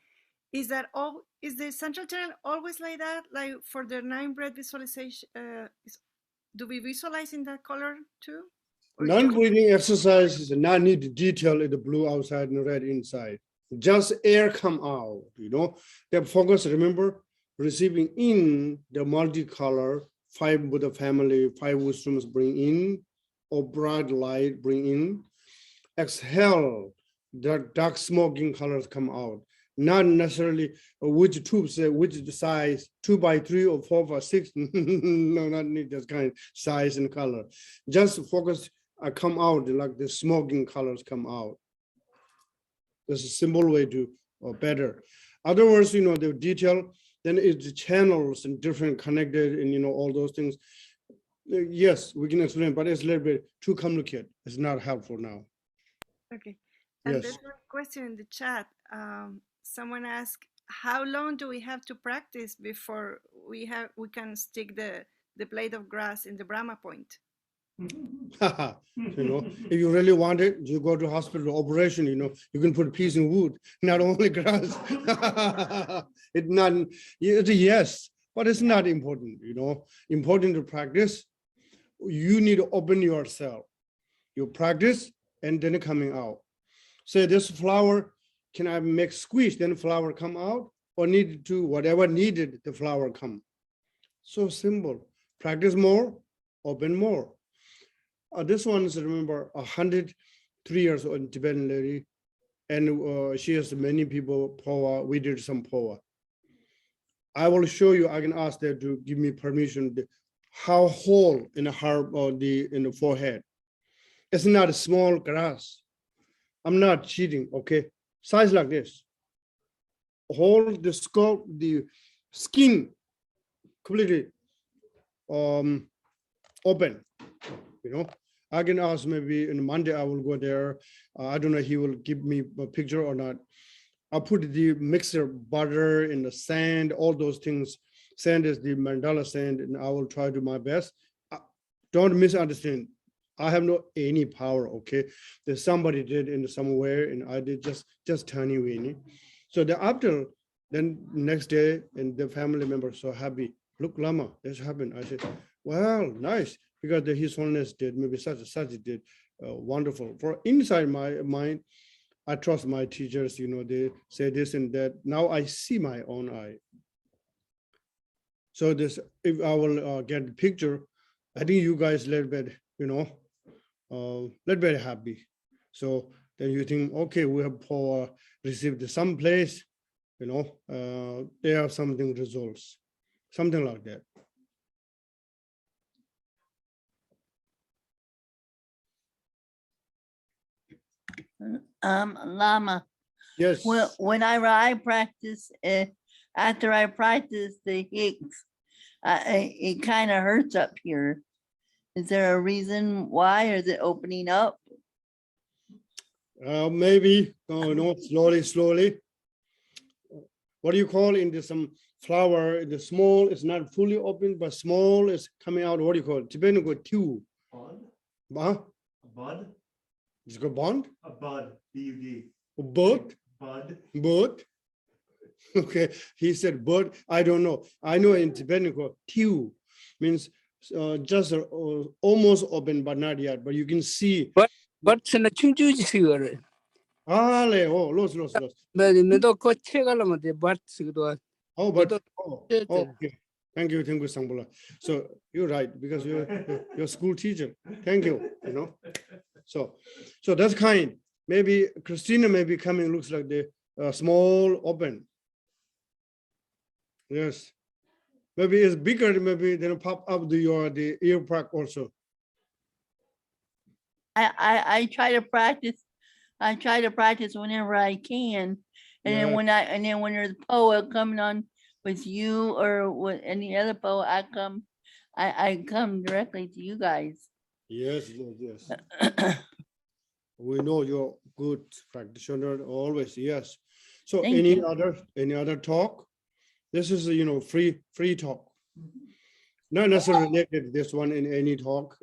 is the central channel always like that? Like for the 9 breath visualization, do we visualize in that color too? Non-breathing exercise is not need to detail in the blue outside and red inside. Just air come out, The focus, remember, receiving in the multicolor, 5 Buddha family, 5 wisdoms bring in, or bright light bring in. Exhale, the dark smoking colors come out. Not necessarily which tubes, which size, 2 by 3 or 4 by 6. No, not need that kind of size and color. Just focus, come out like the smoking colors come out. That's a simple way to, or better. Otherwise, the detail, then it's the channels and different connected and, all those things. Yes, we can explain, but it's a little bit too complicated. It's not helpful now. Okay. And Yes. there's a question in the chat. Someone asked, how long do we have to practice before we can stick the blade of grass in the Brahma point? If you really want it, you go to hospital operation, you can put a piece in wood, not only grass. It's not, it's a yes, but it's not important, important to practice. You need to open yourself. You practice and then coming out. Say this flower, can I make squeeze, then flower come out, or need to, whatever needed, the flower come. So simple. Practice more, open more. This one is, remember, 103 years old Tibetan lady, and she has many people, Phowa, we did some Phowa. I will show you, I can ask them to give me permission, how whole in the heart or in the forehead. It's not a small grass. I'm not cheating, okay? Size like this. Hold the scalp, the skin completely open, I can ask maybe in Monday I will go there. I don't know he will give me a picture or not. I'll put the mixer butter in the sand, all those things. Sand is the mandala sand, and I will try to do my best. Don't misunderstand. I have no any power, okay? There's somebody did in somewhere, and I did just tiny weenie. So then next day, and the family members so happy. Look, Lama, this happened. I said, Well, nice, because His Holiness did, maybe such did, wonderful. For inside my mind, I trust my teachers, you know, they say this and that. Now I see my own eye. So this, if I will get the picture, I think you guys a little bit, you know, little bit happy. So then you think, okay, we have received some place, you know, they have something results, something like that. Lama, Yes. well, when I practice, after I practice the Hicks, it kind of hurts up here. Is there a reason why? Or is it opening up? Maybe, no, slowly. What do you call in the some flower? The small is not fully open, but small is coming out. What do you call it? Tibetan go two. Bud. A bud. It's called bond. A bud. B-U-D. A bud. Bud. Bud. Okay, he said bud. I don't know. I know in Tibetan called tiu, means just almost open but not yet. But you can see. But na chunju sigare. Los. But no do ko chegala mate but sigdo. Oh, but okay. Thank you, Sangbola. So you're right, because you're a school teacher. Thank you. You know. So that's kind. Maybe Christina may be coming. Looks like the small open. Yes. Maybe it's bigger. Maybe then pop up the ear pack also. I try to practice. I try to practice whenever I can, and then when there's Phowa coming on with you or with any other Phowa, I come directly to you guys. Yes. We know you're good practitioner always. Yes. So Thank any you. other talk? This is free talk. Not necessarily related this one in any talk.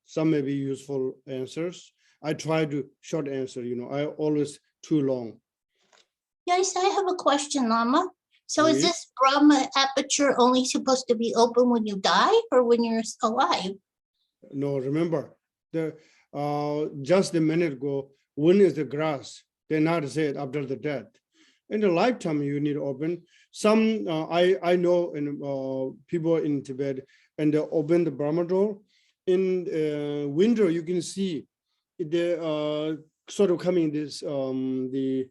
Some may be useful answers. I try to short answer. I always too long. Yes, I have a question, Lama. So Please. Is this Brahma aperture only supposed to be open when you die or when you're alive? No, remember just a minute ago, when is the grass? They not said after the death. In the lifetime, you need to open. Some I know in people in Tibet, and they open the Brahma door. In winter, you can see the sort of coming this the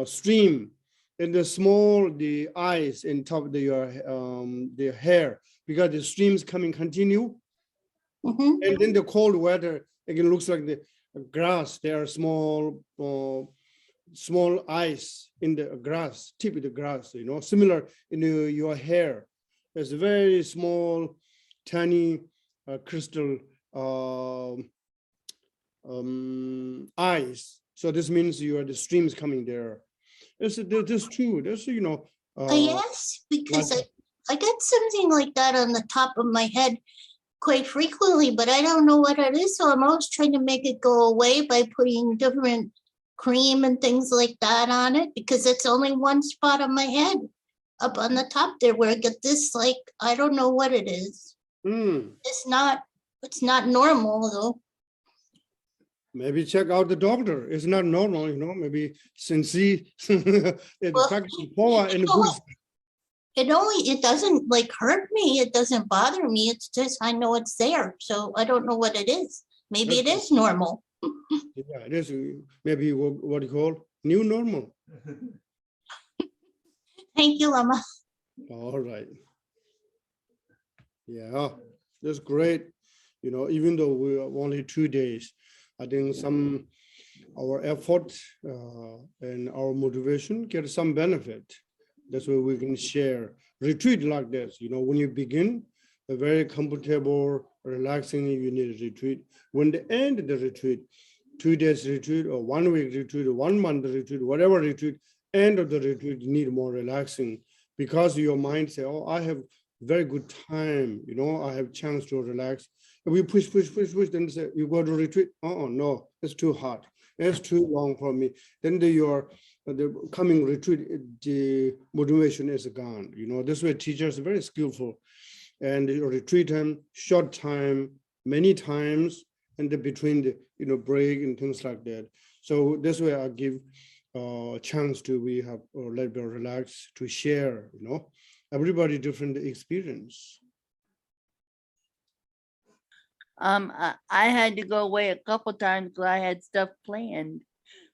stream, and the eyes in top of the hair, because the streams coming continue. Mm-hmm. And then the cold weather, again, looks like the grass. There are small eyes in the grass, tip of the grass, similar in your hair. There's very small, tiny crystal eyes. So this means the streams coming there. This is true. This, Yes, because I get something like that on the top of my head quite frequently, but I don't know what it is. So I'm always trying to make it go away by putting different cream and things like that on it, because it's only one spot on my head up on the top there where I get this, like, I don't know what it is. It's not normal though. Maybe check out the doctor. It's not normal, maybe since he It doesn't like hurt me. It doesn't bother me. It's just, I know it's there. So I don't know what it is. Maybe it is normal. Yeah, it is. Maybe what you call new normal. Thank you, Lama. All right. Yeah, that's great. Even though we are only 2 days, I think our effort and our motivation get some benefit. That's why we can share. Retreat like this, when you begin, a very comfortable, relaxing, you need a retreat. When they end the retreat, 2 days retreat or 1 week retreat or 1 month retreat, whatever retreat, end of the retreat, you need more relaxing, because your mind say, oh, I have very good time, I have chance to relax. If we push, then say, you go to retreat. Oh, no, it's too hard. It's too long for me. Then the coming retreat, the motivation is gone. This way teachers are very skillful. and retreat time, short time, many times, and between the break and things like that. So this way I give a chance to we have a little bit relax to share, everybody different experience. I had to go away a couple times because I had stuff planned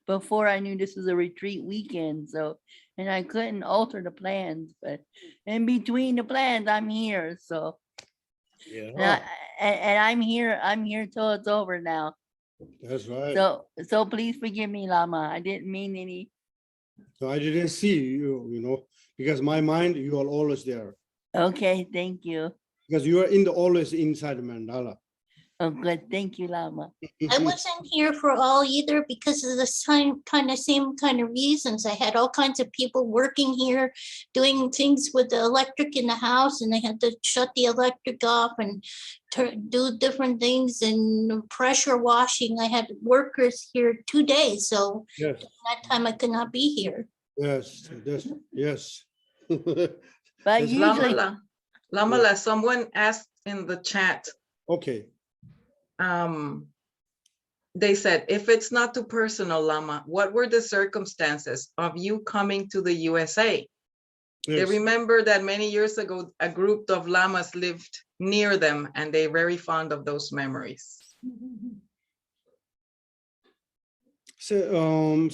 before I knew this was a retreat weekend. So, and I couldn't alter the plans, but in between the plans, I'm here. So, Yeah, and I'm here till it's over now. that's right. So please forgive me, Lama. I didn't mean any. So I didn't see you, because my mind, you are always there. Okay, thank you. Because you are always inside mandala. Oh, good. Thank you, Lama. I wasn't here for all either because of the same kind of reasons. I had all kinds of people working here, doing things with the electric in the house, and they had to shut the electric off and do different things and pressure washing. I had workers here 2 days, so yes, that time I could not be here. yes, yes. But usually, Lamala, someone asked in the chat. Okay. They said, if it's not too personal, Lama, what were the circumstances of you coming to the USA? Yes. They remember that many years ago, a group of Lamas lived near them, and they're very fond of those memories. So,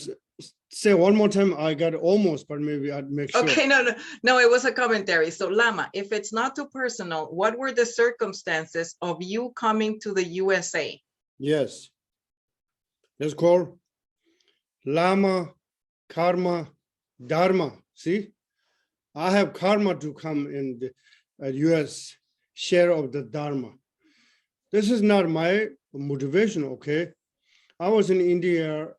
say one more time. I got almost, but maybe I'd make sure. Okay, no, it was a commentary. So Lama, if it's not too personal, what were the circumstances of you coming to the USA? Yes. Let's call Lama, Karma, Dharma. See, I have karma to come in the US share of the Dharma. This is not my motivation, okay? I was in India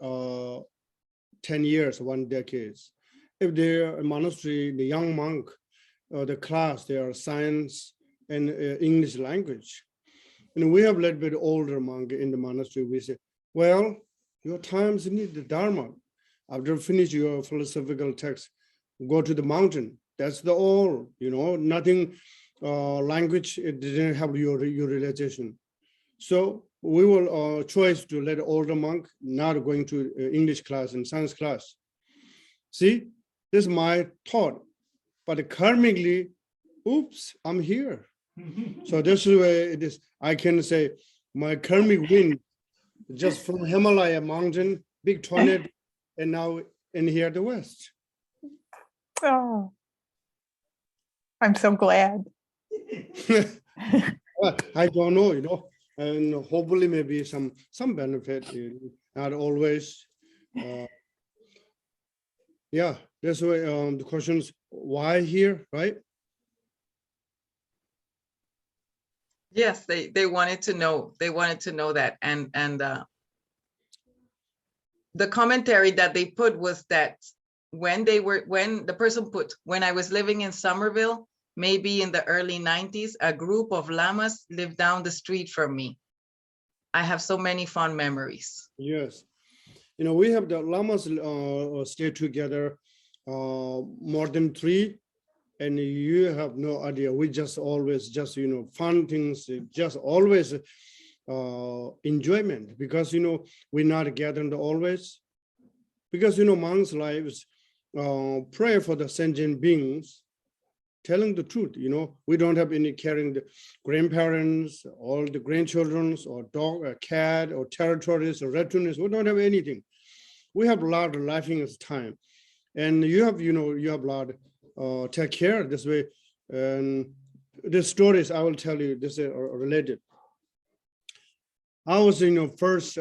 10 years, 1 decade. If they're a monastery, the young monk, the class, they are science and English language. And we have a little bit older monk in the monastery. We say, well, your times need the Dharma. After finish your philosophical text, go to the mountain. That's the all, nothing language, it didn't have your realization. So we will choose to let older monk not going to English class and science class. See, this is my thought, but karmically, oops, I'm here. So this is where it is. I can say my karmic wind just from Himalaya mountain, big tornado, and now in here the West. Oh, I'm so glad. I don't know, and hopefully maybe some benefit, not always. Yeah, that's why the questions, why here, right? Yes, they wanted to know. They wanted to know that, and the commentary that they put was that when the person put, when I was living in Somerville, maybe in the early 90s, a group of Lamas lived down the street from me. I have so many fond memories. Yes, we have the Lamas stay together more than 3. And you have no idea. We just always fun things, just always enjoyment, because we're not gathering always, because monks' lives pray for the sentient beings, telling the truth. We don't have any caring the grandparents, all the grandchildren, or dog, or cat, or territories, or returnees. We don't have anything. We have a lot of laughing time, and you have a lot. Take care this way. And the stories I will tell you, this is related. I was first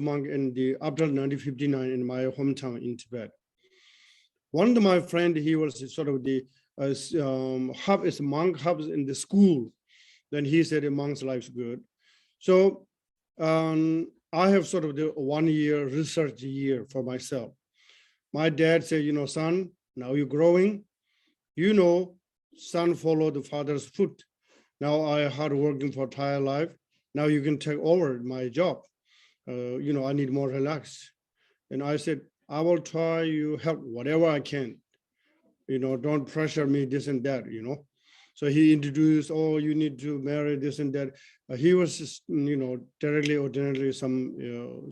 monk in the after 1959 in my hometown in Tibet. One of my friend, he was sort of the hub is monk hubs in the school. Then he said a monk's life's good. So I have sort of the 1 year research year for myself. My dad said, son, now you're growing, son follow the father's foot. Now I hard working for entire life. Now you can take over my job. I need more relax. And I said, I will try you help whatever I can. don't pressure me, this and that, So he introduced, oh, you need to marry this and that. He was just, directly or generally something,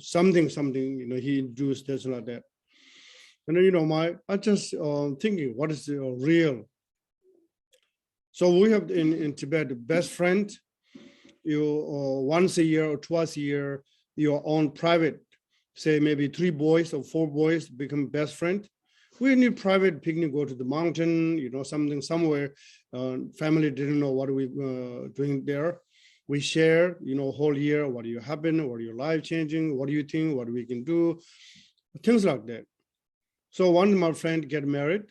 he introduced this like that. And then, I just thinking, what is real? So we have in Tibet, the best friend, once a year or twice a year, your own private, say maybe 3 boys or 4 boys become best friend. We need private picnic, go to the mountain, something somewhere. Family didn't know what we doing there. We share, whole year, what you happen, what your life changing, what do you think, what we can do, things like that. So one of my friend get married.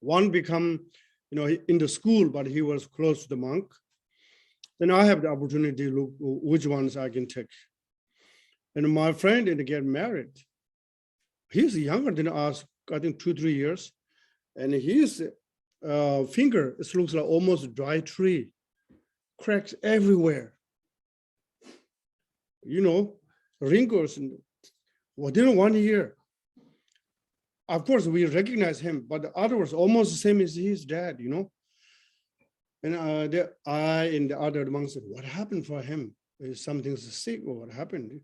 One become, in the school, but he was close to the monk. Then I have the opportunity to look which ones I can take. And my friend didn't get married. He's younger than us, I think 2-3 years. And his finger, it looks like almost a dry tree, cracks everywhere. Wrinkles within 1 year. Of course, we recognize him, but the other was almost the same as his dad, And I and the other monks said, what happened for him? Is something sick or what happened?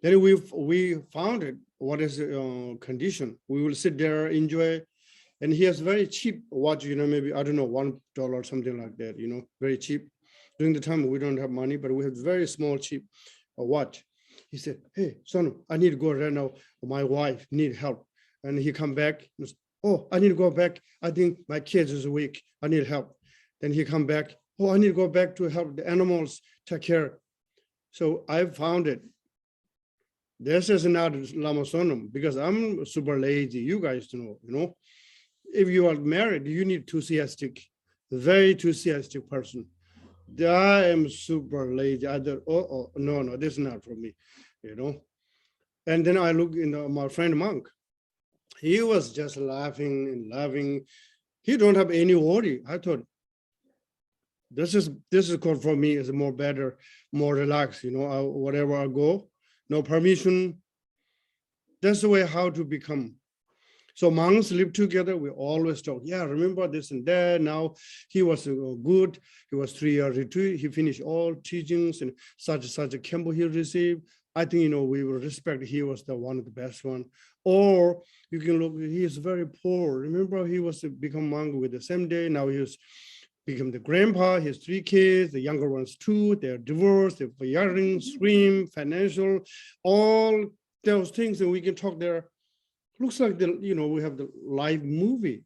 Then we found it. What is the condition? We will sit there, enjoy. And he has very cheap watch, maybe, I don't know, $1 or something like that, very cheap. During the time, we don't have money, but we have very small, cheap watch. He said, hey, son, I need to go right now. My wife need help. And he come back. And said, oh, I need to go back. I think my kids is weak. I need help. Then he come back. Oh, I need to go back to help the animals, take care. So I found it. This is not Lama Sonam because I'm super lazy. You guys know, If you are married, you need enthusiastic, very enthusiastic person. I am super lazy. I thought, oh, no, this is not for me, And then I look my friend monk. He was just laughing and laughing. He don't have any worry. I thought, this is called for me is more better, more relaxed, whatever I go, no permission. That's the way how to become. So monks live together. We always talk. Yeah, remember this and that. Now he was good. He was 3-year retreat. He finished all teachings and such a Kempo he received. I think we will respect. He was the one of the best one. Or you can look. He is very poor. Remember, he was to become monk with the same day. Now he was become the grandpa. He has 3 kids. The younger ones 2. They're divorced. They're firing, swim, financial, all those things, and we can talk there. Looks like we have the live movie.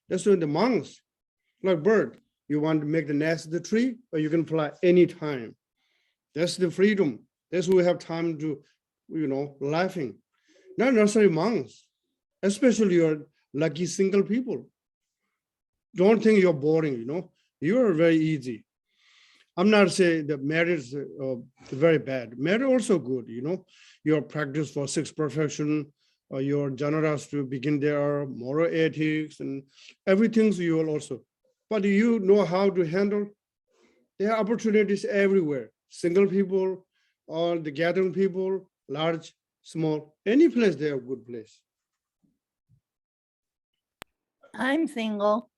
That's when the monks, like bird, you want to make the nest of the tree, or you can fly anytime. That's the freedom. That's why we have time to, laughing. Not necessarily monks, especially your lucky single people. Don't think you're boring, You are very easy. I'm not saying that marriage is very bad. Marriage also good, Your practice for 6 perfection, you're generous to begin there, moral ethics and everything you will also. But you know how to handle. There are opportunities everywhere. Single people, or the gathering people, large, small, any place they are a good place. I'm single.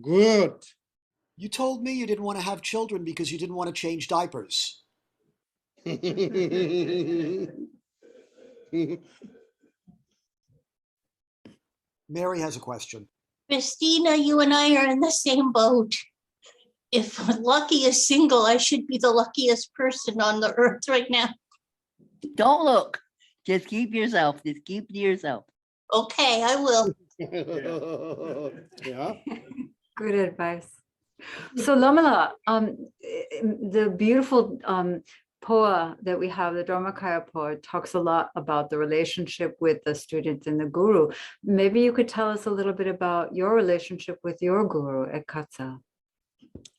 Good. You told me you didn't want to have children because you didn't want to change diapers. Mary has a question. Christina, you and I are in the same boat. If lucky is single, I should be the luckiest person on the earth right now. Don't look. Just keep yourself. Just keep to yourself. Okay, I will. Yeah. Good advice. So Lamala, the beautiful Phowa that we have, the Dharmakaya Phowa, talks a lot about the relationship with the students and the guru. Maybe you could tell us a little bit about your relationship with your guru at Katsa.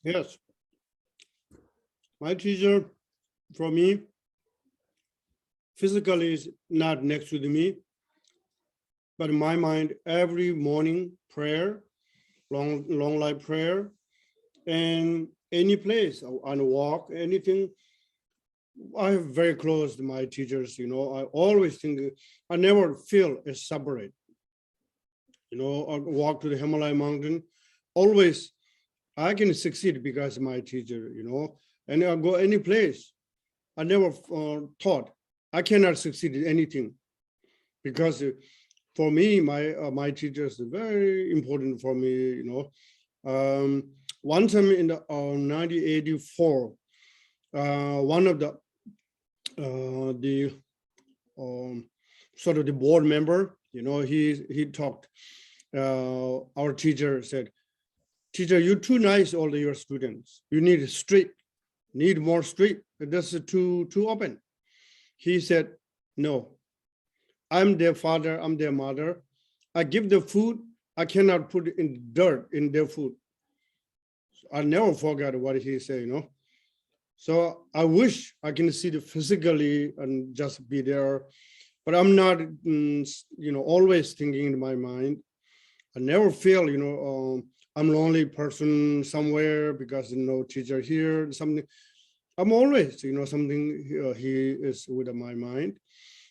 Yes. My teacher, for me, physically is not next to me, but in my mind, every morning prayer, long life prayer, and any place on a walk, anything, I'm very close to my teachers. I always think I never feel it's separate. or walk to the Himalaya mountain. Always, I can succeed because of my teacher, and I go any place. I never thought I cannot succeed in anything because for me, my teachers are very important for me, One time in the 1984, one of the sort of the board member, he talked. Our teacher said, "Teacher, you're too nice, all your students. You need strict, need more strict. That's too open." He said, "No, I'm their father, I'm their mother. I give the food, I cannot put in dirt in their food." I never forgot what he said, So I wish I can see the physically and just be there, but I'm not, always thinking in my mind. I never feel, I'm lonely person somewhere because no teacher here, something. I'm always, something he is with my mind.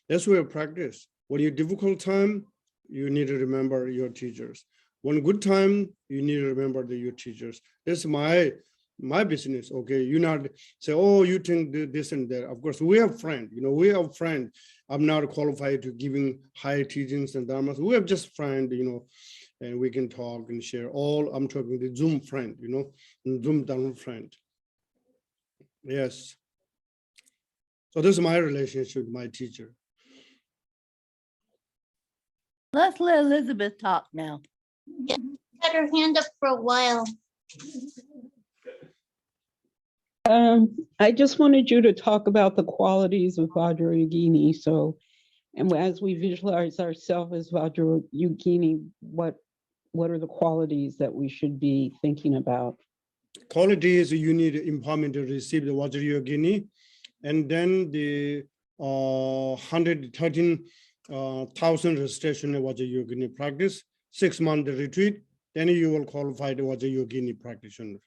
That's where practice. When you're difficult time, you need to remember your teachers. One good time, you need to remember your teachers. That's my business. Okay, you not say, "Oh, you think this and that." Of course, we have friend. We have friend. I'm not qualified to giving high teachings and dharmas. We have just friend. And we can talk and share. All I'm talking the Zoom friend. Zoom dharma friend. Yes. So this is my relationship with my teacher. Let's let Elizabeth talk now. Yeah, had her hand up for a while. I just wanted you to talk about the qualities of Vajrayogini. So, and as we visualize ourselves as Vajrayogini, what are the qualities that we should be thinking about? Qualities you need empowerment to receive the Vajrayogini, and then the 113,000 recitation of Vajrayogini practice, 6-month retreat, then you will qualify the Vajrayogini practitioner.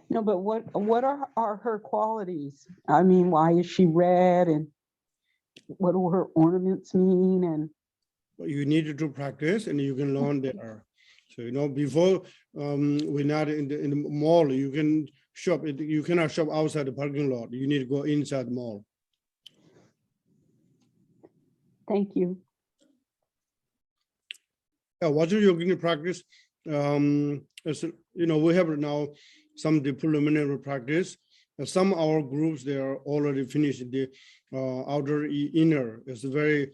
No, but what are her qualities? I mean, why is she red, and what do her ornaments mean? And you need to practice, and you can learn there. So before we're not in the mall. You can shop. You cannot shop outside the parking lot. You need to go inside the mall. Thank you. Yeah, Vajrayogini practice. We have now some the preliminary practice. Some of our groups, they are already finished. The outer inner is very,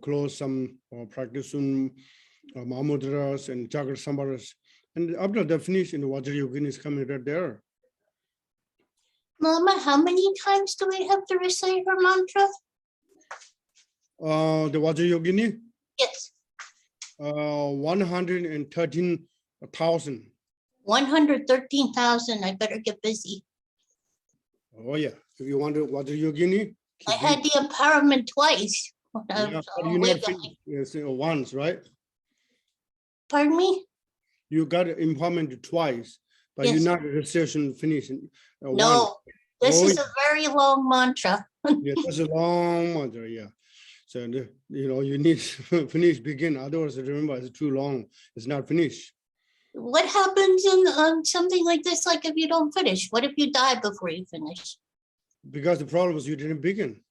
close. Some practice on Mahamudras and Chakra Sambaras. And after the finish, the Vajrayogini is coming right there. Mama, how many times do we have to recite her mantra? The Vajrayogini? Yes. 113,000. 113,000. I better get busy. Oh yeah, if you want to Vajrayogini. I had the empowerment twice. Yeah, but you not finished once, right? Pardon me? You got empowerment twice, but Yes. you're not recitation finishing. No, this is a very long mantra. Yeah, that's a long mantra, yeah. So, you need to finish, begin. Otherwise, remember, it's too long. It's not finished. What happens in something like this, like if you don't finish? What if you die before you finish? Because the problem is you didn't begin.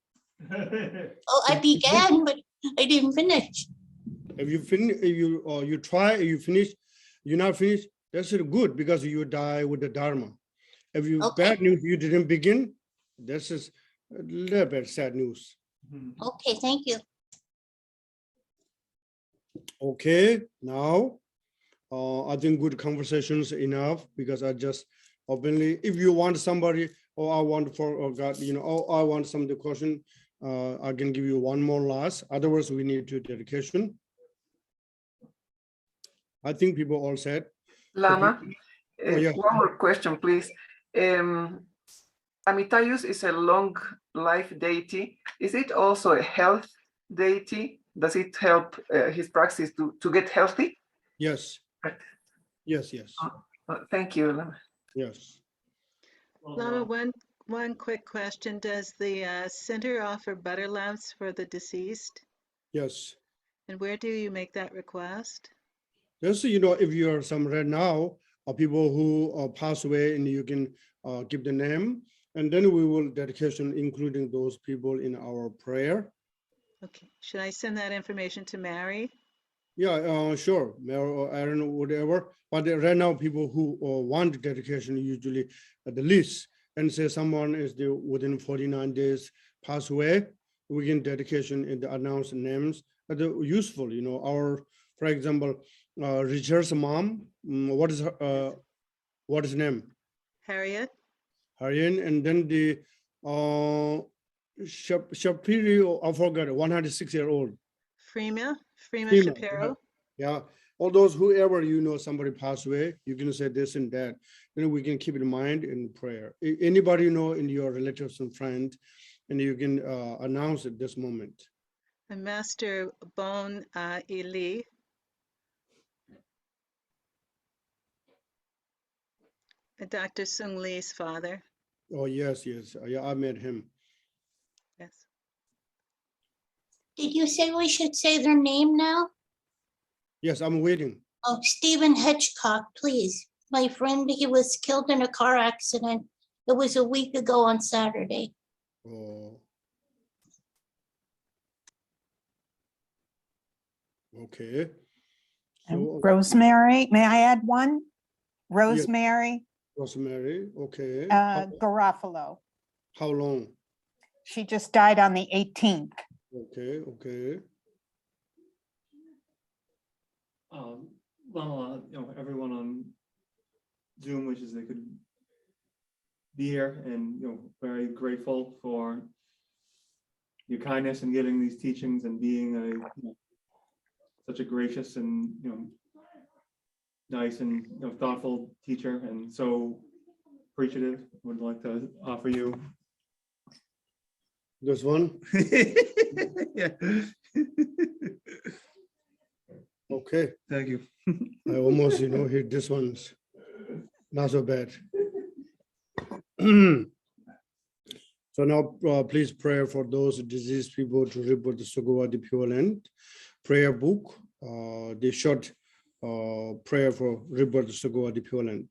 Oh, I began, but I didn't finish. If you finish, you try, you finish, you're not finished, that's good because you die with the Dharma. If you bad news, you didn't begin, this is a little bit sad news. Okay, thank you. Okay, now I think good conversations enough because I just openly, if you want somebody, or I want I want some question, I can give you one more last. Otherwise, we need to dedication. I think people all said. Lama, yeah. One more question, please. Amitayus is a long life deity. Is it also a health deity? Does it help his practice to get healthy? Yes. Yes, yes. Thank you, Lama. Yes. Lama, one quick question. Does the center offer butter lamps for the deceased? Yes. And where do you make that request? Just so you know, if you are some right now, or people who pass away, and you can give the name, and then we will dedication, including those people in our prayer. Okay, should I send that information to Mary? Yeah, sure, Mary or Aaron, whatever. But right now, people who want dedication usually the list, and say someone is within 49 days pass away, we can dedication and announce names. But useful, you know, for example, Richard's mom, what is his name? Harriet? Harriet, and then the Shapiro, I forgot, 106-year-old. Freema Freema, Shapiro? Yeah, all those, whoever you know somebody passed away, you can say this and that. Then we can keep in mind in prayer. Anybody you know in your relatives and friends, and you can announce at this moment. And Master Bon Eli. Dr. Sung Lee's father. Oh, yes, yes. Yeah, I met him. Yes. Did you say we should say their name now? Yes, I'm waiting. Oh, Stephen Hitchcock, please. My friend, he was killed in a car accident. It was a week ago on Saturday. Oh. Okay. So, Rosemary, may I add one? Rosemary Rosemary, okay. Garofalo. How long? She just died on the 18th. Okay, okay. Lama, everyone on Zoom wishes they could be here, and very grateful for your kindness in giving these teachings and being such a gracious and nice and thoughtful teacher, and so appreciative. Would like to offer you this one. Yeah. Okay. Thank you. I almost, hit this one's not so bad. So now, please pray for those diseased people to rebirth the Sugawa, the Pure Land. Prayer book, the short prayer for rebirth the Sugawa, the Pure Land.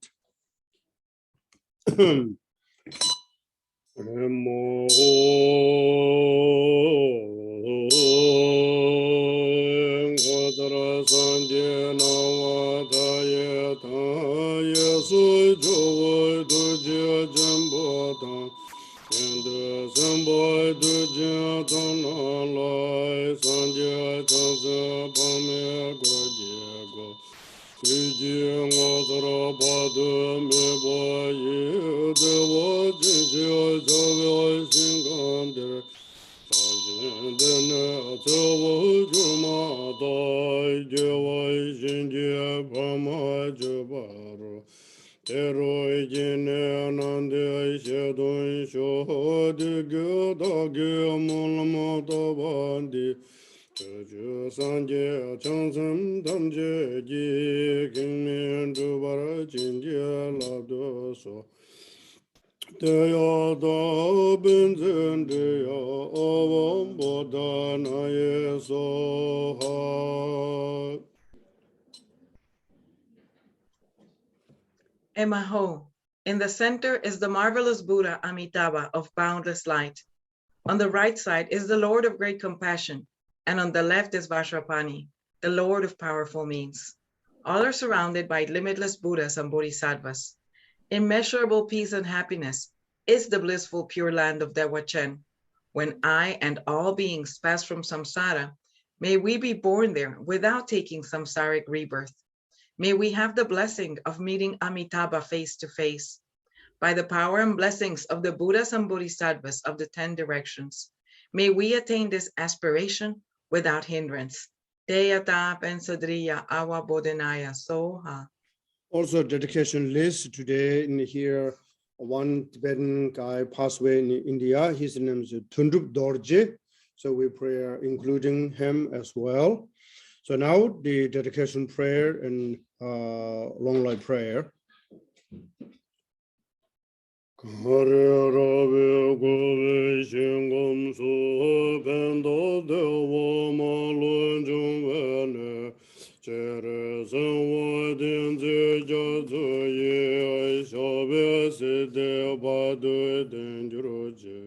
Emaho. In the center is the marvelous Buddha Amitabha of boundless light. On the right side is the Lord of great compassion, and on the left is Vajrapani, the Lord of powerful means. All are surrounded by limitless Buddhas and Bodhisattvas. Immeasurable peace and happiness is the blissful pure land of Dewa Chen. When I and all beings pass from samsara, may we be born there without taking samsaric rebirth. May we have the blessing of meeting Amitabha face to face. By the power and blessings of the Buddhas and Bodhisattvas of the 10 directions, may we attain this aspiration without hindrance. Deyata Pensadriya Awa Bodhinaya Soha. Also, dedication list today in here, one Tibetan guy passed away in India. His name is Thundup Dorje. So we pray including him as well. So now the dedication prayer and long life prayer. Hare Ravi Govi Shingam Su Pendo Dewa Malun Jungvene Chere Senwa Dinzi Jatsu Ye Shabe Side Badu Denjuroje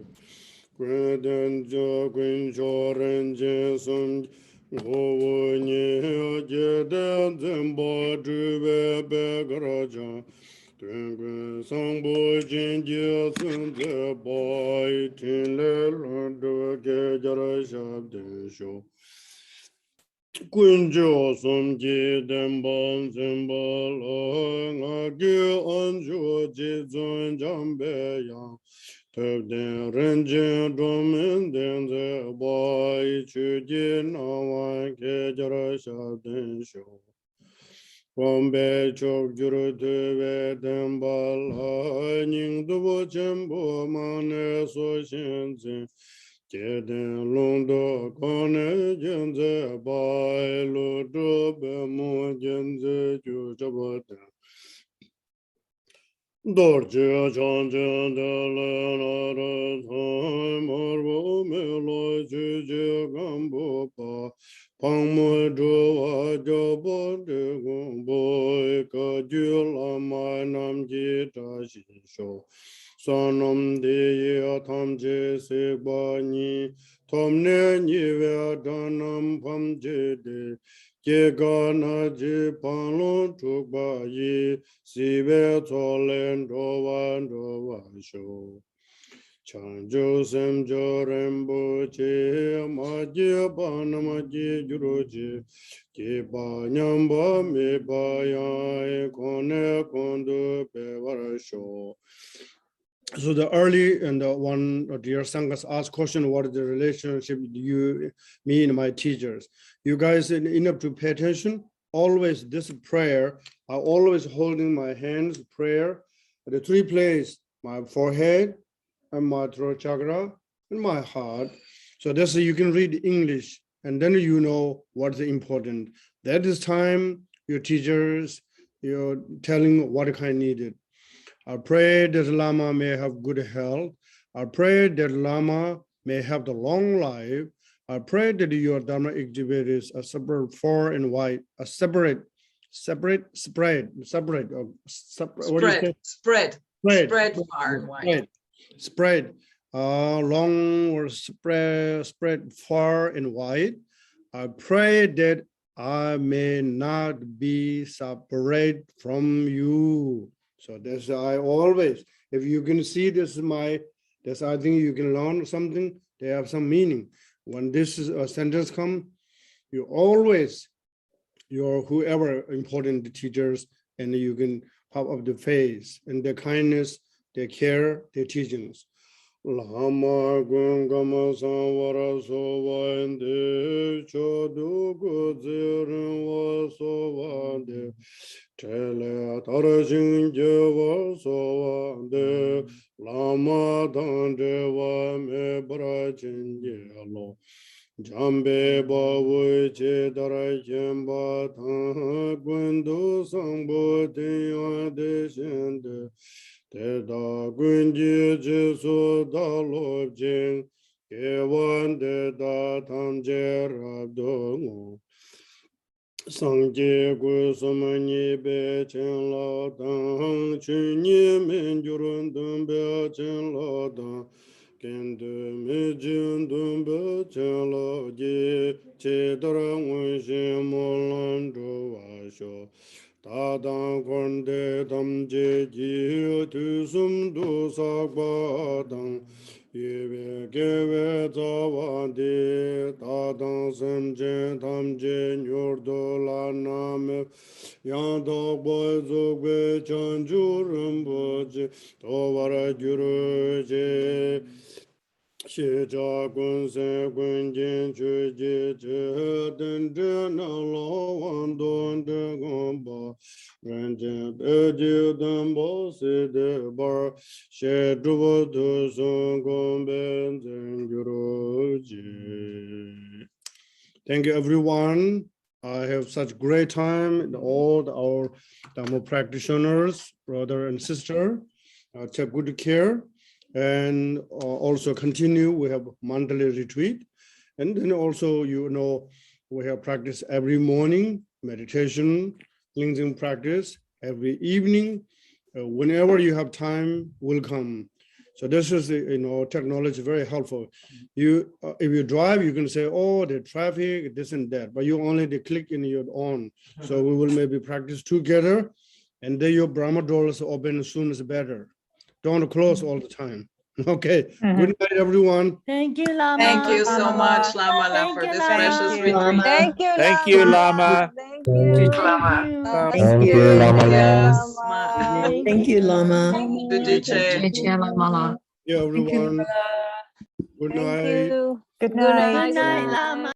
Gwen Jo Gwen Joren Jesum Gowo Nye Jeden Zemba Drube Begraja Tengwen Sangbo Jinji Sunze Bai Tinle Londo Gejara Shabden Sho Kunjo Somji Demban Zimbala Ngagi Anjo Jizun Jambe Yang Tebden Renjin Domin Denze Bai Chuji Nawan Gejara Shabden Sho Bombe chok juru tuwe dembala nying dubo chenpo mane so shenze Jeden londo kone jenze bai lo dobe mo jenze ju chabate Dorje chanje de le nare thai marbo me lo juje gambo pa Pang mo do wa jo bo de gong boy ka ju la mai nam ji ta shi sho Sanam de ye tham je se ba ni Tom ne ni ve danam pam je de Ye ga na je pan lo chuk ba ye Si ve to len do wa sho Chanjo semjo rembo che ma je pa na ma je juro je ke pa nyamba me pa ya e kone kondo pe vara sho. So the early and the one dear Sanghas asked question, what is the relationship you, me and my teachers? You guys enough to pay attention. Always this prayer, I always holding my hands, prayer, the three places, my forehead and my throat chakra and my heart. So that's you can read English and then you know what's important. That is time your teachers, you're telling what kind needed. I pray that Lama may have good health. I pray that Lama may have the long life. I pray that your Dharma exhibit a separate far and wide, a separate, what do you say? Spread far and wide. Spread, long or spread far and wide. I pray that I may not be separate from you. So that's I always, if you can see this is my, that's I think you can learn something, they have some meaning. When this is a sentence come, you always, your whoever important teachers, and you can pop up the face and their kindness, their care, their teachings. Lama gungama samvara sovande chodu guzirin va sovande Tele tarajin jeva sovande lama dande va me brajin jelo Jambe bavu che darajin ba tha gundu sangbo diya deshende Te da gunji jesu da lobjin kewan de da tam je rabdongo Sangye gu sumani be chen la dang chunyi min jurun dun be chen la dang Kendo me jun dun be chen la ji che dara ngun shi mo lan do wa sho Ta dang kon de dam je ji tu sum du sa ba dang Yebe gewe zawa de ta dang sem jen tam jen yordo la name yang dog boy zog be chan ju rumbo je to vara gyuru je Shi cha gun se gun jin chu ji je den de na lo wan don de gon ba ren jen be ji den bo se de bar she du bo du sung gon ben zen gyuru ji. Thank you everyone. I have such great time and all our Dhamma practitioners, brother and sister. take good care, and also continue. We have monthly retreat, and then also, we have practice every morning, meditation, cleansing practice every evening. Whenever you have time, will come. So this is, technology very helpful. If you drive, you can say, oh, the traffic, this and that, but you only click in your own. So we will maybe practice together, and then your Brahma doors open as soon as better. Don't close all the time. Okay. Good night, everyone. Thank you, Lama. Thank you so much, Lama, for this precious retreat. Thank you, Thank you, Lama. Thank you. Thank you, Lama. Yes, Thank you, Lama. Yeah, everyone. Good night. Thank you. Good Good night. night. Good night, Lama.